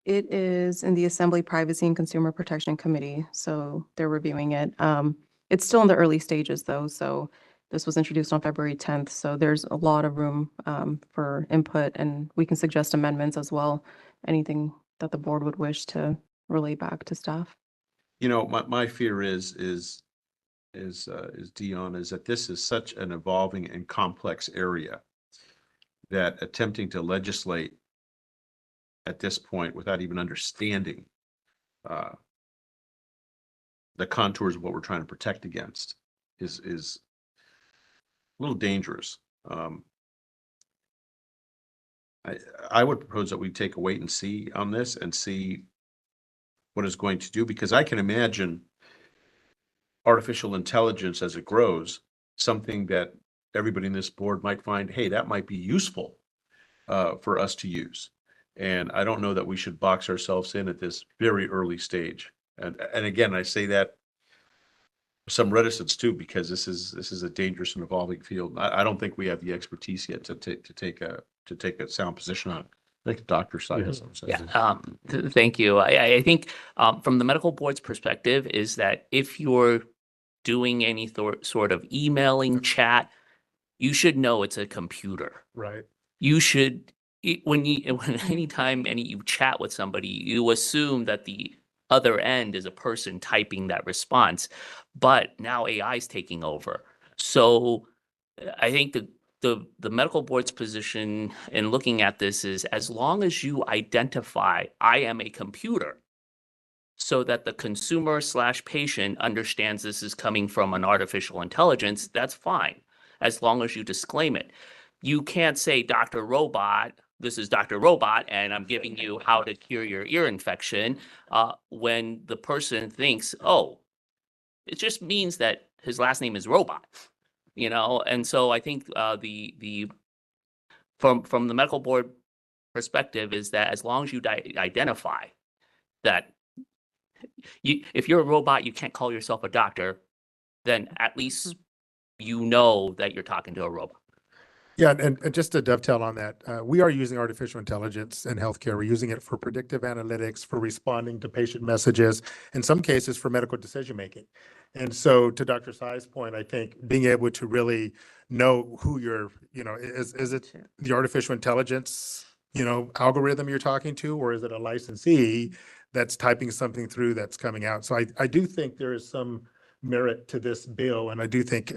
It is in the Assembly Privacy and Consumer Protection Committee, so they're reviewing it. It's still in the early stages though, so this was introduced on February 10th, so there's a lot of room for input, and we can suggest amendments as well, anything that the board would wish to relay back to staff. You know, my fear is Dion, is that this is such an evolving and complex area that attempting to legislate at this point without even understanding the contours of what we're trying to protect against is a little dangerous. I would propose that we take a wait and see on this and see what it's going to do, because I can imagine artificial intelligence as it grows, something that everybody in this board might find, hey, that might be useful for us to use. And I don't know that we should box ourselves in at this very early stage. And again, I say that with some reticence too, because this is a dangerous and evolving field. I don't think we have the expertise yet to take a sound position on it. I think the doctor's side has something to say. Yeah, thank you. I think from the medical board's perspective is that if you're doing any sort of emailing chat, you should know it's a computer. Right. You should, when anytime you chat with somebody, you assume that the other end is a person typing that response, but now AI is taking over. So I think the medical board's position in looking at this is, as long as you identify, I am a computer, so that the consumer / patient understands this is coming from an artificial intelligence, that's fine, as long as you disclaim it. You can't say, Dr. Robot, this is Dr. Robot, and I'm giving you how to cure your ear infection, when the person thinks, oh, it just means that his last name is Robot, you know? And so I think from the medical board perspective is that as long as you identify that if you're a robot, you can't call yourself a doctor, then at least you know that you're talking to a robot. Yeah, and just to dovetail on that, we are using artificial intelligence in healthcare. We're using it for predictive analytics, for responding to patient messages, in some cases for medical decision making. And so to Dr. Sai's point, I think being able to really know who you're, is it the artificial intelligence, algorithm you're talking to, or is it a licensee that's typing something through that's coming out? So I do think there is some merit to this bill. And I do think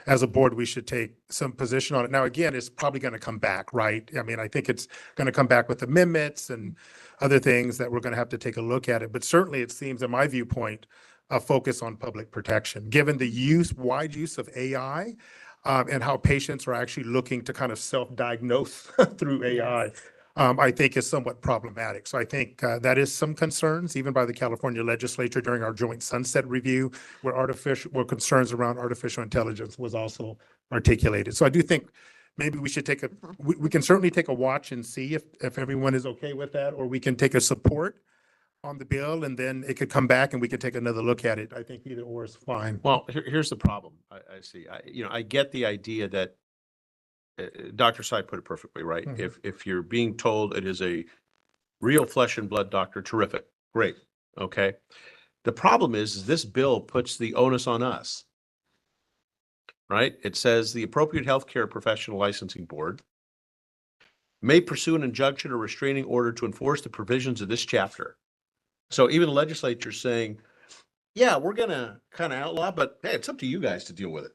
as a board, we should take some position on it. Now, again, it's probably going to come back, right? I mean, I think it's going to come back with amendments and other things that we're going to have to take a look at it. But certainly it seems, in my viewpoint, a focus on public protection, given the wide use of AI and how patients are actually looking to kind of self-diagnose through AI. I think is somewhat problematic. So I think that is some concerns, even by the California legislature during our joint sunset review, where concerns around artificial intelligence was also articulated. So I do think maybe we should we can certainly take a watch and see if everyone is okay with that, or we can take a support on the bill, and then it could come back and we could take another look at it. I think either or is fine. Well, here's the problem. I see. I get the idea that Dr. Sai put it perfectly, right? Mhm. If you're being told it is a real flesh and blood doctor, terrific, great, okay. The problem is this bill puts the onus on us, right? It says the appropriate healthcare professional licensing board may pursue an injunction or restraining order to enforce the provisions of this chapter. So even the legislature is saying, yeah, we're gonna kind of outlaw, but hey, it's up to you guys to deal with it.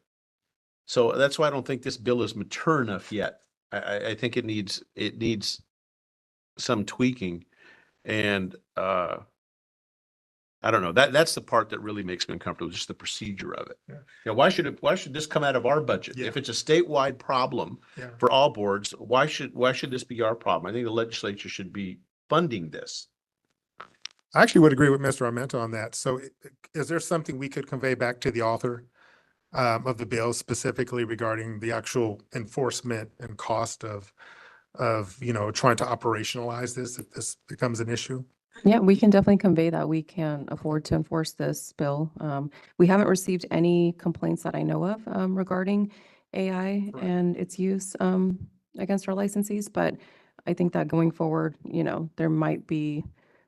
So that's why I don't think this bill is mature enough yet. I think it needs some tweaking, and I don't know. That's the part that really makes me uncomfortable, just the procedure of it. Yeah. Why should this come out of our budget? Yeah. If it's a statewide problem Yeah. for all boards, why should this be our problem? I think the legislature should be funding this. I actually would agree with Mr. Armento on that. So is there something we could convey back to the author of the bill, specifically regarding the actual enforcement and cost of trying to operationalize this if this becomes an issue? Yeah, we can definitely convey that we can afford to enforce this bill. We haven't received any complaints that I know of regarding AI and its use against our licensees, but I think that going forward, there might be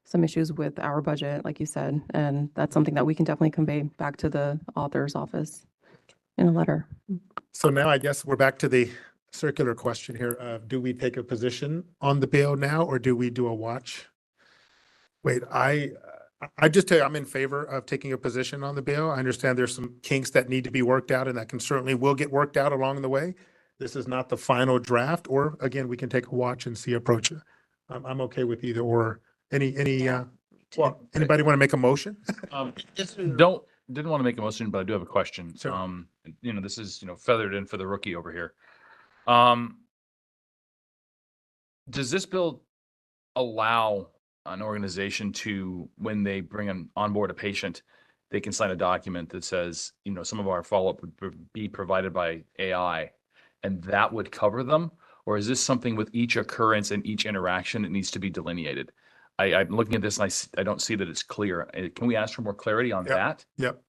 some issues with our budget, like you said, and that's something that we can definitely convey back to the author's office in a letter. So now I guess we're back to the circular question here of, do we take a position on the bill now, or do we do a watch Wait, I just tell you, I'm in favor of taking a position on the bill. I understand there's some kinks that need to be worked out and that can certainly will get worked out along the way. This is not the final draft, or again, we can take a watch and see approach. I'm okay with either or. Anybody want to make a motion? Didn't want to make a motion, but I do have a question. Sure. This is, feathered in for the rookie over here. Does this bill allow an organization to, when they bring on board a patient, they can sign a document that says, some of our follow-up would be provided by AI, and that would cover them? Or is this something with each occurrence and each interaction that needs to be delineated? I'm looking at this and I don't see that it's clear. Can we ask for more clarity on that? Yep.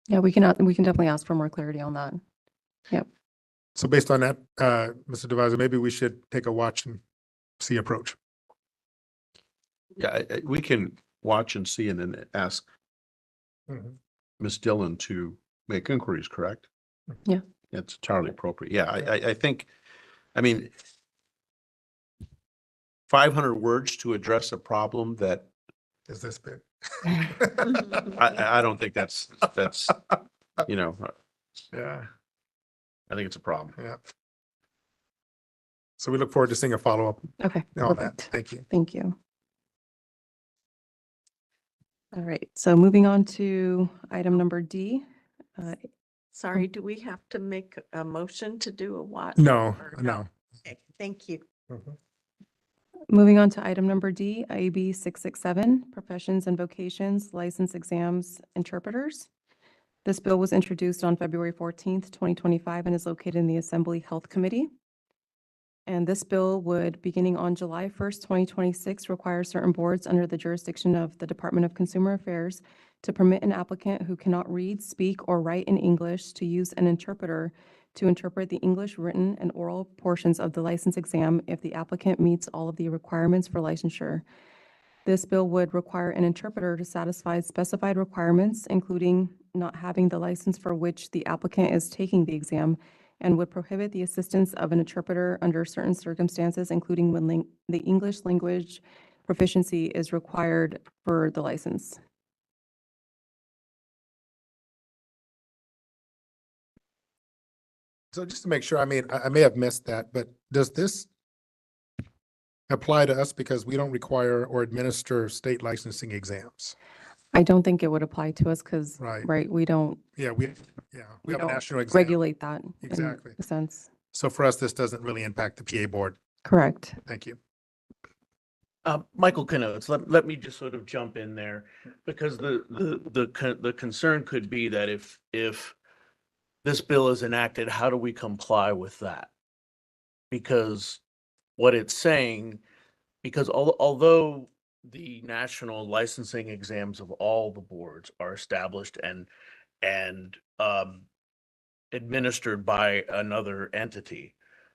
Yeah, we can definitely ask for more clarity on that. Yep. So based on that, Mr. Deviser, maybe we should take a watch and see approach. Yeah, we can watch and see and then ask Ms. Dillon to make inquiries, correct? Yeah. It's entirely appropriate. Yeah, I think, 500 words to address a problem that is this big. I don't think that's, Yeah. I think it's a problem. Yeah. So we look forward to seeing a follow-up Okay. on that. Perfect. Thank you. Thank you. All right. So moving on to item number D. Sorry, do we have to make a motion to do a watch? No, or no. Okay, thank you. Moving on to item number D, AB 667, Professions and Vocations License Exams Interpreters. This bill was introduced on February 14th, 2025, and is located in the Assembly Health Committee. And this bill would, beginning on July 1st, 2026, require certain boards under the jurisdiction of the Department of Consumer Affairs to permit an applicant who cannot read, speak, or write in English to use an interpreter to interpret the English written and oral portions of the license exam if the applicant meets all of the requirements for licensure. This bill would require an interpreter to satisfy specified requirements, including not having the license for which the applicant is taking the exam, and would prohibit the assistance of an interpreter under certain circumstances, including when the English language proficiency is required for the license. So just to make sure, I may have missed that, but does this apply to us because we don't require or administer state licensing exams? I don't think it would apply to us because, Right. we don't Yeah, we have a don't national exam. regulate that Exactly. in a sense. So for us, this doesn't really impact the PA board. Correct. Thank you. Michael Kanotes, let me just sort of jump in there, because the concern could be that if this bill is enacted, how do we comply with that? Because what it's saying, because although the national licensing exams of all the boards are established and administered by another entity,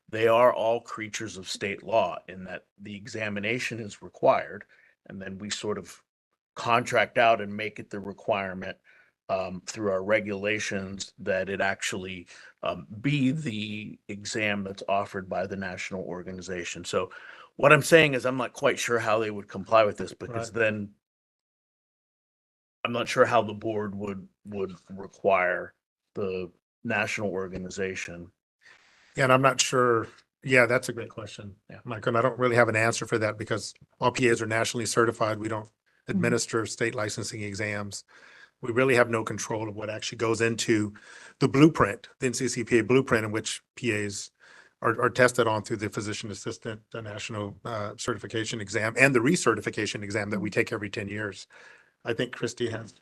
they are all creatures of state law in that the examination is required, and then we sort of contract out and make it the requirement through our regulations that it actually be the exam that's offered by the national organization. So what I'm saying is I'm not quite sure how they would comply with this, because then I'm not sure how the board would require the national organization. Yeah, and I'm not sure. Yeah, that's a great question. Yeah, Michael, I don't really have an answer for that because all PAs are nationally certified. We don't administer state licensing exams. We really have no control of what actually goes into the blueprint, the NCCPA blueprint, in which PAs are tested on through the physician assistant, the national certification exam, and the recertification exam that we take every 10 years. I think Christy has.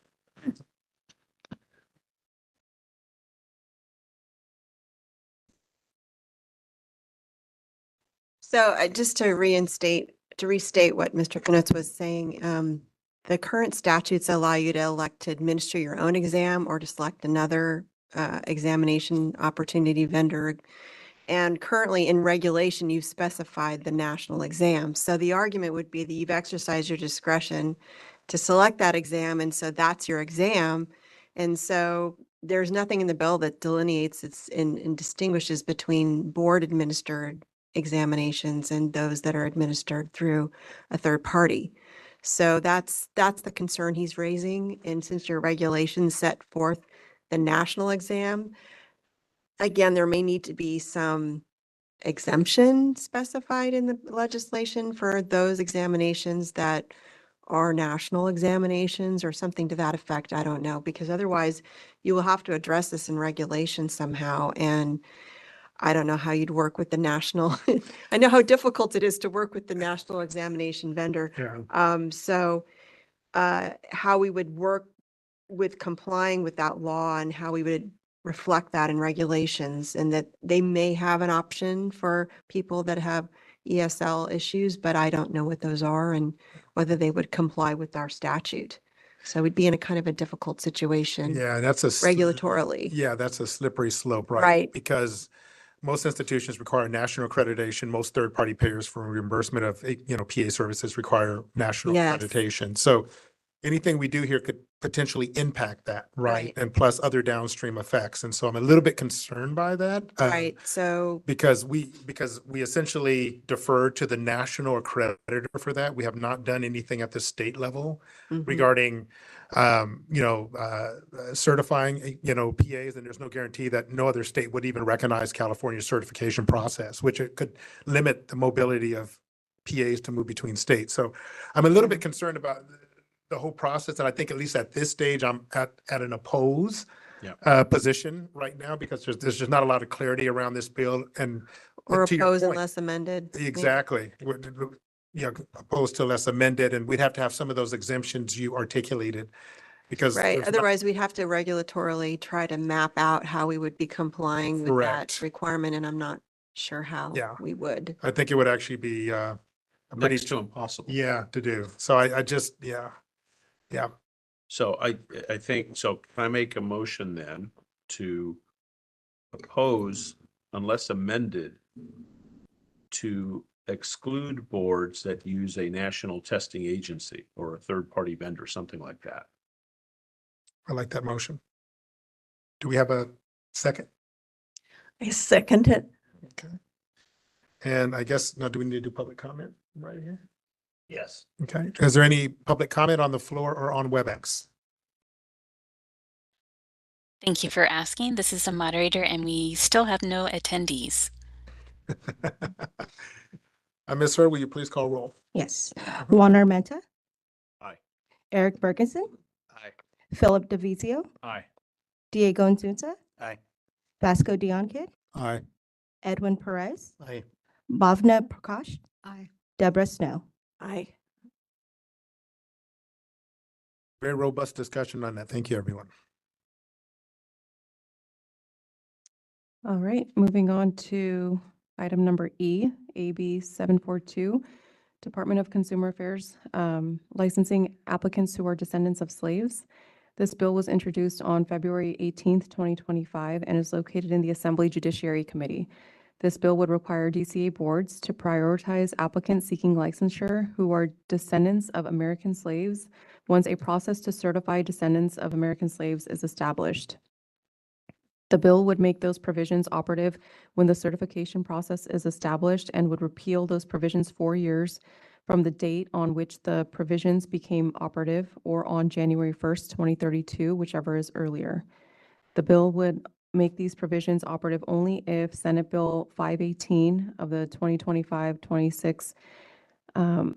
So just to restate what Mr. Knutz was saying, the current statutes allow you to elect to administer your own exam or to select another examination opportunity vendor. And currently in regulation, you've specified the national exam. So the argument would be that you've exercised your discretion to select that exam, and so that's your exam. And so there's nothing in the bill that delineates and distinguishes between board administered examinations and those that are administered through a third party. So that's the concern he's raising. And since your regulations set forth the national exam, again, there may need to be some exemption specified in the legislation for those examinations that are national examinations or something to that effect. I don't know, because otherwise you will have to address this in regulation somehow. And I don't know how you'd work with the national. I know how difficult it is to work with the national examination vendor. Yeah. So how we would work with complying with that law and how we would reflect that in regulations, and that they may have an option for people that have ESL issues, but I don't know what those are and whether they would comply with our statute. So we'd be in a kind of a difficult situation. Yeah, that's a regulatorily. Yeah, that's a slippery slope, right? Right. Because most institutions require national accreditation. Most third-party payers for reimbursement of, PA services require national Yes. accreditation. So anything we do here could potentially impact that, right? Right. And plus other downstream effects. And so I'm a little bit concerned by that. Right. So Because we essentially defer to the national accreditor for that. We have not done anything at the state level mhm. regarding, certifying, PAs, and there's no guarantee that no other state would even recognize California's certification process, which it could limit the mobility of PAs to move between states. So I'm a little bit concerned about the whole process, and I think at least at this stage, I'm at an oppose position right now, because there's just not a lot of clarity around this bill. And or to your oppose point, unless amended. exactly. Opposed to less amended, and we'd have to have some of those exemptions you articulated, because Right. there's not- Otherwise, we'd have to regulatorily try to map out how we would be complying with that Correct. requirement, and I'm not sure how Yeah. we would. I think it would actually be a pretty, Next to impossible. to do. So I just, yeah. So I think, so can I make a motion then to oppose unless amended to exclude boards that use a national testing agency or a third-party vendor, something like that? I like that motion. Do we have a second? I second it. Okay. And I guess, now do we need to do public comment right here? Yes. Okay. Is there any public comment on the floor or on WebEx? Thank you for asking. This is the moderator, and we still have no attendees. Ms. Hurd, will you please call roll? Yes. Juan Armenta. Aye. Eric Bergensen. Aye. Philip DeVizio. Aye. Diego Nzunza. Aye. Vasco Diankit. Aye. Edwin Perez. Aye. Bhavna Prakash. Aye. Deborah Snow. Aye. Very robust discussion on that. Thank you, everyone. All right, moving on to item number E, AB 742, Department of Consumer Affairs, licensing applicants who are descendants of slaves. This bill was introduced on February 18th, 2025, and is located in the Assembly Judiciary Committee. This bill would require DCA boards to prioritize applicants seeking licensure who are descendants of American slaves once a process to certify descendants of American slaves is established. The bill would make those provisions operative when the certification process is established and would repeal those provisions 4 years from the date on which the provisions became operative or on January 1st, 2032, whichever is earlier. The bill would make these provisions operative only if Senate Bill 518 of the 2025-26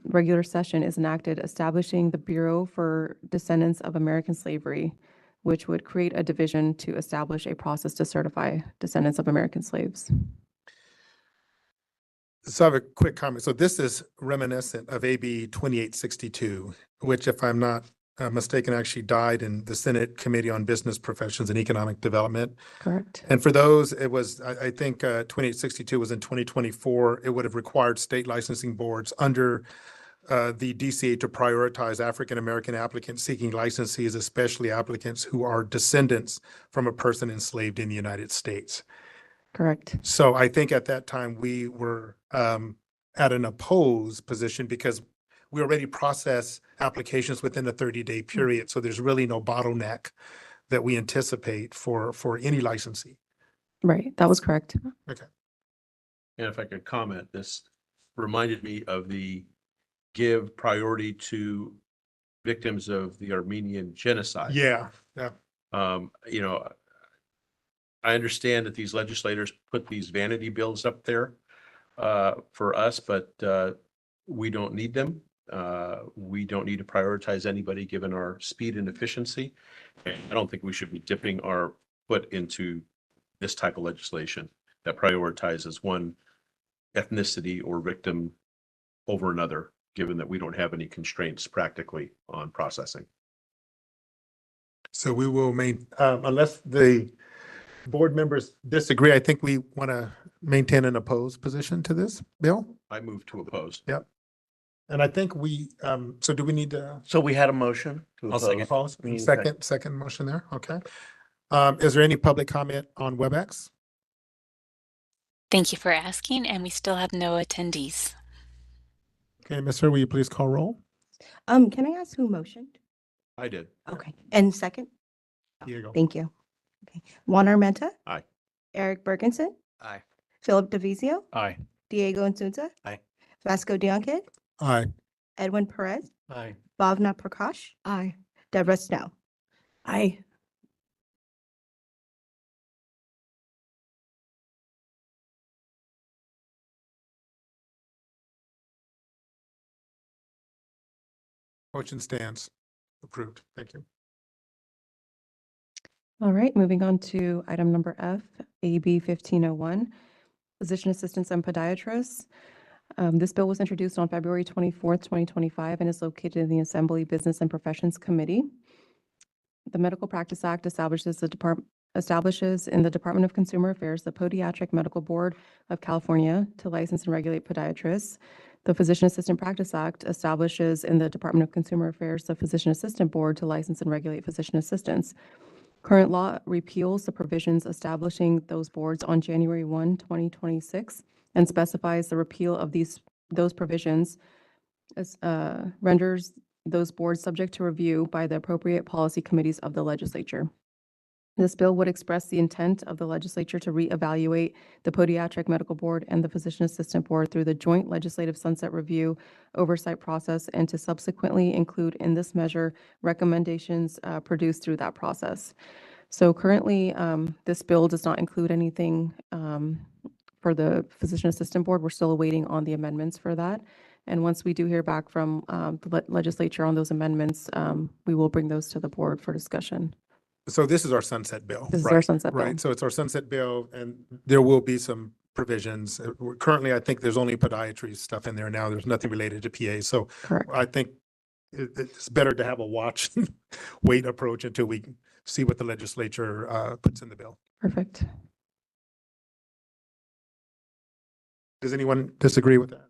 regular session is enacted, establishing the Bureau for Descendants of American Slavery, which would create a division to establish a process to certify descendants of American slaves. So I have a quick comment. So this is reminiscent of AB 2862, which, if I'm not mistaken, actually died in the Senate Committee on Business Professions and Economic Development. Correct. And for those, it was, I think 2862 was in 2024. It would have required state licensing boards under the DCA to prioritize African-American applicants seeking licensees, especially applicants who are descendants from a person enslaved in the United States. Correct. So I think at that time we were at an opposed position because we already process applications within a 30-day period. So there's really no bottleneck that we anticipate for any licensee. Right, that was correct. Okay. And if I could comment, this reminded me of the give priority to victims of the Armenian genocide. Yeah, yeah. You know, I understand that these legislators put these vanity bills up there for us, but we don't need them. We don't need to prioritize anybody given our speed and efficiency. And I don't think we should be dipping our foot into this type of legislation that prioritizes one ethnicity or victim over another, given that we don't have any constraints practically on processing. So we will unless the board members disagree, I think we want to maintain an opposed position to this bill. I move to oppose. Yep. And I think so do we need to? So we had a motion to Oppose? We need a second. Second motion there, okay. Is there any public comment on WebEx? Thank you for asking, and we still have no attendees. Okay, Ms. Sir, will you please call roll? Can I ask who motioned? I did. Okay, and second? Here you go. Thank you. Okay, Juan Armenta, Aye. Eric Bergensen, Aye. Philip DeVizio, Aye. Diego Insunza. Aye. Vasco Diankit, Aye. Edwin Perez, Aye. Bhavna Prakash, Aye. Deborah Snow. Aye. Motion stands. Approved. Thank you. All right, moving on to item number F, AB 1501, physician assistants and podiatrists. This bill was introduced on February 24th, 2025, and is located in the Assembly Business and Professions Committee. The Medical Practice Act establishes in the Department of Consumer Affairs the Podiatric Medical Board of California to license and regulate podiatrists. The Physician Assistant Practice Act establishes in the Department of Consumer Affairs the Physician Assistant Board to license and regulate physician assistants. Current law repeals the provisions establishing those boards on January 1, 2026, and specifies the repeal of those provisions as renders those boards subject to review by the appropriate policy committees of the legislature. This bill would express the intent of the legislature to reevaluate the Podiatric Medical Board and the Physician Assistant Board through the joint legislative sunset review oversight process, and to subsequently include in this measure recommendations produced through that process. So currently, this bill does not include anything for the Physician Assistant Board. We're still awaiting on the amendments for that. And once we do hear back from the legislature on those amendments, we will bring those to the board for discussion. So this is our sunset bill. This is right? our sunset bill. Right, so it's our sunset bill, and there will be some provisions. Currently, I think there's only podiatry stuff in there now. There's nothing related to PA. So Correct. I think it's better to have a watch and wait approach until we see what the legislature puts in the bill. Perfect. Does anyone disagree with that?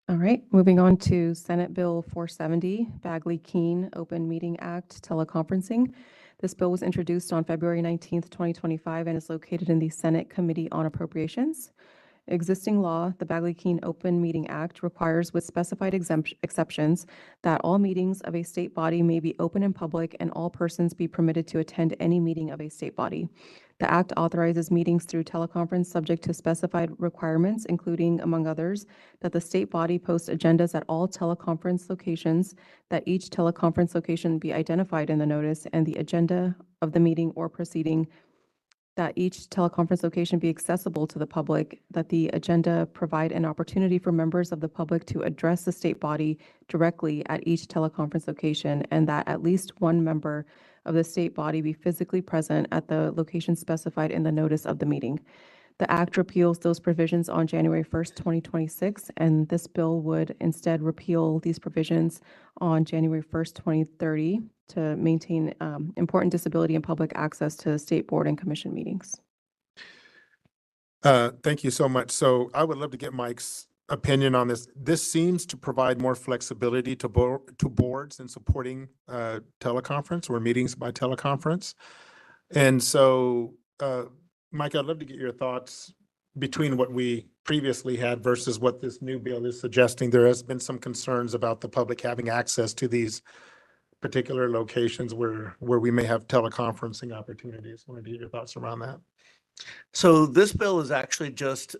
All right, moving on to Senate Bill 470, Bagley-Keene Open Meeting Act teleconferencing. This bill was introduced on February 19th, 2025, and is located in the Senate Committee on Appropriations. Existing law, the Bagley-Keene Open Meeting Act, requires with specified exceptions that all meetings of a state body may be open and public, and all persons be permitted to attend any meeting of a state body. The act authorizes meetings through teleconference subject to specified requirements, including, among others, that the state body post agendas at all teleconference locations, that each teleconference location be identified in the notice, and the agenda of the meeting or proceeding, that each teleconference location be accessible to the public, that the agenda provide an opportunity for members of the public to address the state body directly at each teleconference location, and that at least one member of the state body be physically present at the location specified in the notice of the meeting. The act repeals those provisions on January 1st, 2026, and this bill would instead repeal these provisions on January 1st, 2030 to maintain important disability and public access to state board and commission meetings. Thank you so much. So I would love to get Mike's opinion on this. This seems to provide more flexibility to boards in supporting teleconference or meetings by teleconference. And so, Mike, I'd love to get your thoughts between what we previously had versus what this new bill is suggesting. There has been some concerns about the public having access to these particular locations where we may have teleconferencing opportunities. I wanted to get your thoughts around that. So this bill is actually just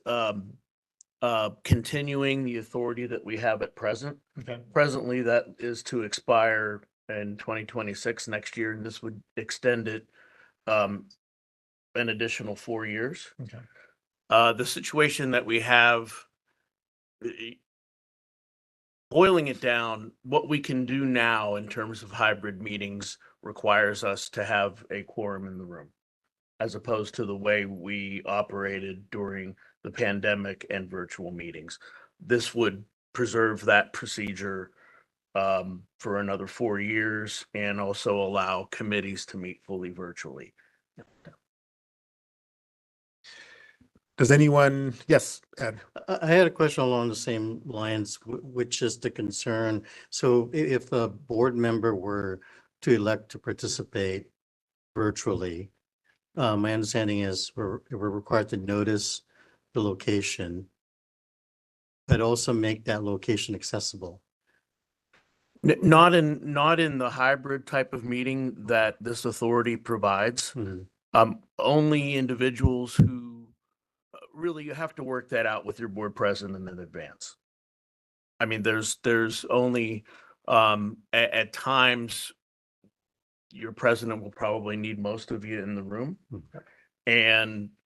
continuing the authority that we have at present. Okay. Presently, that is to expire in 2026 next year, and this would extend it an additional 4 years. Okay. The situation that we have, boiling it down, what we can do now in terms of hybrid meetings requires us to have a quorum in the room, as opposed to the way we operated during the pandemic and virtual meetings. This would preserve that procedure for another 4 years and also allow committees to meet fully virtually. Does anyone, yes, Ed? I had a question along the same lines, which is the concern. So if a board member were to elect to participate virtually, my understanding is we're required to notice the location, but also make that location accessible. Not in the hybrid type of meeting that this authority provides. Only individuals who really, you have to work that out with your board president in advance. I mean, there's only at times your president will probably need most of you in the room.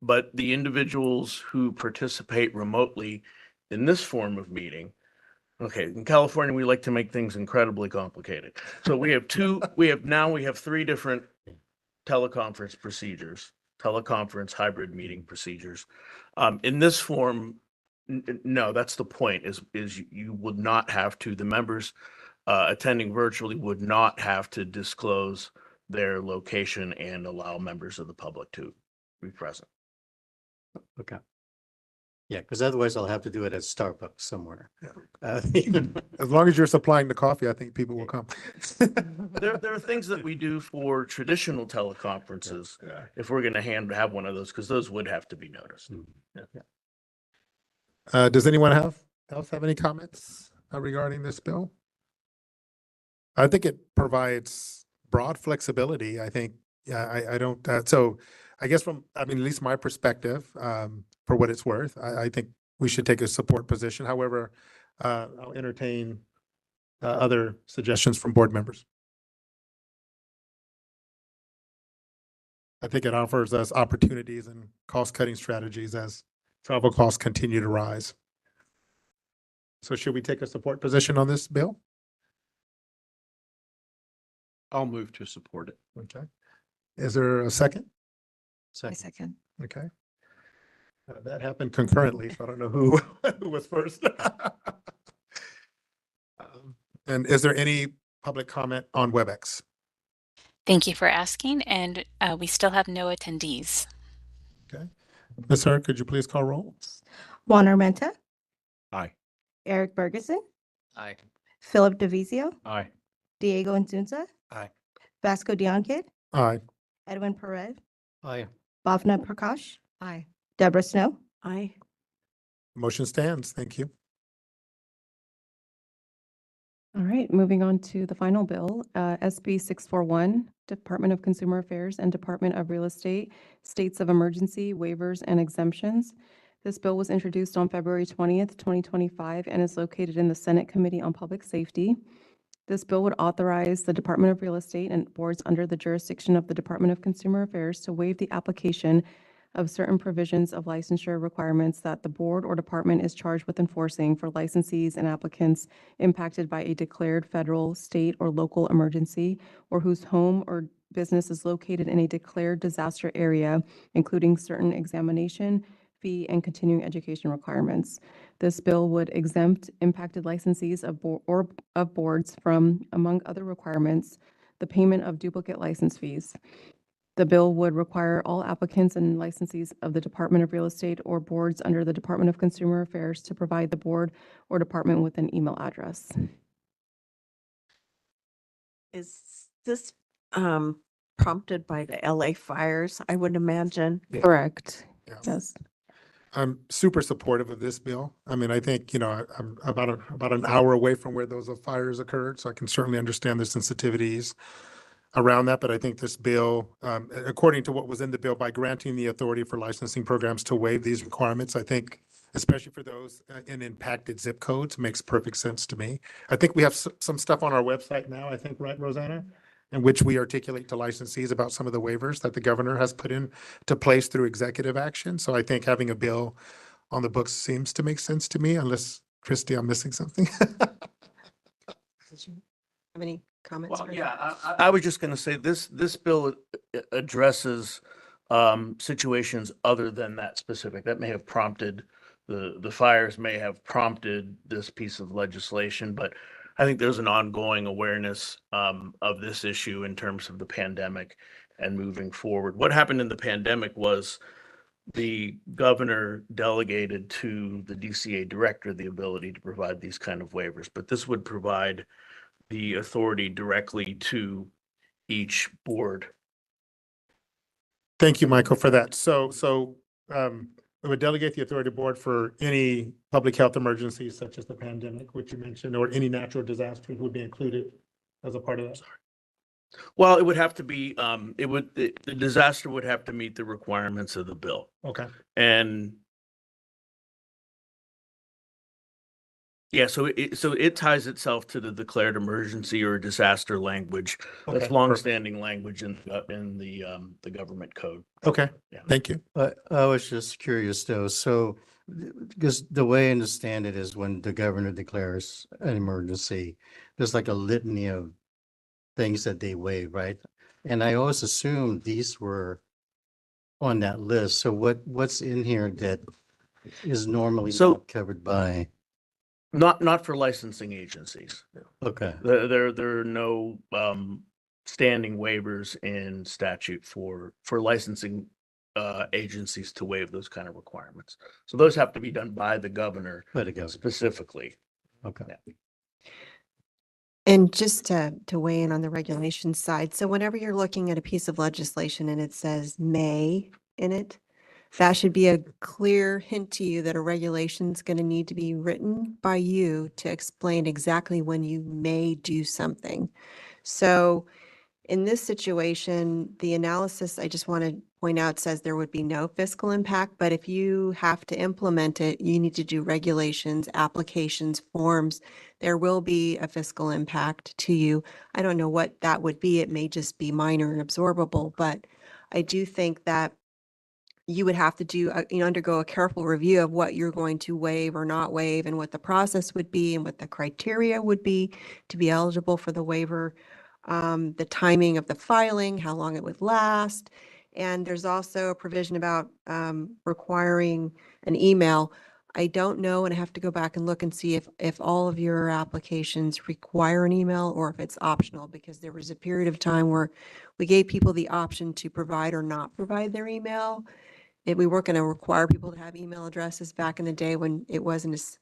But the individuals who participate remotely in this form of meeting, okay, in California, we like to make things incredibly complicated. So we have three different teleconference procedures, teleconference hybrid meeting procedures. In this form, no, that's the point, is you would not have to, the members attending virtually would not have to disclose their location and allow members of the public to be present. Okay. Yeah, because otherwise I'll have to do it at Starbucks somewhere. As long as you're supplying the coffee, I think people will come. There are things that we do for traditional teleconferences if we're going to have one of those, because those would have to be noticed. Does anyone else have any comments regarding this bill? I think it provides broad flexibility. I think, I don't, so I guess at least my perspective, for what it's worth, I think we should take a support position. However, I'll entertain other suggestions from board members. I think it offers us opportunities and cost-cutting strategies as travel costs continue to rise. So should we take a support position on this bill? I'll move to support it. Okay. Is there a second? Second. Okay. That happened concurrently, so I don't know who was first. And is there any public comment on WebEx? Thank you for asking, and we still have no attendees. Okay. Ms. Hurd, could you please call roll? Juan Armenta, Aye. Eric Bergeson, Aye. Philip DeVizio, Aye. Diego Insunza, Aye. Vasco Diankit, Aye. Edwin Perez, Aye. Bhavna Prakash, Aye. Deborah Snow. Aye. Motion stands. Thank you. All right, moving on to the final bill, SB 641, Department of Consumer Affairs and Department of Real Estate, States of Emergency, Waivers, and Exemptions. This bill was introduced on February 20th, 2025, and is located in the Senate Committee on Public Safety. This bill would authorize the Department of Real Estate and boards under the jurisdiction of the Department of Consumer Affairs to waive the application of certain provisions of licensure requirements that the board or department is charged with enforcing for licensees and applicants impacted by a declared federal, state, or local emergency, or whose home or business is located in a declared disaster area, including certain examination, fee, and continuing education requirements. This bill would exempt impacted licensees of boards from, among other requirements, the payment of duplicate license fees. The bill would require all applicants and licensees of the Department of Real Estate or boards under the Department of Consumer Affairs to provide the board or department with an email address. Is this prompted by the LA fires, I would imagine? Correct. Yeah. Yes. I'm super supportive of this bill. I mean, I think, I'm about an hour away from where those fires occurred, so I can certainly understand the sensitivities around that. But I think this bill, according to what was in the bill, by granting the authority for licensing programs to waive these requirements, I think especially for those in impacted zip codes, makes perfect sense to me. I think we have some stuff on our website now, I think, right, Rosanna? In which we articulate to licensees about some of the waivers that the governor has put into place through executive action. So I think having a bill on the books seems to make sense to me, unless, Christy, I'm missing something. Have any comments? Well, for- yeah, I was just going to say this bill addresses situations other than that specific. That may have prompted, the fires may have prompted this piece of legislation, but I think there's an ongoing awareness of this issue in terms of the pandemic and moving forward. What happened in the pandemic was the governor delegated to the DCA director the ability to provide these kind of waivers, but this would provide the authority directly to each board. Thank you, Michael, for that. So it would delegate the authority board for any public health emergencies such as the pandemic, which you mentioned, or any natural disasters would be included as a part of that. Well, it would have to be, the disaster would have to meet the requirements of the bill. Okay. And yeah, so it ties itself to the declared emergency or disaster language. Okay, That's longstanding language in the government code. Okay, thank you. I was just curious though, so because the way I understand it is when the governor declares an emergency, there's like a litany of things that they waive, right? And I always assumed these were on that list. So what's in here that is normally not covered by? Not for licensing agencies. Okay. There are no standing waivers in statute for licensing agencies to waive those kind of requirements. So those have to be done by the governor specifically. Okay. Yeah. And just to weigh in on the regulation side, so whenever you're looking at a piece of legislation and it says may in it, that should be a clear hint to you that a regulation is going to need to be written by you to explain exactly when you may do something. So in this situation, the analysis, I just want to point out, says there would be no fiscal impact, but if you have to implement it, you need to do regulations, applications, forms. There will be a fiscal impact to you. I don't know what that would be. It may just be minor and absorbable, but I do think that you would have to do, undergo a careful review of what you're going to waive or not waive and what the process would be and what the criteria would be to be eligible for the waiver, the timing of the filing, how long it would last. And there's also a provision about requiring an email. I don't know, and I have to go back and look and see if all of your applications require an email or if it's optional, because there was a period of time where we gave people the option to provide or not provide their email. We weren't going to require people to have email addresses back in the day when it wasn't as,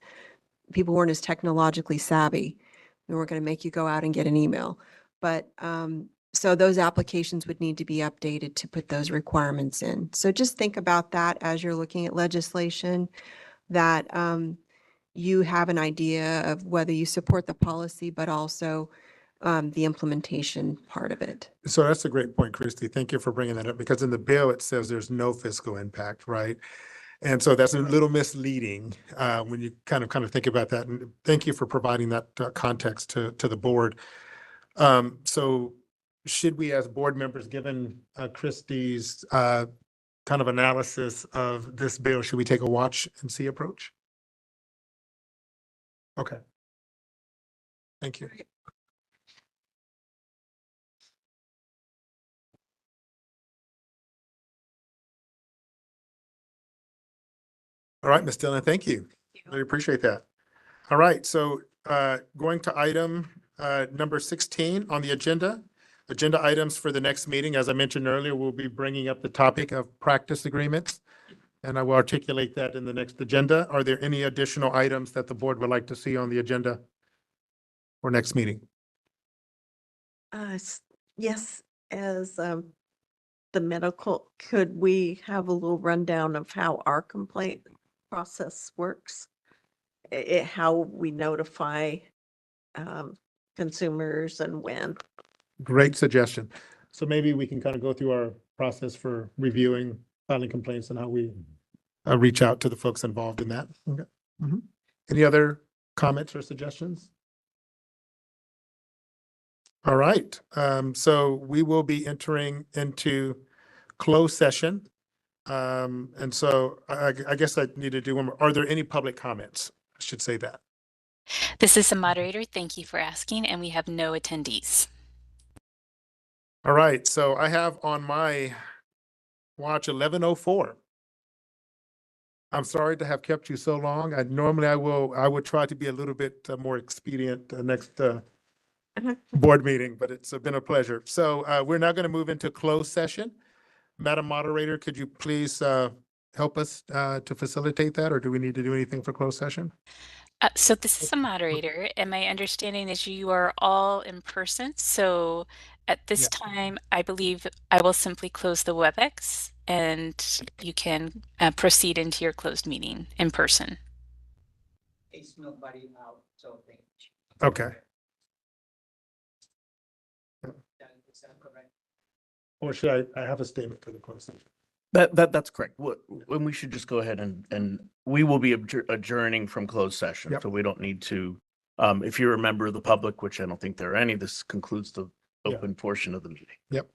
people weren't as technologically savvy. We weren't going to make you go out and get an email. But so those applications would need to be updated to put those requirements in. So just think about that as you're looking at legislation, that you have an idea of whether you support the policy, but also the implementation part of it. So that's a great point, Christy. Thank you for bringing that up, because in the bill, it says there's no fiscal impact, right? And so that's a little misleading when you kind of think about that. And thank you for providing that context to the board. So should we, as board members, given Christie's kind of analysis of this bill, should we take a watch and see approach? Okay. Thank you. All right, Ms. Dillon, thank you. Really appreciate that. All right, so going to item number 16 on the agenda items for the next meeting. As I mentioned earlier, we'll be bringing up the topic of practice agreements, and I will articulate that in the next agenda. Are there any additional items that the board would like to see on the agenda for next meeting? Yes, as the medical, could we have a little rundown of how our complaint process works? How we notify consumers and when? Great suggestion. So maybe we can kind of go through our process for reviewing filing complaints and how we reach out to the folks involved in that. Okay. Mhm. Any other comments or suggestions? All right, so we will be entering into closed session. And so I guess I need to do one more. Are there any public comments? I should say that. This is the moderator. Thank you for asking, and we have no attendees. All right, so I have on my watch 11:04. I'm sorry to have kept you so long. Normally I would try to be a little bit more expedient next board meeting, but it's been a pleasure. So we're now going to move into closed session. Madam Moderator, could you please help us to facilitate that, or do we need to do anything for closed session? So this is the moderator, and my understanding is you are all in person. So at this time, I believe I will simply close the WebEx and you can proceed into your closed meeting in person. Is nobody out, so thank you. Okay. Is that correct? Or should I have a statement for the closed session? That's correct. When we should just go ahead and we will be adjourning from closed session. So we don't need to, if you're a member of the public, which I don't think there are any, this concludes the open portion of the meeting. Yep.